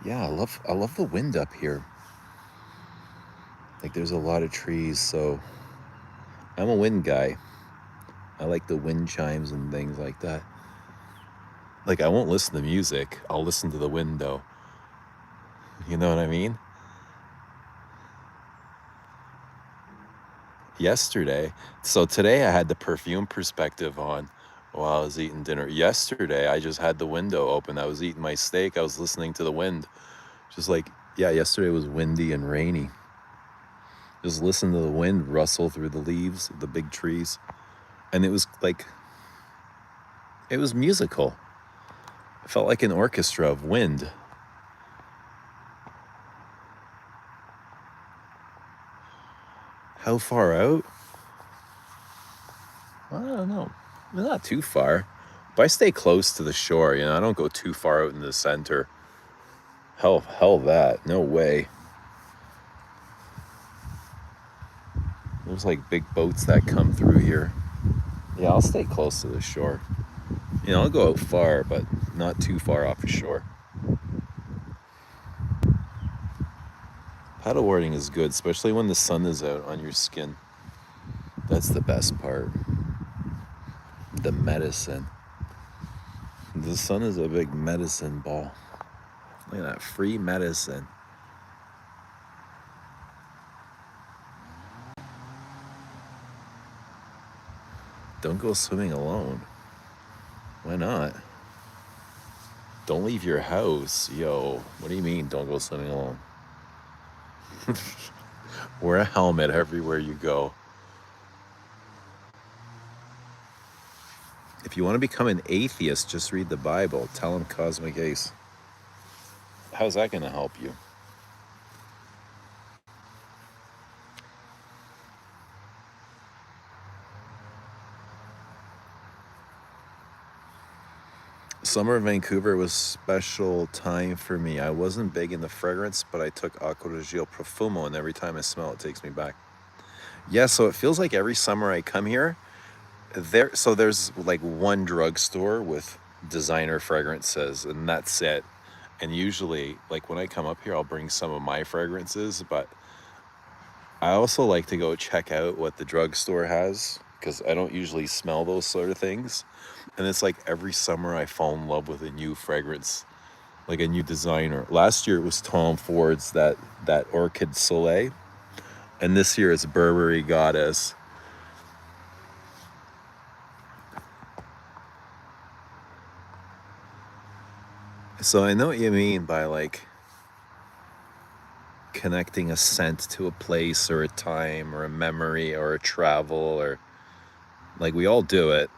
Yeah, I love the wind up here. Like there's a lot of trees, so I'm a wind guy. I like the wind chimes and things like that. Like I won't listen to music. I'll listen to the wind though. You know what I mean? Yesterday, so today I had the perfume perspective on while I was eating dinner. Yesterday I just had the window open. I was eating my steak. I was listening to the wind. Just like, yeah, yesterday was windy and rainy. Just listen to the wind rustle through the leaves of the big trees. And it was like, it was musical. It felt like an orchestra of wind. How far out? I don't know. Not too far. But I stay close to the shore, I don't go too far out in the center. Hell that. No way. There's like big boats that come through here. Yeah, I'll stay close to the shore. I'll go out far, but not too far off the shore. Paddleboarding is good, especially when the sun is out on your skin. That's the best part. The medicine. The sun is a big medicine ball. Look at that, free medicine. Don't go swimming alone. Why not? Don't leave your house. Yo, what do you mean don't go swimming alone? Wear a helmet everywhere you go. If you want to become an atheist, just read the Bible. Tell him Cosmic Ace. How's that going to help you? Summer in Vancouver was special time for me. I wasn't big into fragrance, but I took Acqua di Gio Profumo, and every time I smell it takes me back. Yeah, so it feels like every summer I come here, there's like one drugstore with designer fragrances, and that's it. And usually, like when I come up here, I'll bring some of my fragrances, but I also like to go check out what the drugstore has because I don't usually smell those sort of things. And it's like every summer I fall in love with a new fragrance. like a new designer. Last year it was Tom Ford's that Orchid Soleil, and this year it's Burberry Goddess. So I know what you mean by like connecting a scent to a place or a time or a memory or a travel, or like we all do it.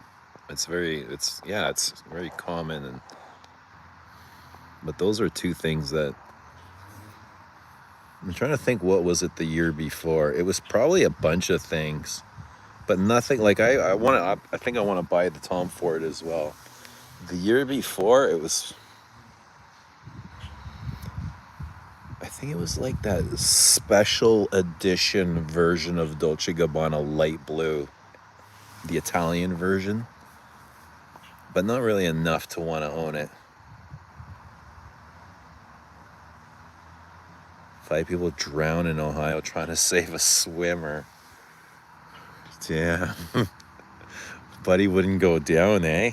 It's very common. And but those are two things that I'm trying to think. What was it the year before? It was probably a bunch of things, but nothing like I think I want to buy the Tom Ford as well. The year before it was, I think it was like that special edition version of Dolce Gabbana light blue, the Italian version, but not really enough to want to own it. 5 people drown in Ohio trying to save a swimmer. Damn. Buddy wouldn't go down, eh?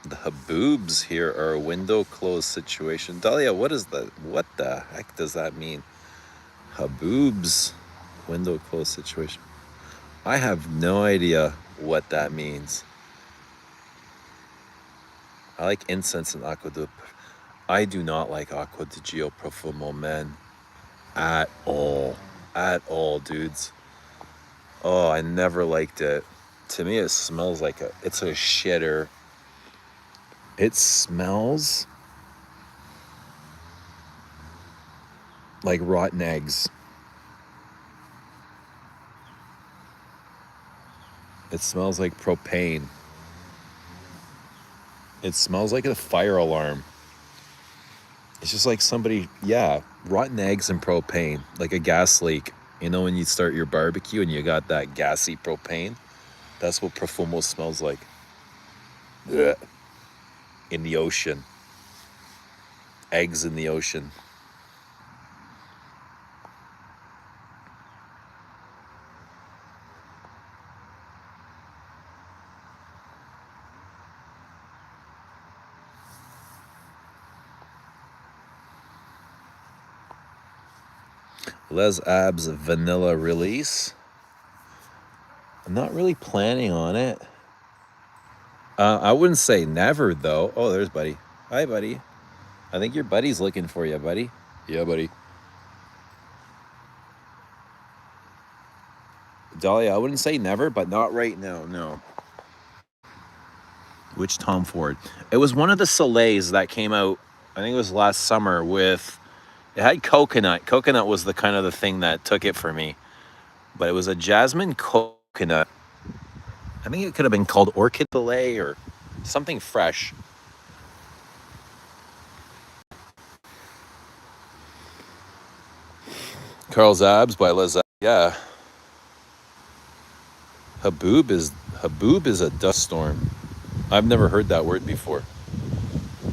The haboobs here are a window closed situation. Dahlia, what the heck does that mean? Haboobs, window closed situation. I have no idea what that means. I like incense and Acqua di... I do not like Acqua di Gio Profumo, man. At all. At all, dudes. Oh, I never liked it. To me, it smells like it's a shitter. It smells like rotten eggs. It smells like propane. It smells like a fire alarm. It's just like somebody, yeah, rotten eggs and propane, like a gas leak. You know when you start your barbecue and you got that gassy propane? That's what Profumo smells like. Ugh. In the ocean. Eggs in the ocean. Les Abs vanilla release. I'm not really planning on it. I wouldn't say never, though. Oh, there's Buddy. Hi, Buddy. I think your buddy's looking for you, buddy. Yeah, buddy. Dahlia, I wouldn't say never, but not right now, no. Which Tom Ford? It was one of the Soleils that came out, I think it was last summer, with... It had coconut. Coconut was the kind of the thing that took it for me. But it was a jasmine coconut. I think it could have been called Orchid Soleil or something fresh. Carl's Abs by Les Abs. Yeah. Haboob is a dust storm. I've never heard that word before.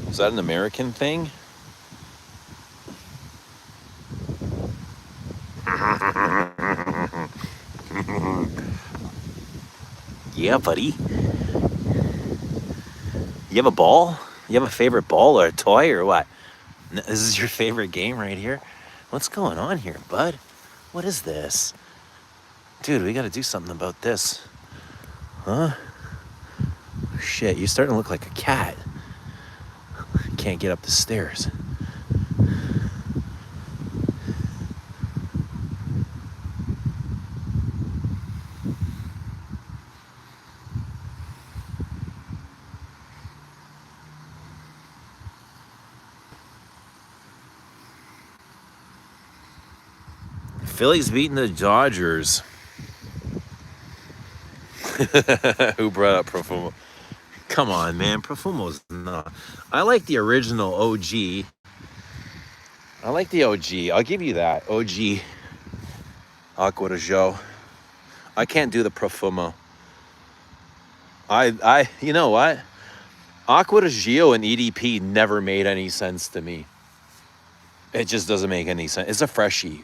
Is that an American thing? Yeah, buddy. You have a ball? You have a favorite ball or a toy or what? This is your favorite game right here? What's going on here, bud? What is this? Dude, we gotta do something about this. Huh? Shit, you're starting to look like a cat. Can't get up the stairs. Phillies beating the Dodgers. Who brought up Profumo? Come on, man. Profumo's not. I like the original OG. I like the OG. I'll give you that. OG. Acqua di Gio. I can't do the Profumo. You know what? Acqua di Gio and EDP never made any sense to me. It just doesn't make any sense. It's a freshie.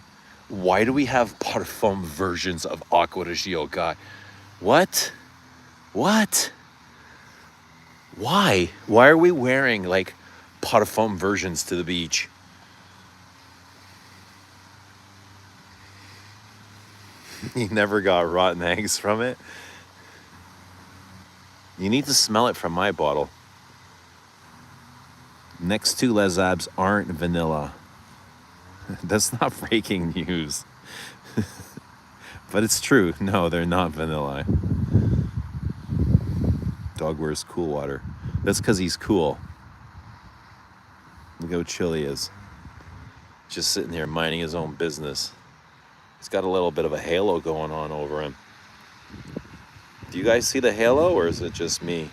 Why do we have Parfum versions of Acqua di Gio, God? What? What? Why? Why are we wearing like parfum versions to the beach? You never got rotten eggs from it? You need to smell it from my bottle. Next two Les Abs aren't vanilla. That's not breaking news. But it's true. No, they're not vanilla. Dog wears cool water. That's because he's cool. Look how chill he is. Just sitting here minding his own business. He's got a little bit of a halo going on over him. Do you guys see the halo, or is it just me?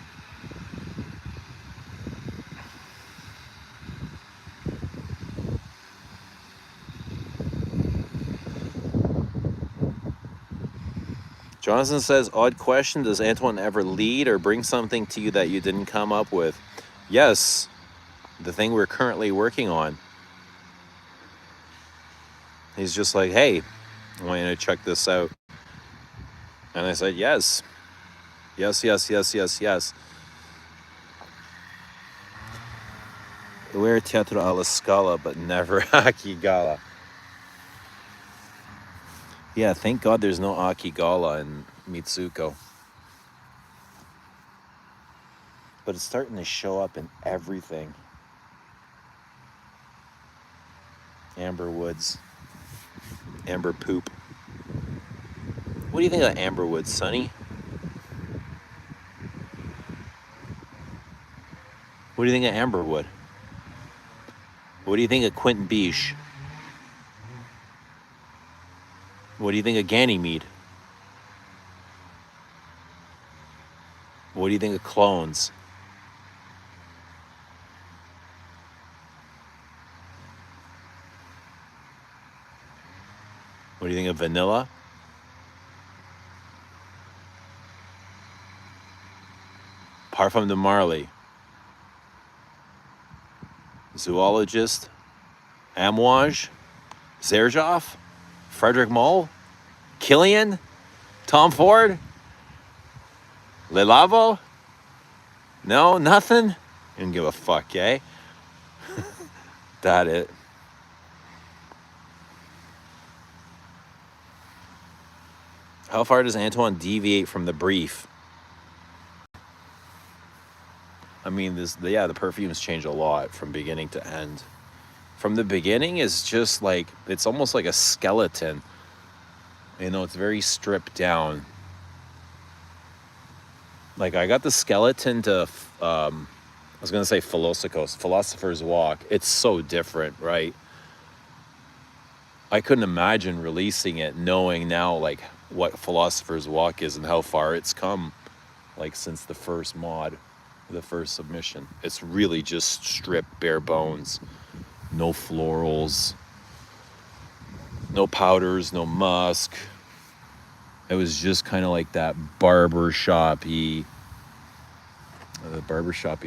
Jonathan says, odd question, does Antoine ever lead or bring something to you that you didn't come up with? Yes, the thing we're currently working on. He's just like, hey, I want you to check this out. And I said, yes. Yes, yes, yes, yes, yes. We're Teatro alla Scala, but never Aki Gala. Yeah, thank God there's no Aki Gala in Mitsuko. But it's starting to show up in everything. Amber Woods. Amber poop. What do you think of Amber Woods, Sonny? What do you think of Amberwood? What do you think of Quentin Beach? What do you think of Ganymede? What do you think of Clones? What do you think of Vanilla? Parfum de Marly. Zoologist. Amouage. Zerjoff. Frederick Moll. Killian. Tom Ford. Le Lavo. No, nothing? Didn't give a fuck, eh? That it. How far does Antoine deviate from the brief? I mean, the perfumes change a lot from beginning to end. From the beginning is just like, it's almost like a skeleton. You know, it's very stripped down. Like, I got the skeleton to, I was going to say Philosopher's Walk. It's so different, right? I couldn't imagine releasing it knowing now, like, what Philosopher's Walk is and how far it's come, like, since the first mod, the first submission. It's really just stripped bare bones. No florals, no powders, no musk. It was just kind of like that barbershop-y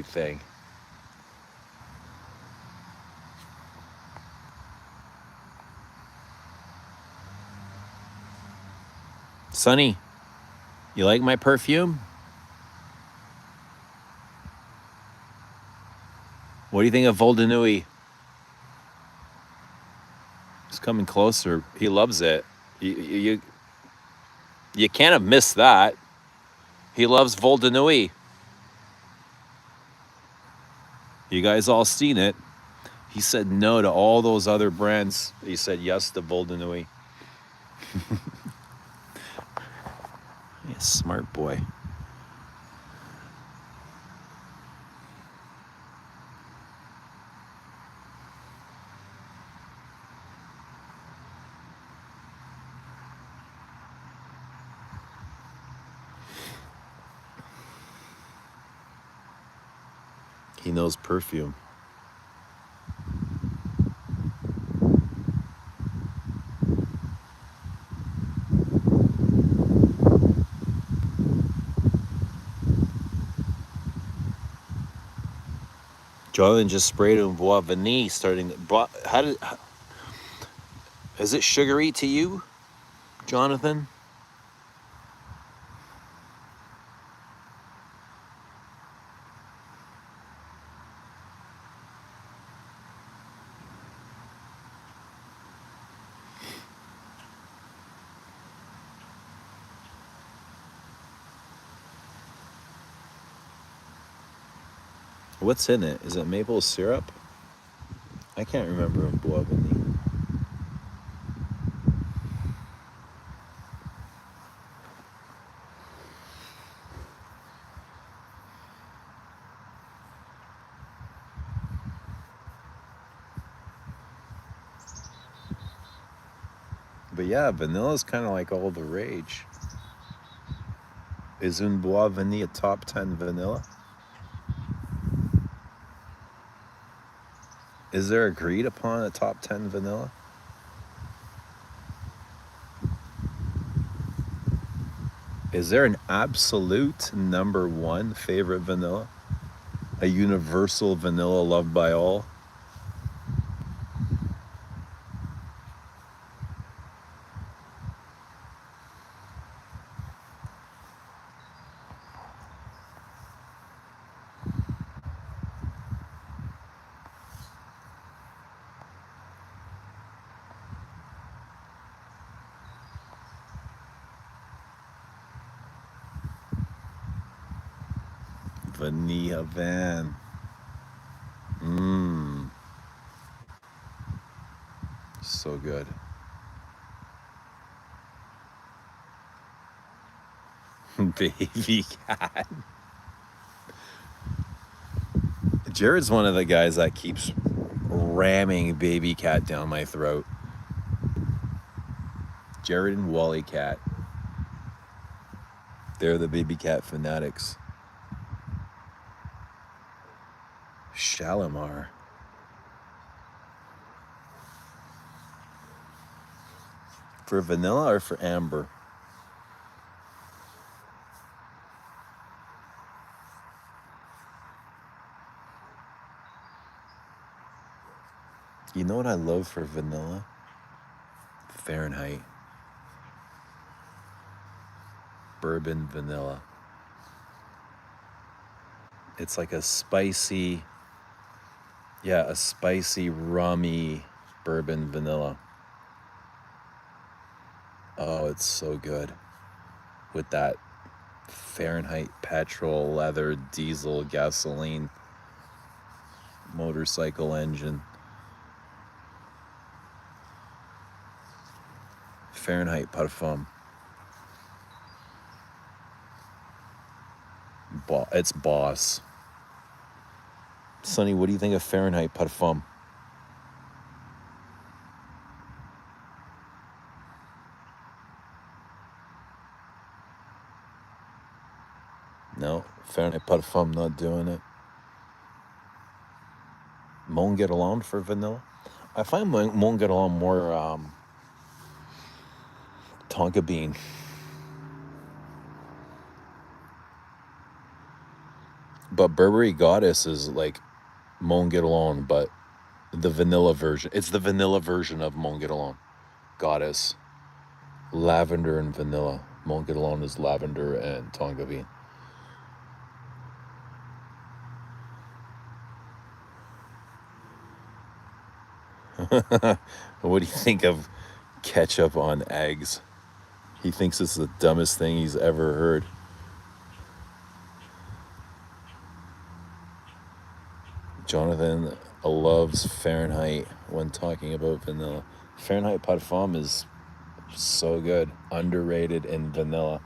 thing. Sonny, you like my perfume? What do you think of Vol de Nuit? He's coming closer. He loves it. You can't have missed that. He loves Vol de Nuit. You guys all seen it. He said no to all those other brands. He said yes to Vol de Nuit. Yeah, smart boy. He knows perfume. Jonathan just sprayed him Bois Vanille starting. Is it sugary to you, Jonathan? What's in it? Is it maple syrup? I can't remember in Bois Vanille. But yeah, vanilla is kind of like all the rage. Is Un Bois Vanille a top 10 vanilla? Is there agreed upon a top 10 vanilla? Is there an absolute number one favorite vanilla? A universal vanilla loved by all? Vanilla Van. Mmm. So good. Baby cat. Jared's one of the guys that keeps ramming baby cat down my throat. Jared and Wally Cat. They're the baby cat fanatics. Shalimar. For vanilla or for amber? You know what I love for vanilla? Fahrenheit. Bourbon vanilla. It's like a spicy, a spicy, rummy bourbon vanilla. Oh, it's so good. With that Fahrenheit petrol, leather, diesel, gasoline, motorcycle engine. Fahrenheit Parfum. It's boss. Sonny, what do you think of Fahrenheit Parfum? No, Fahrenheit Parfum not doing it. Mon Get Along for vanilla. I find Mon Get Along more Tonka bean. But Burberry Goddess is like Mon Get Along, but the vanilla version. It's the vanilla version of Mon Get Along. Goddess. Lavender and vanilla. Mon Get Along is lavender and Tonka bean. What do you think of ketchup on eggs? He thinks it's the dumbest thing he's ever heard. Jonathan loves Fahrenheit when talking about vanilla. Fahrenheit Parfum is so good, underrated in vanilla.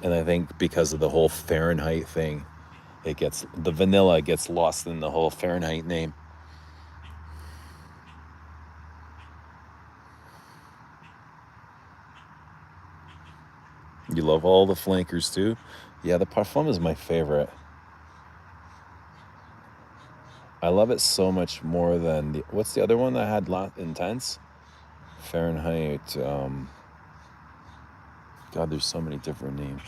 And I think because of the whole Fahrenheit thing, the vanilla gets lost in the whole Fahrenheit name. You love all the flankers too? Yeah, the Parfum is my favorite. I love it so much more than what's the other one that had Intense? Fahrenheit. God, there's so many different names.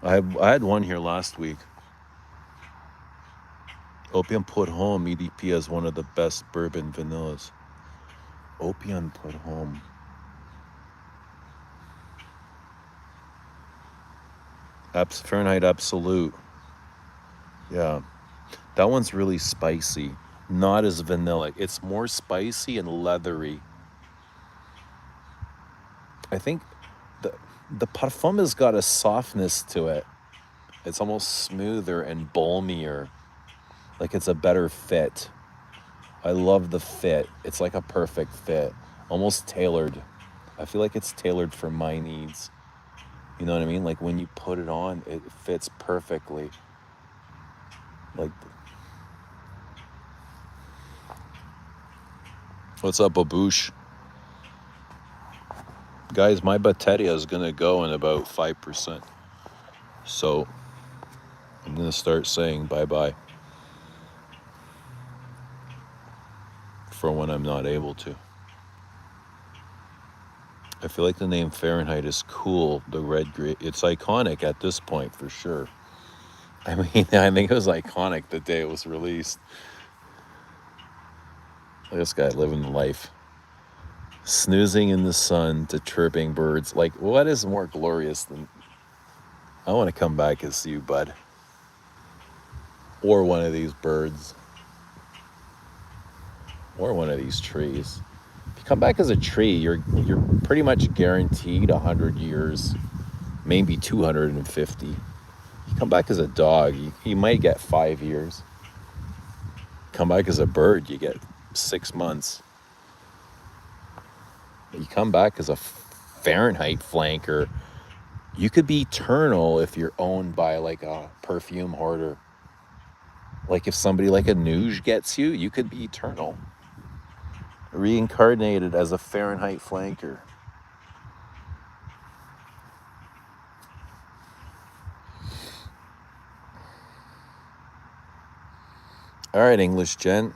I had one here last week. Opium Put Home EDP as one of the best bourbon vanillas. Opium Put Home. Fahrenheit Absolute. Yeah. That one's really spicy. Not as vanilla. It's more spicy and leathery. I think the Parfum has got a softness to it. It's almost smoother and balmier. Like it's a better fit. I love the fit. It's like a perfect fit, almost tailored. I feel like it's tailored for my needs. You know what I mean? Like when you put it on, it fits perfectly. Like, what's up, Baboosh? Guys, my Bateria is gonna go in about 5%. So I'm gonna start saying bye-bye for when I'm not able to. I feel like the name Fahrenheit is cool. The red gray, it's iconic at this point for sure. I mean, I think it was iconic the day it was released. This guy living the life. Snoozing in the sun to chirping birds. Like, what is more glorious than... I want to come back as you, bud. Or one of these birds. Or one of these trees. If you come back as a tree, you're pretty much guaranteed 100 years. Maybe 250. You come back as a dog, you might get 5 years. Come back as a bird, you get 6 months. You come back as a Fahrenheit flanker, you could be eternal if you're owned by like a perfume hoarder. Like if somebody like a Nuge gets you, you could be eternal. Reincarnated as a Fahrenheit flanker. All right, English gent.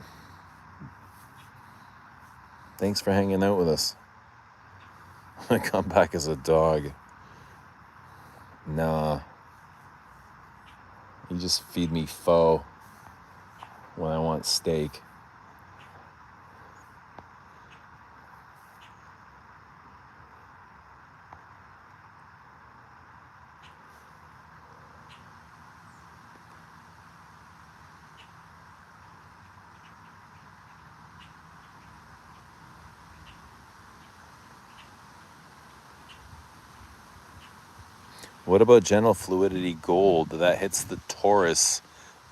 Thanks for hanging out with us. I come back as a dog. Nah. You just feed me pho when I want steak. What about Gentle Fluidity Gold? That hits the Taurus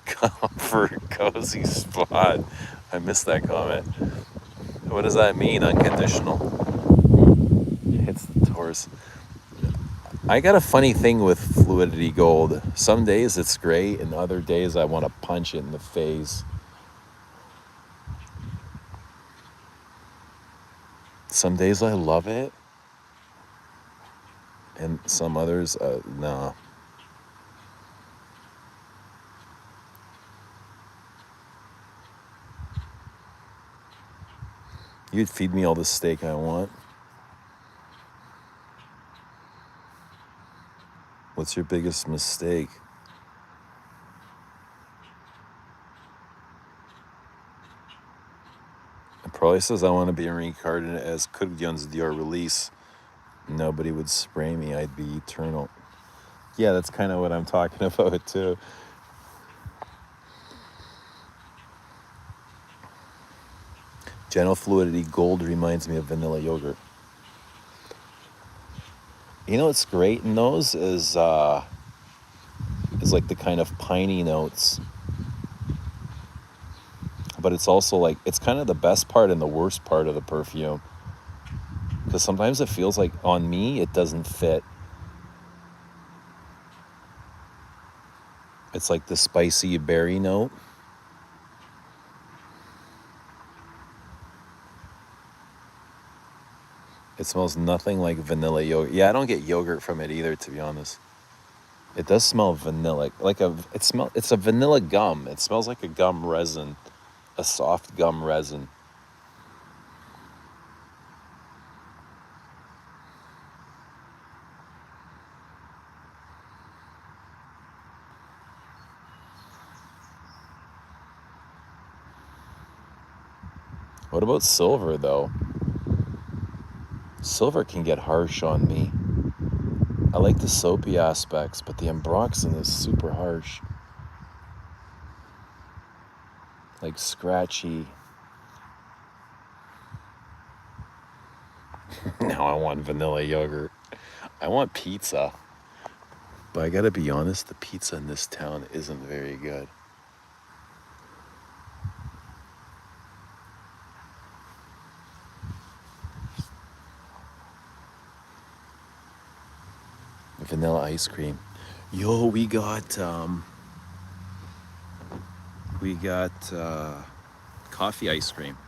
comfort cozy spot. I missed that comment. What does that mean, unconditional? It hits the Taurus. I got a funny thing with Fluidity Gold. Some days it's great, and other days I want to punch it in the face. Some days I love it, and some others, nah. You'd feed me all the steak I want. What's your biggest mistake? It probably says I want to be reincarnated as Kurgyon's Dior release. Nobody would spray me. I'd be eternal. Yeah, that's kind of what I'm talking about too. Gentle Fluidity Gold reminds me of vanilla yogurt. You know what's great in those is like the kind of piney notes. But it's also like, it's kind of the best part and the worst part of the perfume. Because sometimes it feels like, on me, it doesn't fit. It's like the spicy berry note. It smells nothing like vanilla yogurt. Yeah, I don't get yogurt from it either, to be honest. It does smell vanilla, it's a vanilla gum. It smells like a gum resin, a soft gum resin. What about silver though? Silver can get harsh on me. I like the soapy aspects, but the ambroxan is super harsh. Like scratchy. Now I want vanilla yogurt. I want pizza. But I gotta be honest, the pizza in this town isn't very good. vanilla ice cream. Yo, we got coffee ice cream.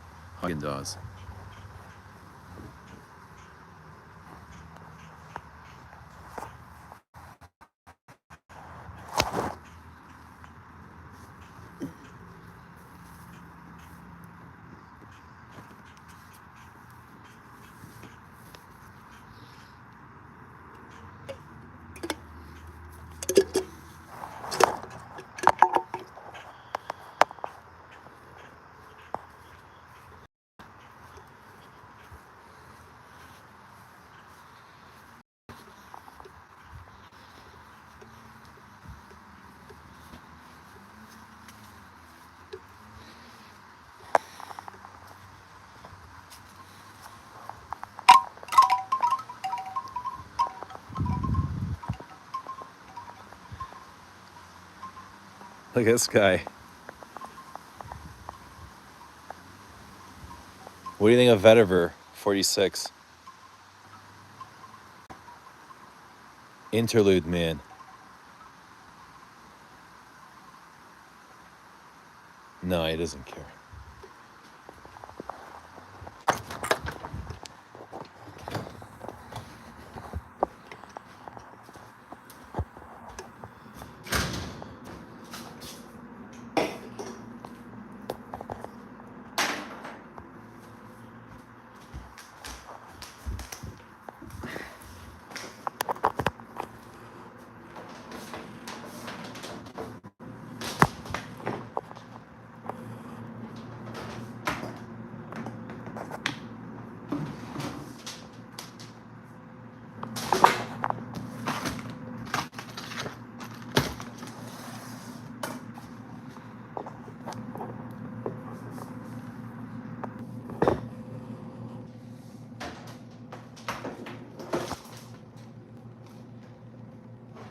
Haagen-Dazs. Look at this guy. What do you think of Vetiver 46? Interlude, man. No, he doesn't care.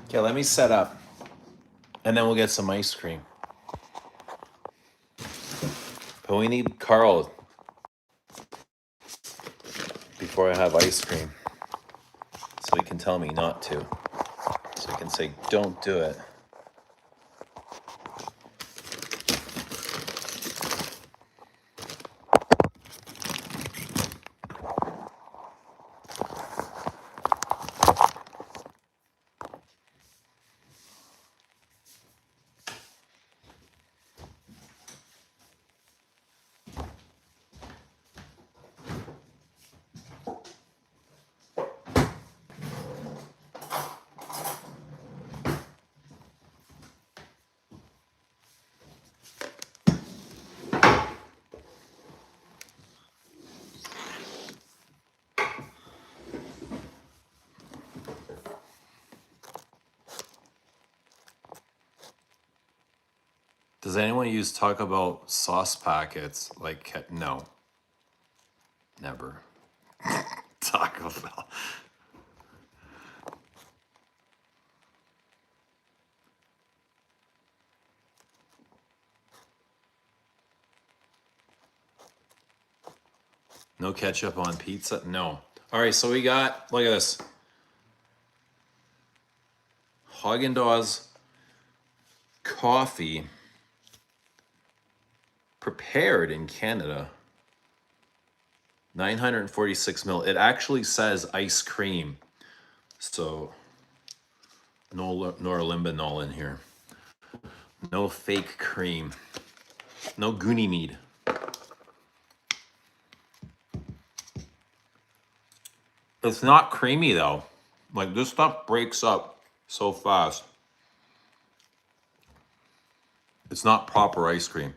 Okay, let me set up. And then we'll get some ice cream. But we need Carl before I have ice cream. So he can tell me not to. So he can say, don't do it. Does anyone use Taco Bell sauce packets? Like, no. Never. Taco Bell. No ketchup on pizza? No. All right, so we got, look at this. Haagen-Dazs coffee prepared in Canada. 946 mil. It actually says ice cream. So no norlimbanol in here. No fake cream. No goonie mead. It's not creamy though. Like this stuff breaks up so fast. It's not proper ice cream.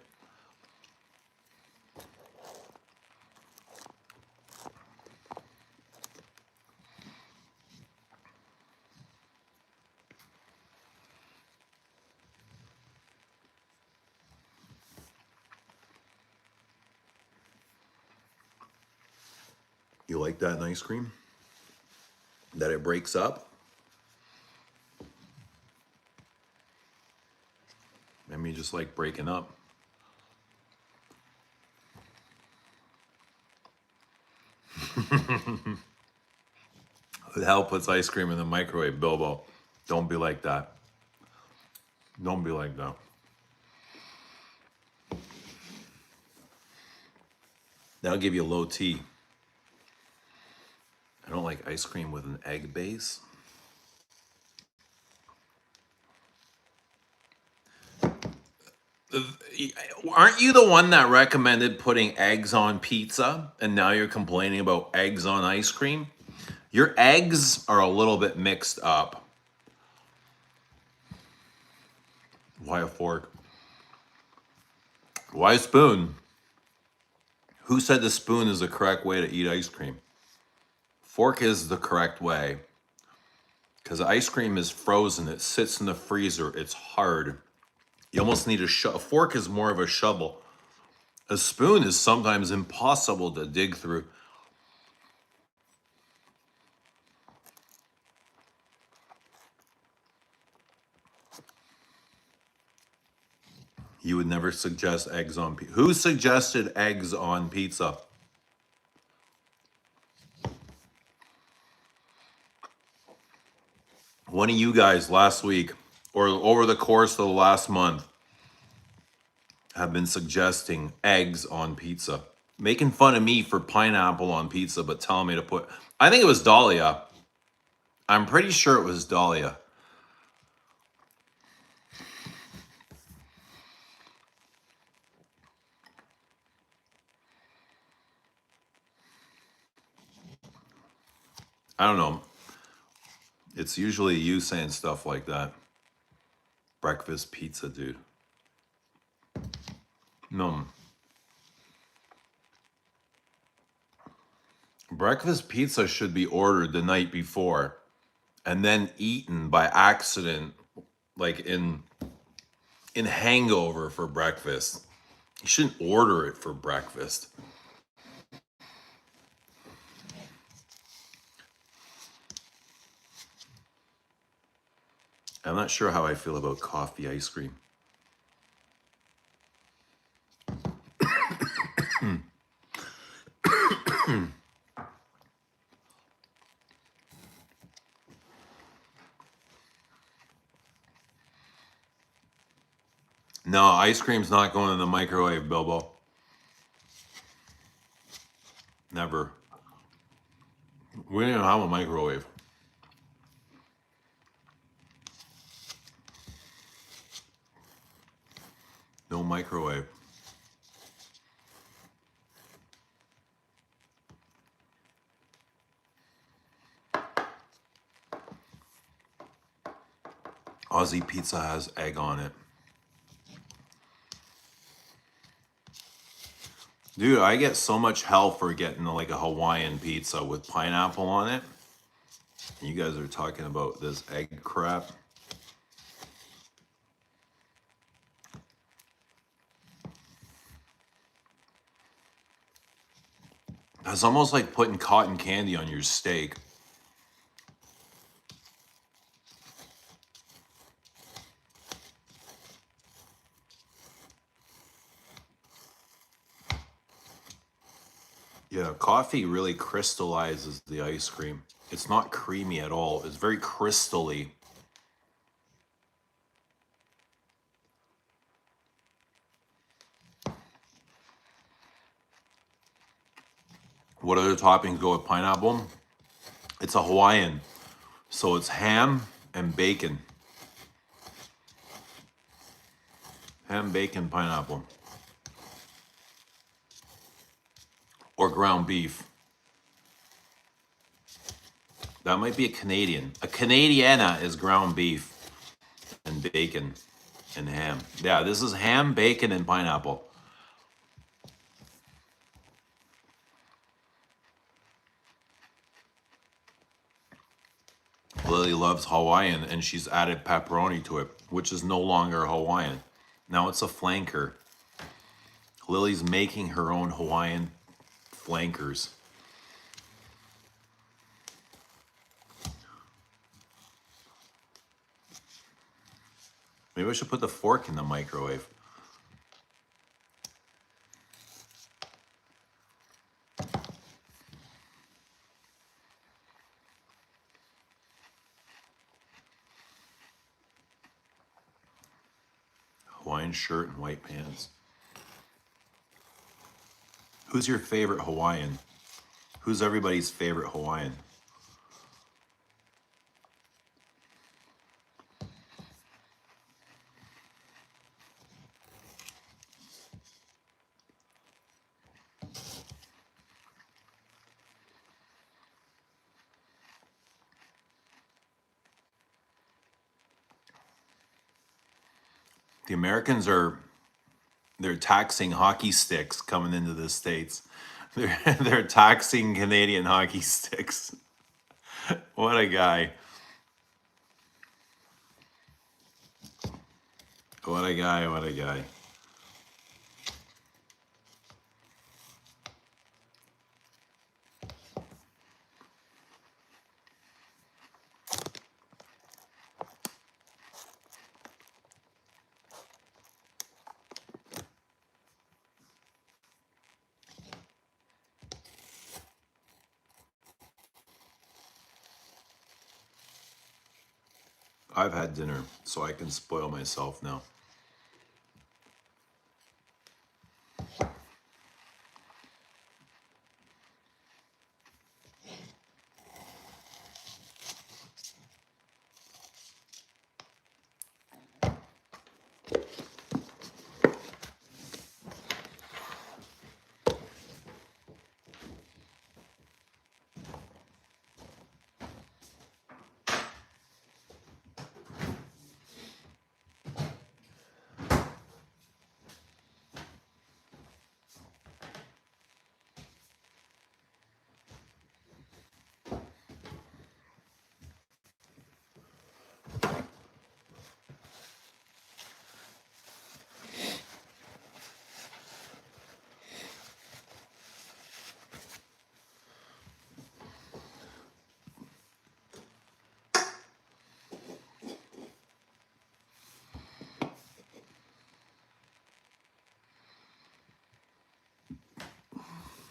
You like that in ice cream? That it breaks up? Maybe you just like breaking up. Hell puts ice cream in the microwave, Bilbo. Don't be like that. Don't be like that. That'll give you a low T. I don't like ice cream with an egg base. Aren't you the one that recommended putting eggs on pizza and now you're complaining about eggs on ice cream? Your eggs are a little bit mixed up. Why a fork? Why a spoon? Who said the spoon is the correct way to eat ice cream? Fork is the correct way because ice cream is frozen. It sits in the freezer. It's hard. You almost need a fork is more of a shovel. A spoon is sometimes impossible to dig through. You would never suggest eggs on pizza. Who suggested eggs on pizza? One of you guys last week or over the course of the last month have been suggesting eggs on pizza. Making fun of me for pineapple on pizza, but telling me to put... I think it was Dahlia. I'm pretty sure it was Dahlia. I don't know. It's usually you saying stuff like that. Breakfast pizza, dude. No. Breakfast pizza should be ordered the night before and then eaten by accident, like in hangover for breakfast. You shouldn't order it for breakfast. I'm not sure how I feel about coffee ice cream. No, ice cream's not going in the microwave, Bilbo. Never. We don't even have a microwave. No microwave. Aussie pizza has egg on it. Dude, I get so much hell for getting like a Hawaiian pizza with pineapple on it. You guys are talking about this egg crap. That's almost like putting cotton candy on your steak. Yeah, coffee really crystallizes the ice cream. It's not creamy at all. It's very crystally. What other toppings go with pineapple? It's a Hawaiian, so it's ham and bacon. Ham, bacon, pineapple. Or ground beef. That might be a Canadian. A Canadiana is ground beef and bacon and ham. Yeah, this is ham, bacon, and pineapple. Lily loves Hawaiian and she's added pepperoni to it, which is no longer Hawaiian. Now it's a flanker. Lily's making her own Hawaiian flankers. Maybe I should put the fork in the microwave. Hawaiian shirt and white pants. Who's your favorite Hawaiian? Who's everybody's favorite Hawaiian? The Americans they're taxing hockey sticks coming into the States. They're taxing Canadian hockey sticks. What a guy. What a guy, what a guy. I've had dinner, so I can spoil myself now.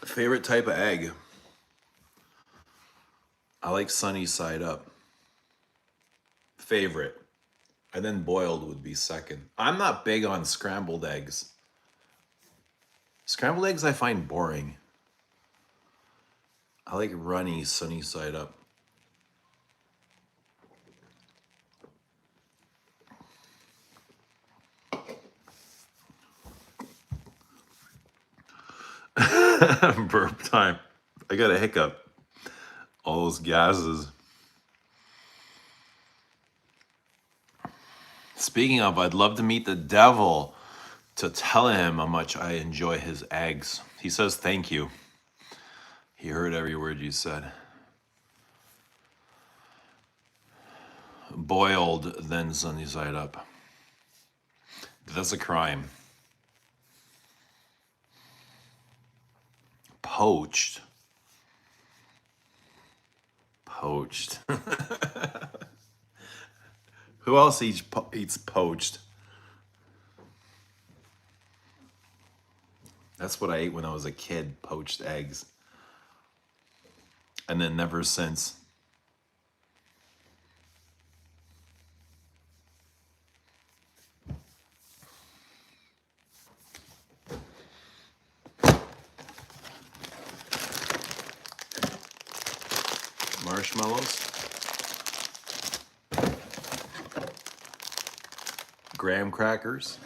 Favorite type of egg? I like sunny side up. Favorite. And then boiled would be second. I'm not big on scrambled eggs. Scrambled eggs I find boring. I like runny, sunny side up. Burp time. I got a hiccup. All those gases. Speaking of, I'd love to meet the devil to tell him how much I enjoy his eggs. He says thank you. He heard every word you said. Boiled, then sunny side up. That's a crime. Poached. Poached. Who else eats poached? That's what I ate when I was a kid, poached eggs. And then never since. Marshmallows. Graham crackers.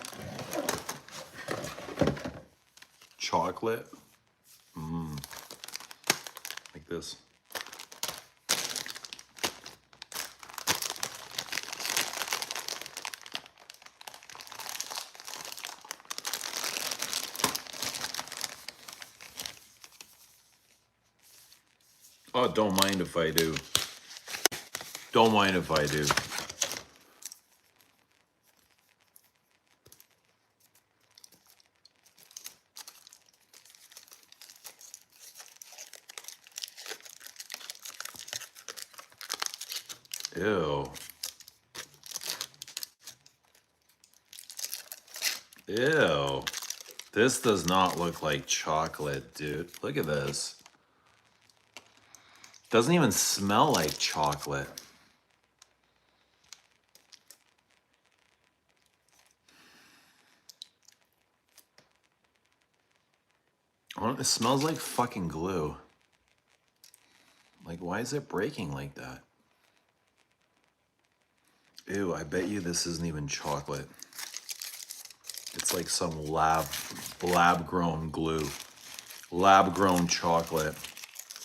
Chocolate. Like this. Oh, don't mind if I do. Don't mind if I do. Ew. Ew. This does not look like chocolate, dude. Look at this. Doesn't even smell like chocolate. Oh, it smells like fucking glue. Like, why is it breaking like that? Ew, I bet you this isn't even chocolate. It's like some lab-grown glue. Lab-grown chocolate.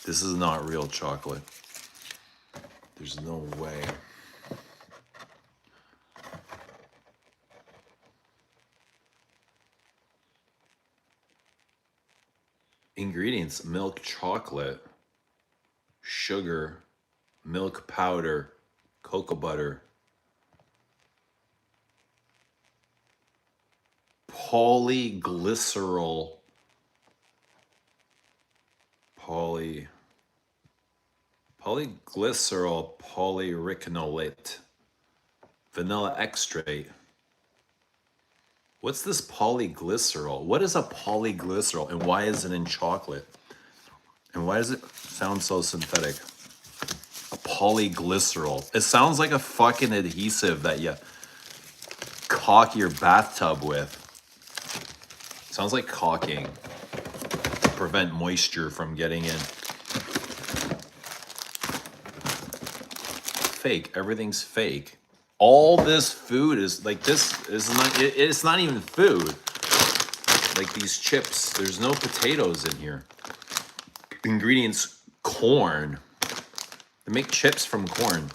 This is not real chocolate. There's no way. Ingredients: milk chocolate, sugar, milk powder, cocoa butter, polyglycerol, polyglycerol polyricanolate, vanilla extract. What's this polyglycerol? What is a polyglycerol and why is it in chocolate? And why does it sound so synthetic? A polyglycerol. It sounds like a fucking adhesive that you caulk your bathtub with. It sounds like caulking to prevent moisture from getting in. Fake. Everything's fake. All this food is like this is not. It's not even food. Like these chips. There's no potatoes in here. Ingredients: corn. They make chips from corn.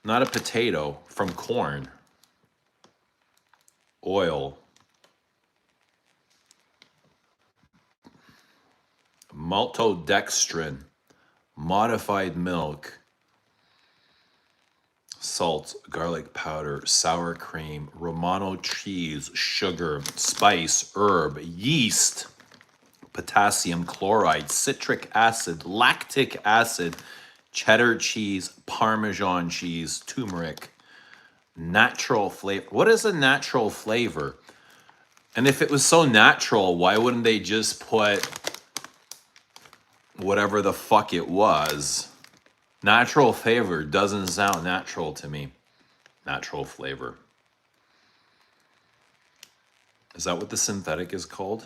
Not a potato, from corn. Oil. Maltodextrin. Modified milk. Salt, garlic powder, sour cream, Romano cheese, sugar, spice, herb, yeast, potassium chloride, citric acid, lactic acid, cheddar cheese, Parmesan cheese, turmeric, natural flavor. What is a natural flavor? And if it was so natural, why wouldn't they just put whatever the fuck it was? Natural flavor doesn't sound natural to me. Natural flavor. Is that what the synthetic is called?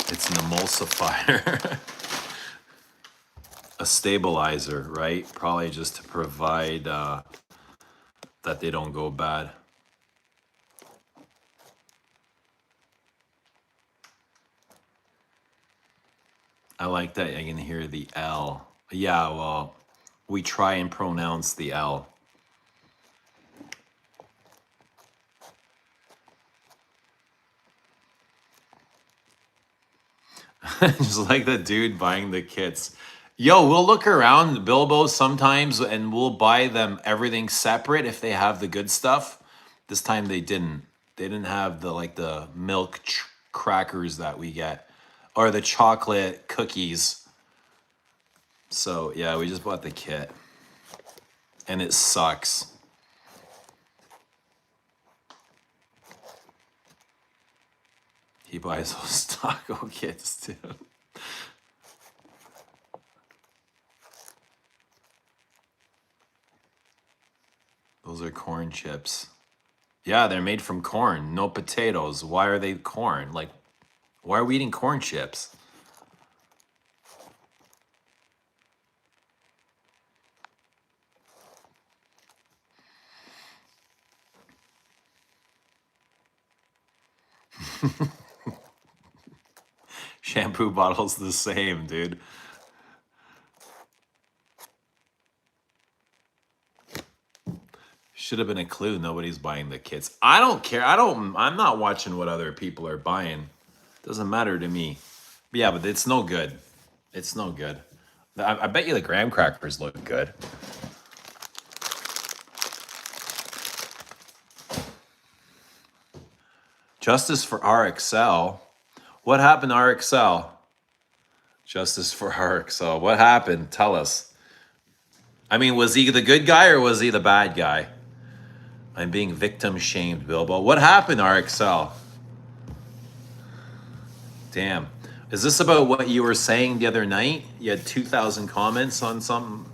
It's an emulsifier. A stabilizer, right? Probably just to provide that they don't go bad. I like that I can hear the L. Yeah, well, we try and pronounce the L. Just like the dude buying the kits. Yo, we'll look around Bilbo sometimes and we'll buy them everything separate if they have the good stuff. This time they didn't. They didn't have the like the milk crackers that we get or the chocolate cookies. So yeah, we just bought the kit and it sucks. He buys those taco kits too. Those are corn chips. Yeah, they're made from corn, no potatoes. Why are they corn? Like, why are we eating corn chips? Shampoo bottle's the same, dude. Should have been a clue. Nobody's buying the kits. I don't care. I'm not watching what other people are buying. Doesn't matter to me. But yeah, but it's no good. It's no good. I bet you the graham crackers look good. Justice for RXL. What happened to RXL? Justice for RXL. What happened? Tell us. I mean, was he the good guy or was he the bad guy? I'm being victim shamed, Bilbo. What happened, RXL? Damn. Is this about what you were saying the other night? You had 2,000 comments on something.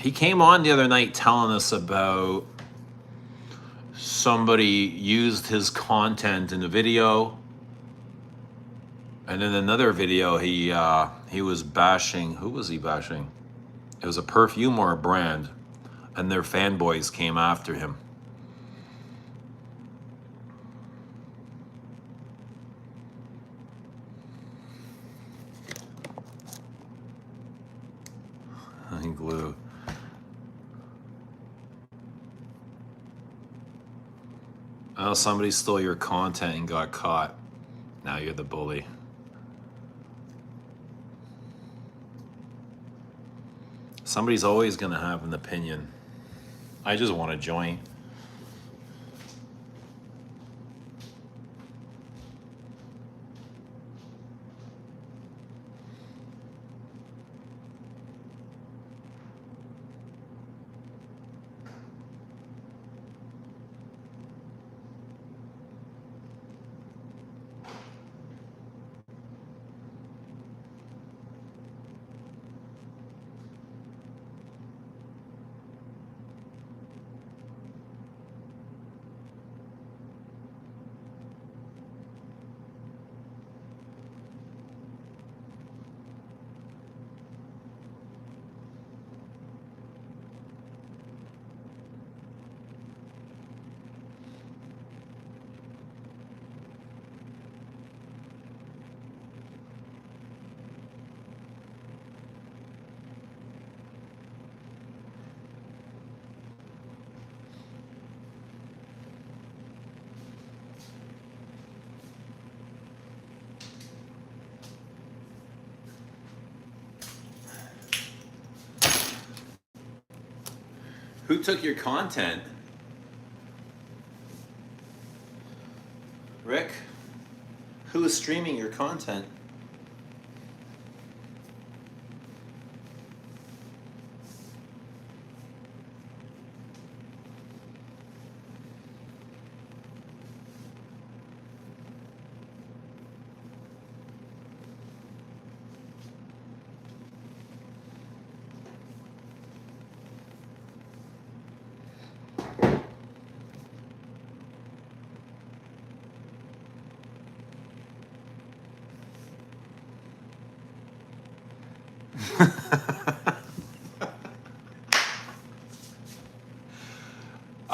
He came on the other night telling us about somebody used his content in a video, and in another video he was bashing. Who was he bashing? It was a perfume or a brand, and their fanboys came after him. Glue. Oh, somebody stole your content and got caught. Now you're the bully. Somebody's always gonna have an opinion. I just want to join. Who took your content? Rick? Who is streaming your content?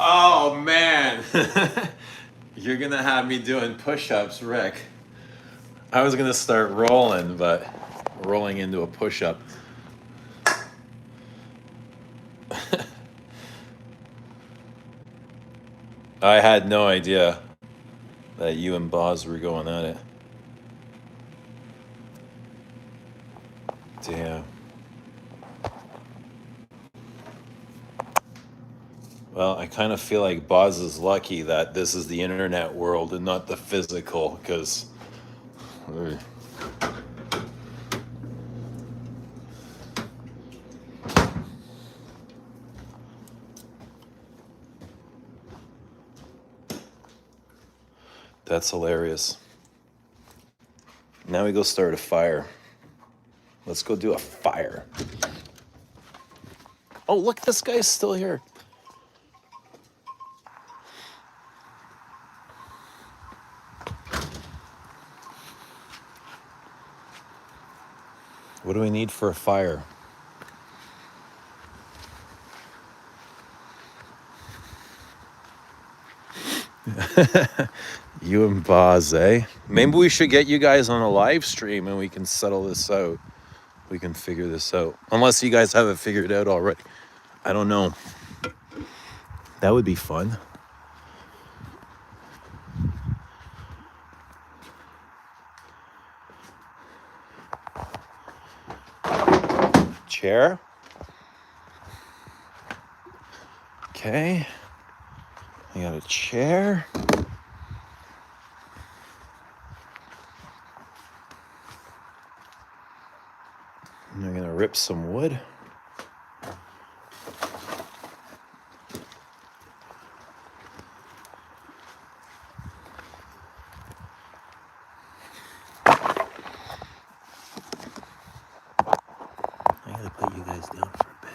Oh man. You're gonna have me doing push-ups, Rick. I was gonna start rolling, but rolling into a push-up. I had no idea that you and Boz were going at it. Damn. Well, I kind of feel like Boz is lucky that this is the internet world and not the physical, because that's hilarious. Now we go start a fire. Let's go do a fire. Oh, look, this guy's still here. What do we need for a fire? You and Boz, eh? Maybe we should get you guys on a live stream and we can settle this out. We can figure this out. Unless you guys have it figured out already. I don't know. That would be fun. Chair. Okay. I got a chair. And I'm gonna rip some wood. I gotta put you guys down for a bit.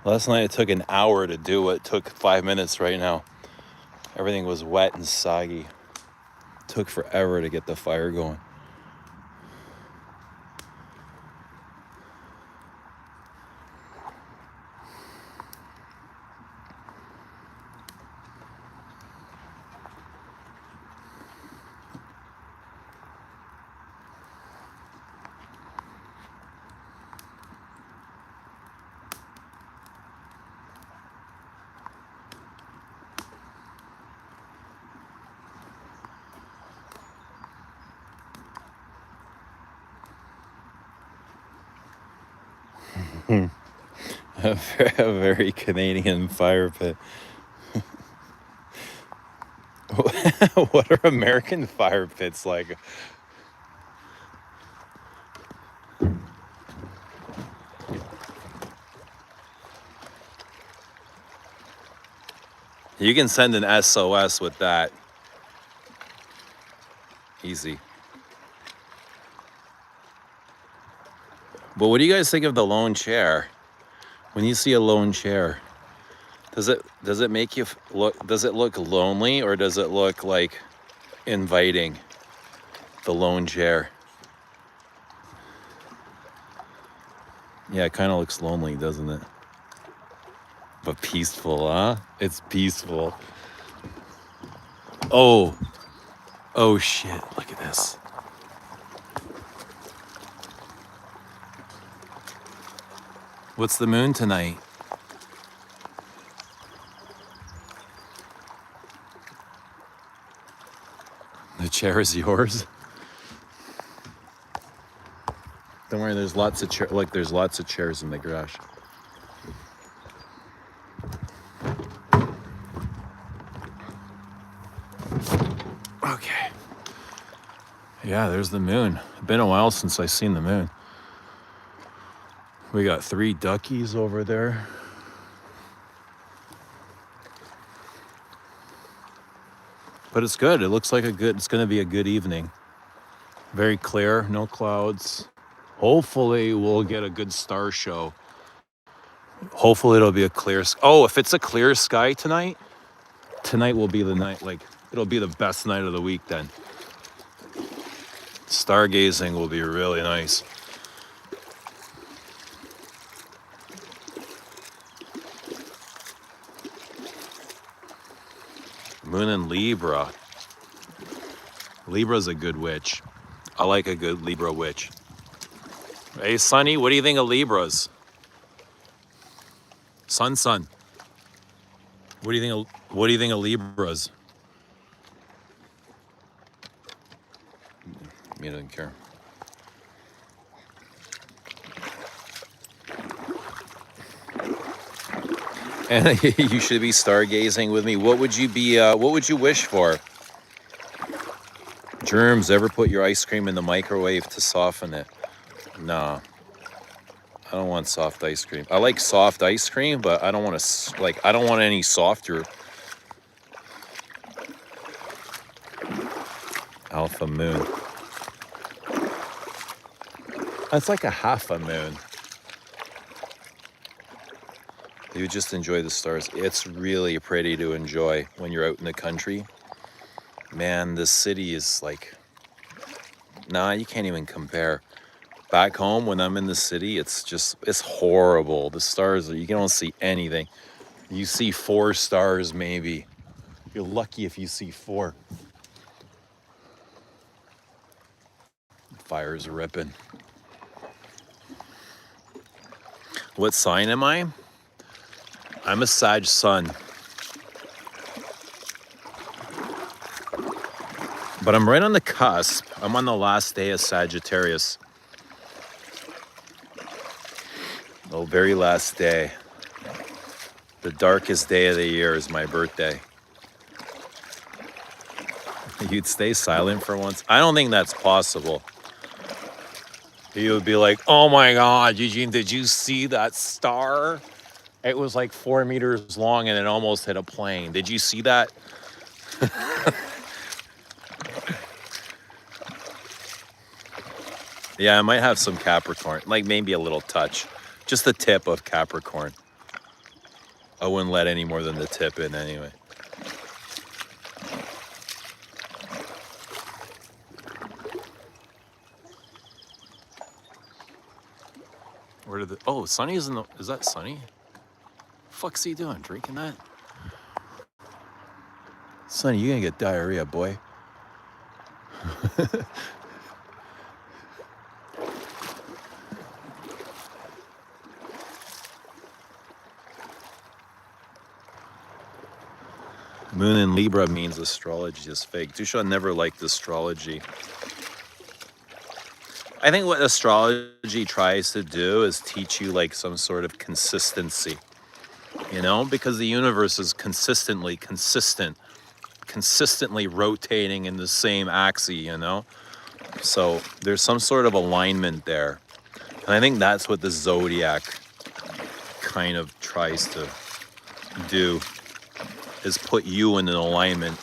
Last night it took an hour to do what took 5 minutes right now. Everything was wet and soggy. It took forever to get the fire going. A very Canadian fire pit. What are American fire pits like? You can send an SOS with that. Easy. But what do you guys think of the lone chair? When you see a lone chair, does it make you look, does it look lonely, or does it look like inviting? The lone chair. Yeah, it kind of looks lonely, doesn't it? But peaceful, huh? It's peaceful. Oh shit, look at this. What's the moon tonight? The chair is yours. Don't worry, there's lots of there's lots of chairs in the garage. Okay. Yeah, there's the moon. It's been a while since I seen the moon. We got 3 duckies over there. But it's good. It looks like it's going to be a good evening. Very clear, no clouds. Hopefully we'll get a good star show. Hopefully it'll be a clear sky. Oh, if it's a clear sky tonight will be the night, like, it'll be the best night of the week then. Stargazing will be really nice. Moon in Libra. Libra's a good witch. I like a good Libra witch. Hey, Sonny, what do you think of Libras? Sun. What do you think of Libras? Me doesn't care. And you should be stargazing with me. What would you wish for? Germs, ever put your ice cream in the microwave to soften it? No. I don't want soft ice cream. I like soft ice cream, but I don't want I don't want any softer. Alpha moon. That's like a half a moon. You just enjoy the stars. It's really pretty to enjoy when you're out in the country. Man, this city is like, nah, you can't even compare. Back home, when I'm in the city, it's horrible. The stars, you don't see anything. You see 4 stars maybe. You're lucky if you see 4. Fire's ripping. What sign am I? I'm a Sag Sun. But I'm right on the cusp. I'm on the last day of Sagittarius. The very last day. The darkest day of the year is my birthday. You'd stay silent for once? I don't think that's possible. You would be like, oh my God, Eugene, did you see that star? It was like 4 meters long and it almost hit a plane. Did you see that? Yeah, I might have some Capricorn, like maybe a little touch. Just the tip of Capricorn. I wouldn't let any more than the tip in anyway. Where did the... Oh, Sonny is in the... Is that Sonny? Fuck's he doing? Drinking that? Sonny, you're gonna get diarrhea, boy. Moon in Libra means astrology is fake. Dushan never liked astrology. I think what astrology tries to do is teach you like some sort of consistency, you know, because the universe is consistently rotating in the same axis, you know. So there's some sort of alignment there. And I think that's what the zodiac kind of tries to do, is put you in an alignment.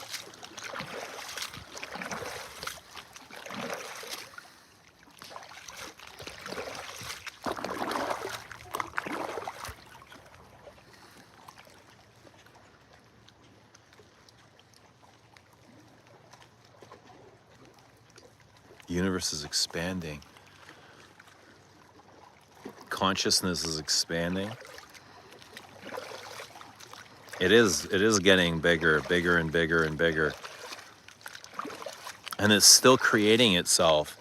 The universe is expanding. Consciousness is expanding. It is getting bigger and bigger and bigger. And it's still creating itself.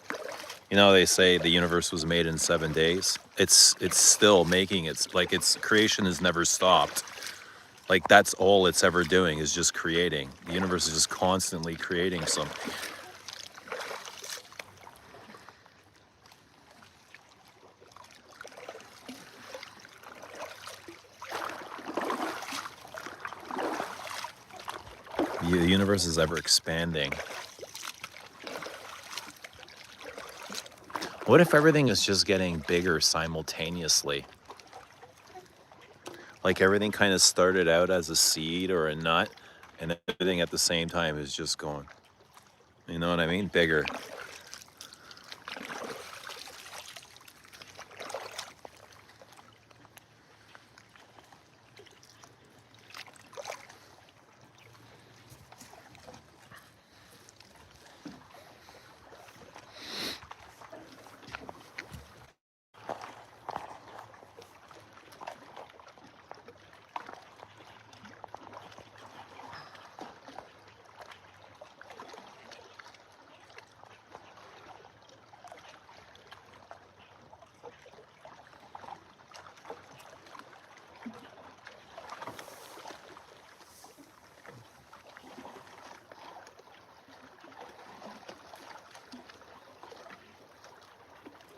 You know, they say the universe was made in 7 days. It's still making its, like, its creation has never stopped. Like, that's all it's ever doing, is just creating. The universe is just constantly creating something. The universe is ever expanding. What if everything is just getting bigger simultaneously? Like everything kind of started out as a seed or a nut, and everything at the same time is just going, you know what I mean? Bigger.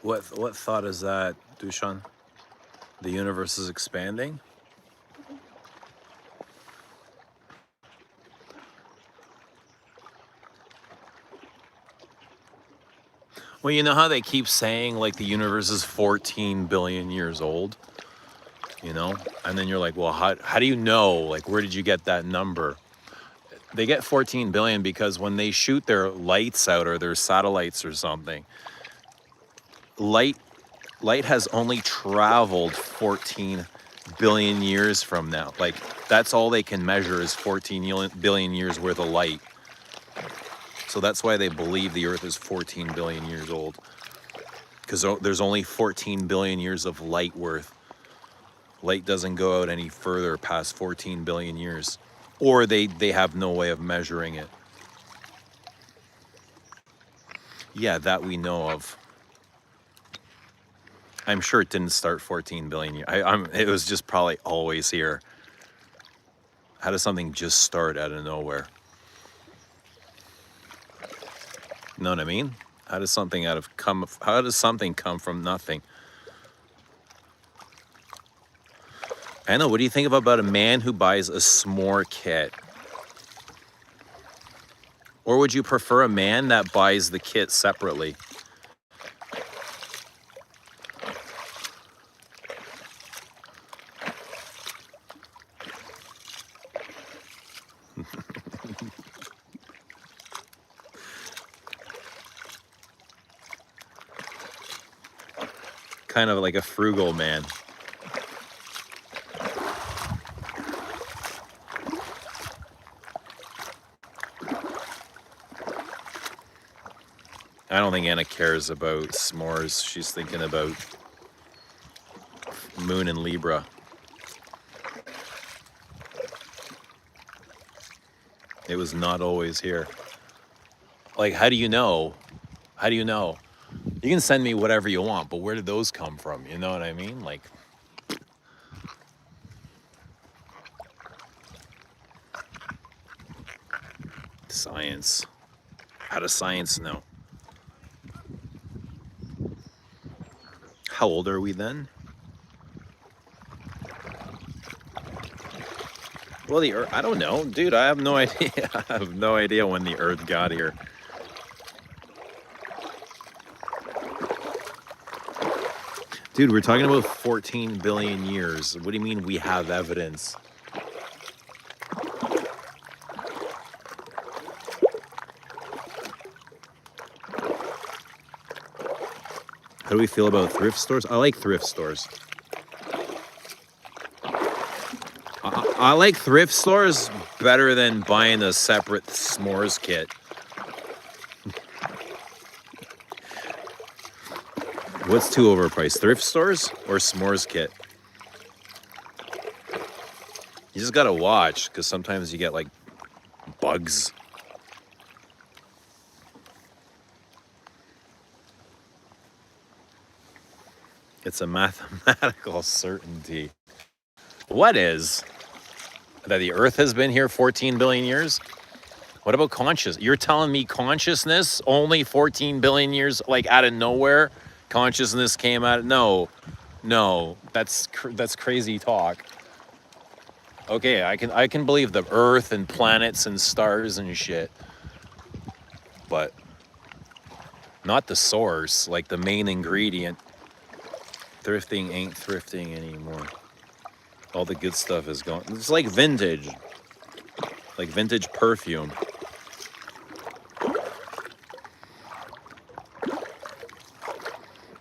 What thought is that, Dushan? The universe is expanding? Well, you know how they keep saying like the universe is 14 billion years old, you know? And then you're like, well, how do you know? Like, where did you get that number? They get 14 billion because when they shoot their lights out or their satellites or something, light has only traveled 14 billion years from now. Like, that's all they can measure is 14 billion years worth of light. So that's why they believe the Earth is 14 billion years old. Because there's only 14 billion years of light worth. Light doesn't go out any further past 14 billion years. Or they have no way of measuring it. Yeah, that we know of. I'm sure it didn't start 14 billion years. It was just probably always here. How does something just start out of nowhere? You know what I mean? How does something come from nothing? I know, what do you think about a man who buys a s'more kit? Or would you prefer a man that buys the kit separately? Kind of like a frugal man. I don't think Anna cares about s'mores. She's thinking about Moon and Libra. It was not always here. Like, how do you know? How do you know? You can send me whatever you want, but where did those come from? You know what I mean? Like, science. How does science know? How old are we then? Well, the Earth, I don't know, dude. I have no idea. I have no idea when the Earth got here. Dude, we're talking about 14 billion years. What do you mean we have evidence? How do we feel about thrift stores? I like thrift stores. I like thrift stores better than buying a separate s'mores kit. What's too overpriced? Thrift stores or s'mores kit? You just gotta watch, because sometimes you get like bugs. It's a mathematical certainty. What is? That the Earth has been here 14 billion years? What about conscious? You're telling me consciousness only 14 billion years, like out of nowhere? Consciousness came out? No, that's crazy talk. Okay, I can believe the Earth and planets and stars and shit, but not the source, like the main ingredient. Thrifting ain't thrifting anymore. All the good stuff is gone. It's like vintage perfume.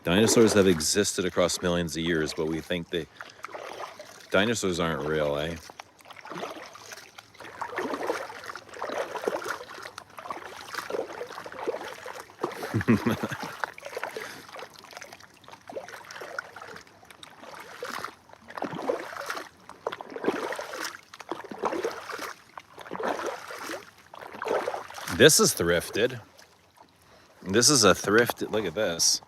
Dinosaurs have existed across millions of years, but we think dinosaurs aren't real, eh? This is thrifted. This is a thrifted. Look at this.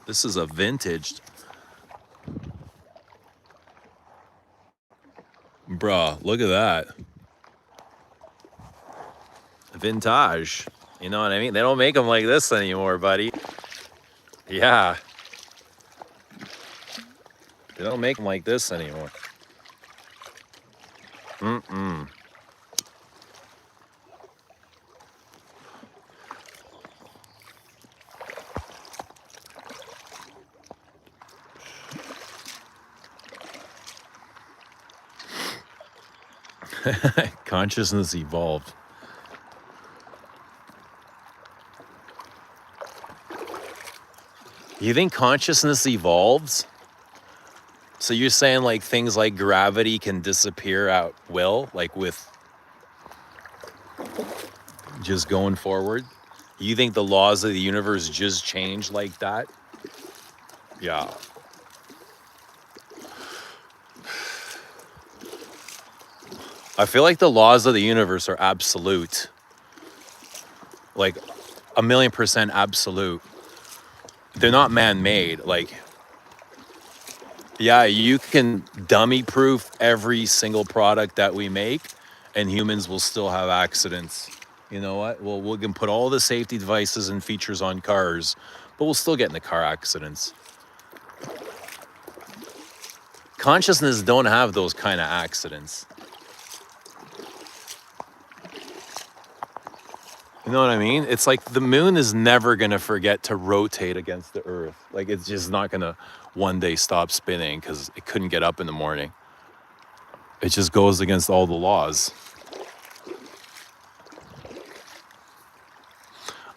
This is a vintaged. Bruh, look at that. Vintage. You know what I mean? They don't make them like this anymore, buddy. Yeah. They don't make them like this anymore. Mm-mm. Consciousness evolved. You think consciousness evolves? So you're saying like things like gravity can disappear at will, like with just going forward? You think the laws of the universe just change like that? Yeah. I feel like the laws of the universe are absolute. Like 1,000,000% absolute. They're not man-made. Like, yeah, you can dummy-proof every single product that we make, and humans will still have accidents. You know what? Well, we can put all the safety devices and features on cars, but we'll still get into car accidents. Consciousness don't have those kind of accidents. You know what I mean? It's like the moon is never going to forget to rotate against the earth. Like, it's just not going to one day stop spinning because it couldn't get up in the morning. It just goes against all the laws.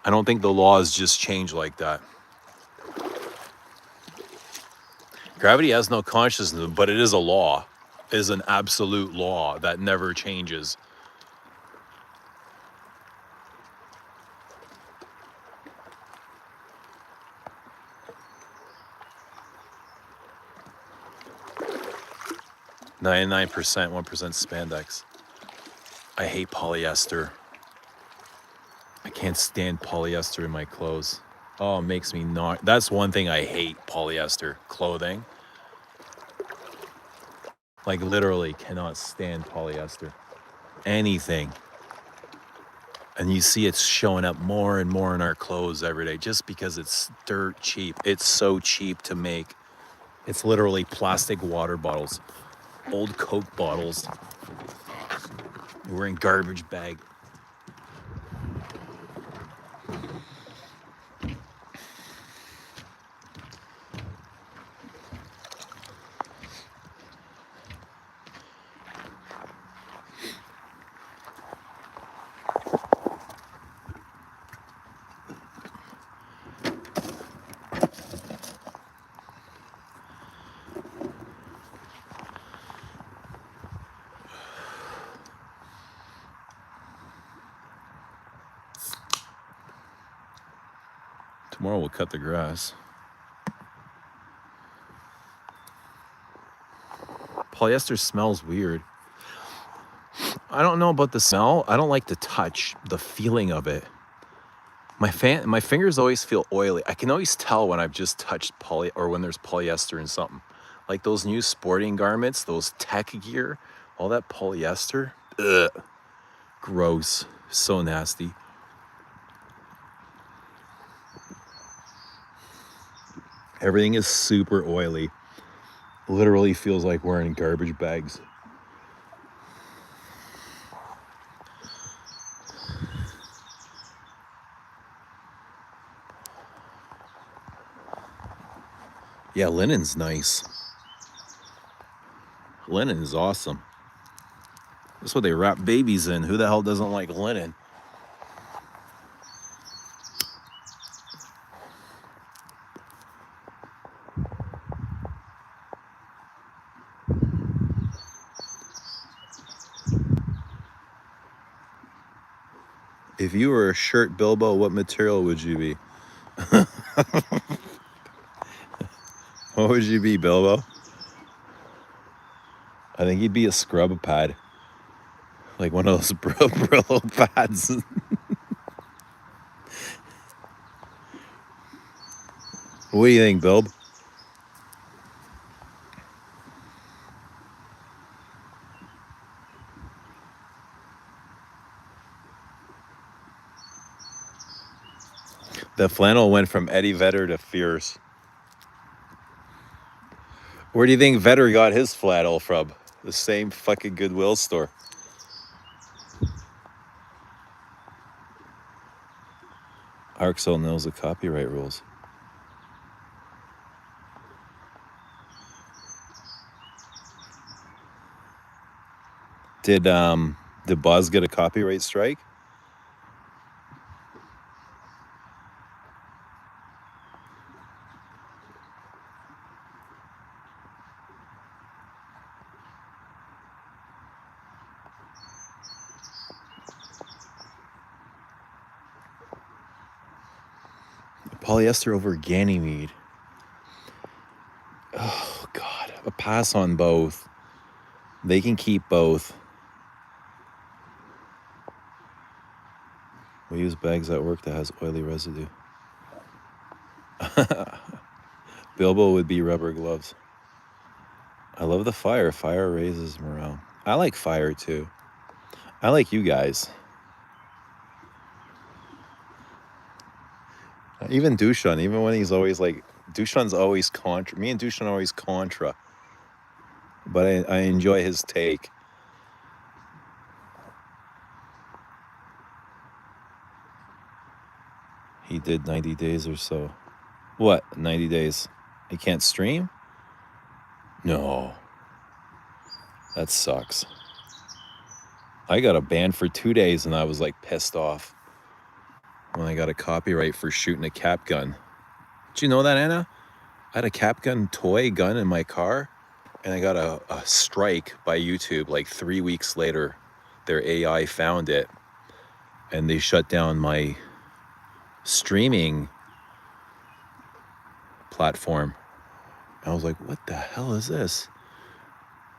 I don't think the laws just change like that. Gravity has no consciousness, but it is a law. It is an absolute law that never changes. 99%, 1% spandex. I hate polyester. I can't stand polyester in my clothes. Oh, it makes me not. That's one thing I hate, polyester clothing. Like literally cannot stand polyester. Anything. And you see it's showing up more and more in our clothes every day just because it's dirt cheap. It's so cheap to make. It's literally plastic water bottles, old Coke bottles. We're in garbage bag. Tomorrow we'll cut the grass. Polyester smells weird. I don't know about the smell. I don't like the touch, the feeling of it. My fingers always feel oily. I can always tell when I've just touched poly or when there's polyester in something. Like those new sporting garments, those tech gear, all that polyester. Ugh. Gross. So nasty. Everything is super oily. Literally feels like wearing garbage bags. Yeah, linen's nice. Linen is awesome. That's what they wrap babies in. Who the hell doesn't like linen? If you were a shirt, Bilbo, what material would you be? What would you be, Bilbo? I think you'd be a scrub pad. Like one of those Brillo pads. What do you think, Bilb? The flannel went from Eddie Vedder to Fierce. Where do you think Vedder got his flannel from? The same fucking Goodwill store. Arxel knows the copyright rules. Did Buzz get a copyright strike? Polyester over Ganymede. Oh God, a pass on both. They can keep both. We use bags at work that has oily residue. Bilbo would be rubber gloves. I love the fire. Fire raises morale. I like fire too. I like you guys. Even Dushan, even when he's always like, Dushan's always contra. Me and Dushan are always contra. But I enjoy his take. He did 90 days or so. What? 90 days? He can't stream? No. That sucks. I got a ban for 2 days and I was like pissed off when I got a copyright for shooting a cap gun. Did you know that, Anna? I had a cap gun toy gun in my car and I got a strike by YouTube like 3 weeks later. Their AI found it and they shut down my streaming platform. I was like, what the hell is this?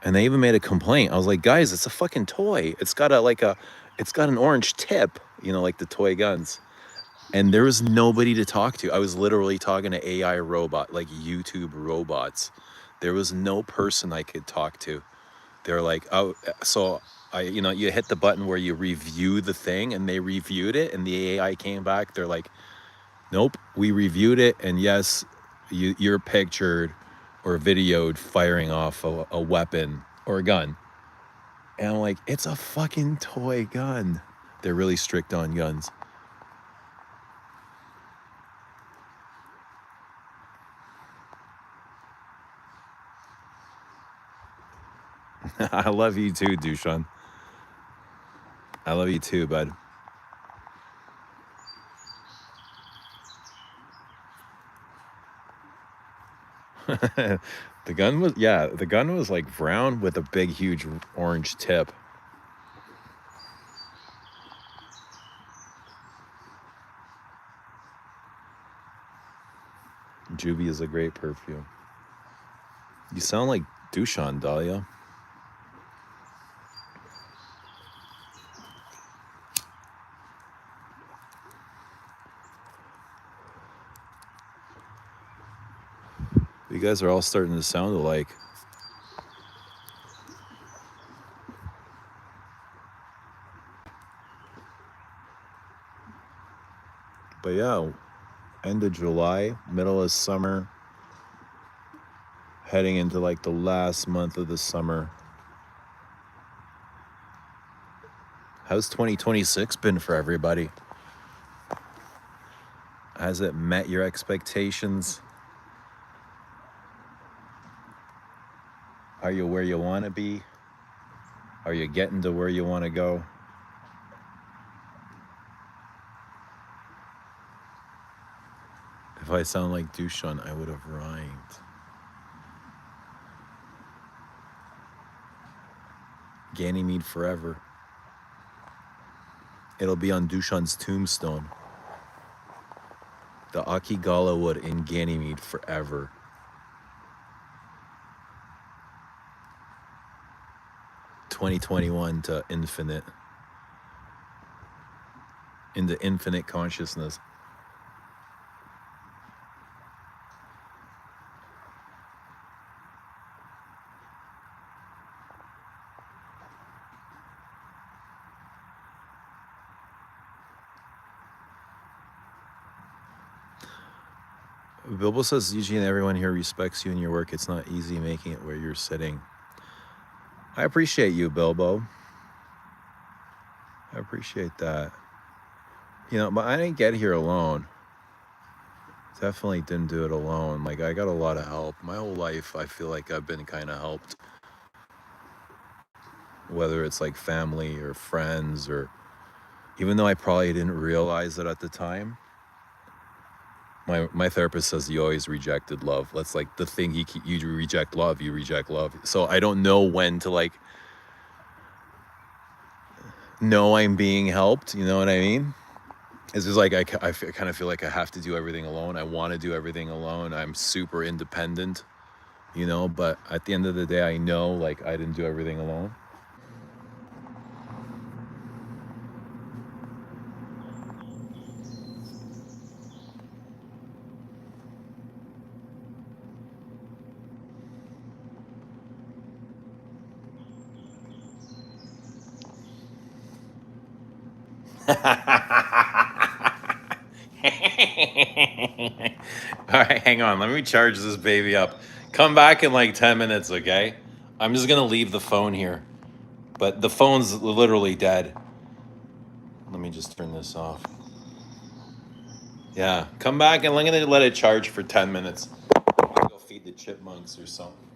And they even made a complaint. I was like, guys, it's a fucking toy. It's got it's got an orange tip, you know, like the toy guns. And there was nobody to talk to. I was literally talking to AI robot, like YouTube robots. There was no person I could talk to. They're like, oh, so you know, you hit the button where you review the thing, and they reviewed it, and the AI came back. They're like, nope, we reviewed it, and yes, you're pictured or videoed firing off a weapon or a gun. And I'm like, it's a fucking toy gun. They're really strict on guns. I love you too, Dushan. I love you too, bud. The gun was, yeah, the gun was like brown with a big, huge orange tip. Juby is a great perfume. You sound like Dushan, Dahlia. You guys are all starting to sound alike. But yeah, end of July, middle of summer, heading into like the last month of the summer. How's 2026 been for everybody? Has it met your expectations? Are you where you want to be? Are you getting to where you want to go? If I sound like Dushan, I would have rhymed. Ganymede forever. It'll be on Dushan's tombstone. The Akigala wood in Ganymede forever. (2021) to infinite. Into infinite consciousness. Bilbo says, Eugene, everyone here respects you and your work. It's not easy making it where you're sitting. I appreciate you, Bilbo. I appreciate that. You know, but I didn't get here alone. Definitely didn't do it alone. Like, I got a lot of help. My whole life, I feel like I've been kind of helped. Whether it's like family or friends, or even though I probably didn't realize it at the time. My therapist says you always rejected love. That's like the thing you reject love, you reject love. So I don't know when to like know I'm being helped. You know what I mean? It's just like I kind of feel like I have to do everything alone. I want to do everything alone. I'm super independent, you know, but at the end of the day, I know like I didn't do everything alone. All right, hang on. Let me charge this baby up. Come back in like 10 minutes, okay? I'm just going to leave the phone here. But the phone's literally dead. Let me just turn this off. Yeah, come back and I'm going to let it charge for 10 minutes. Go feed the chipmunks or something.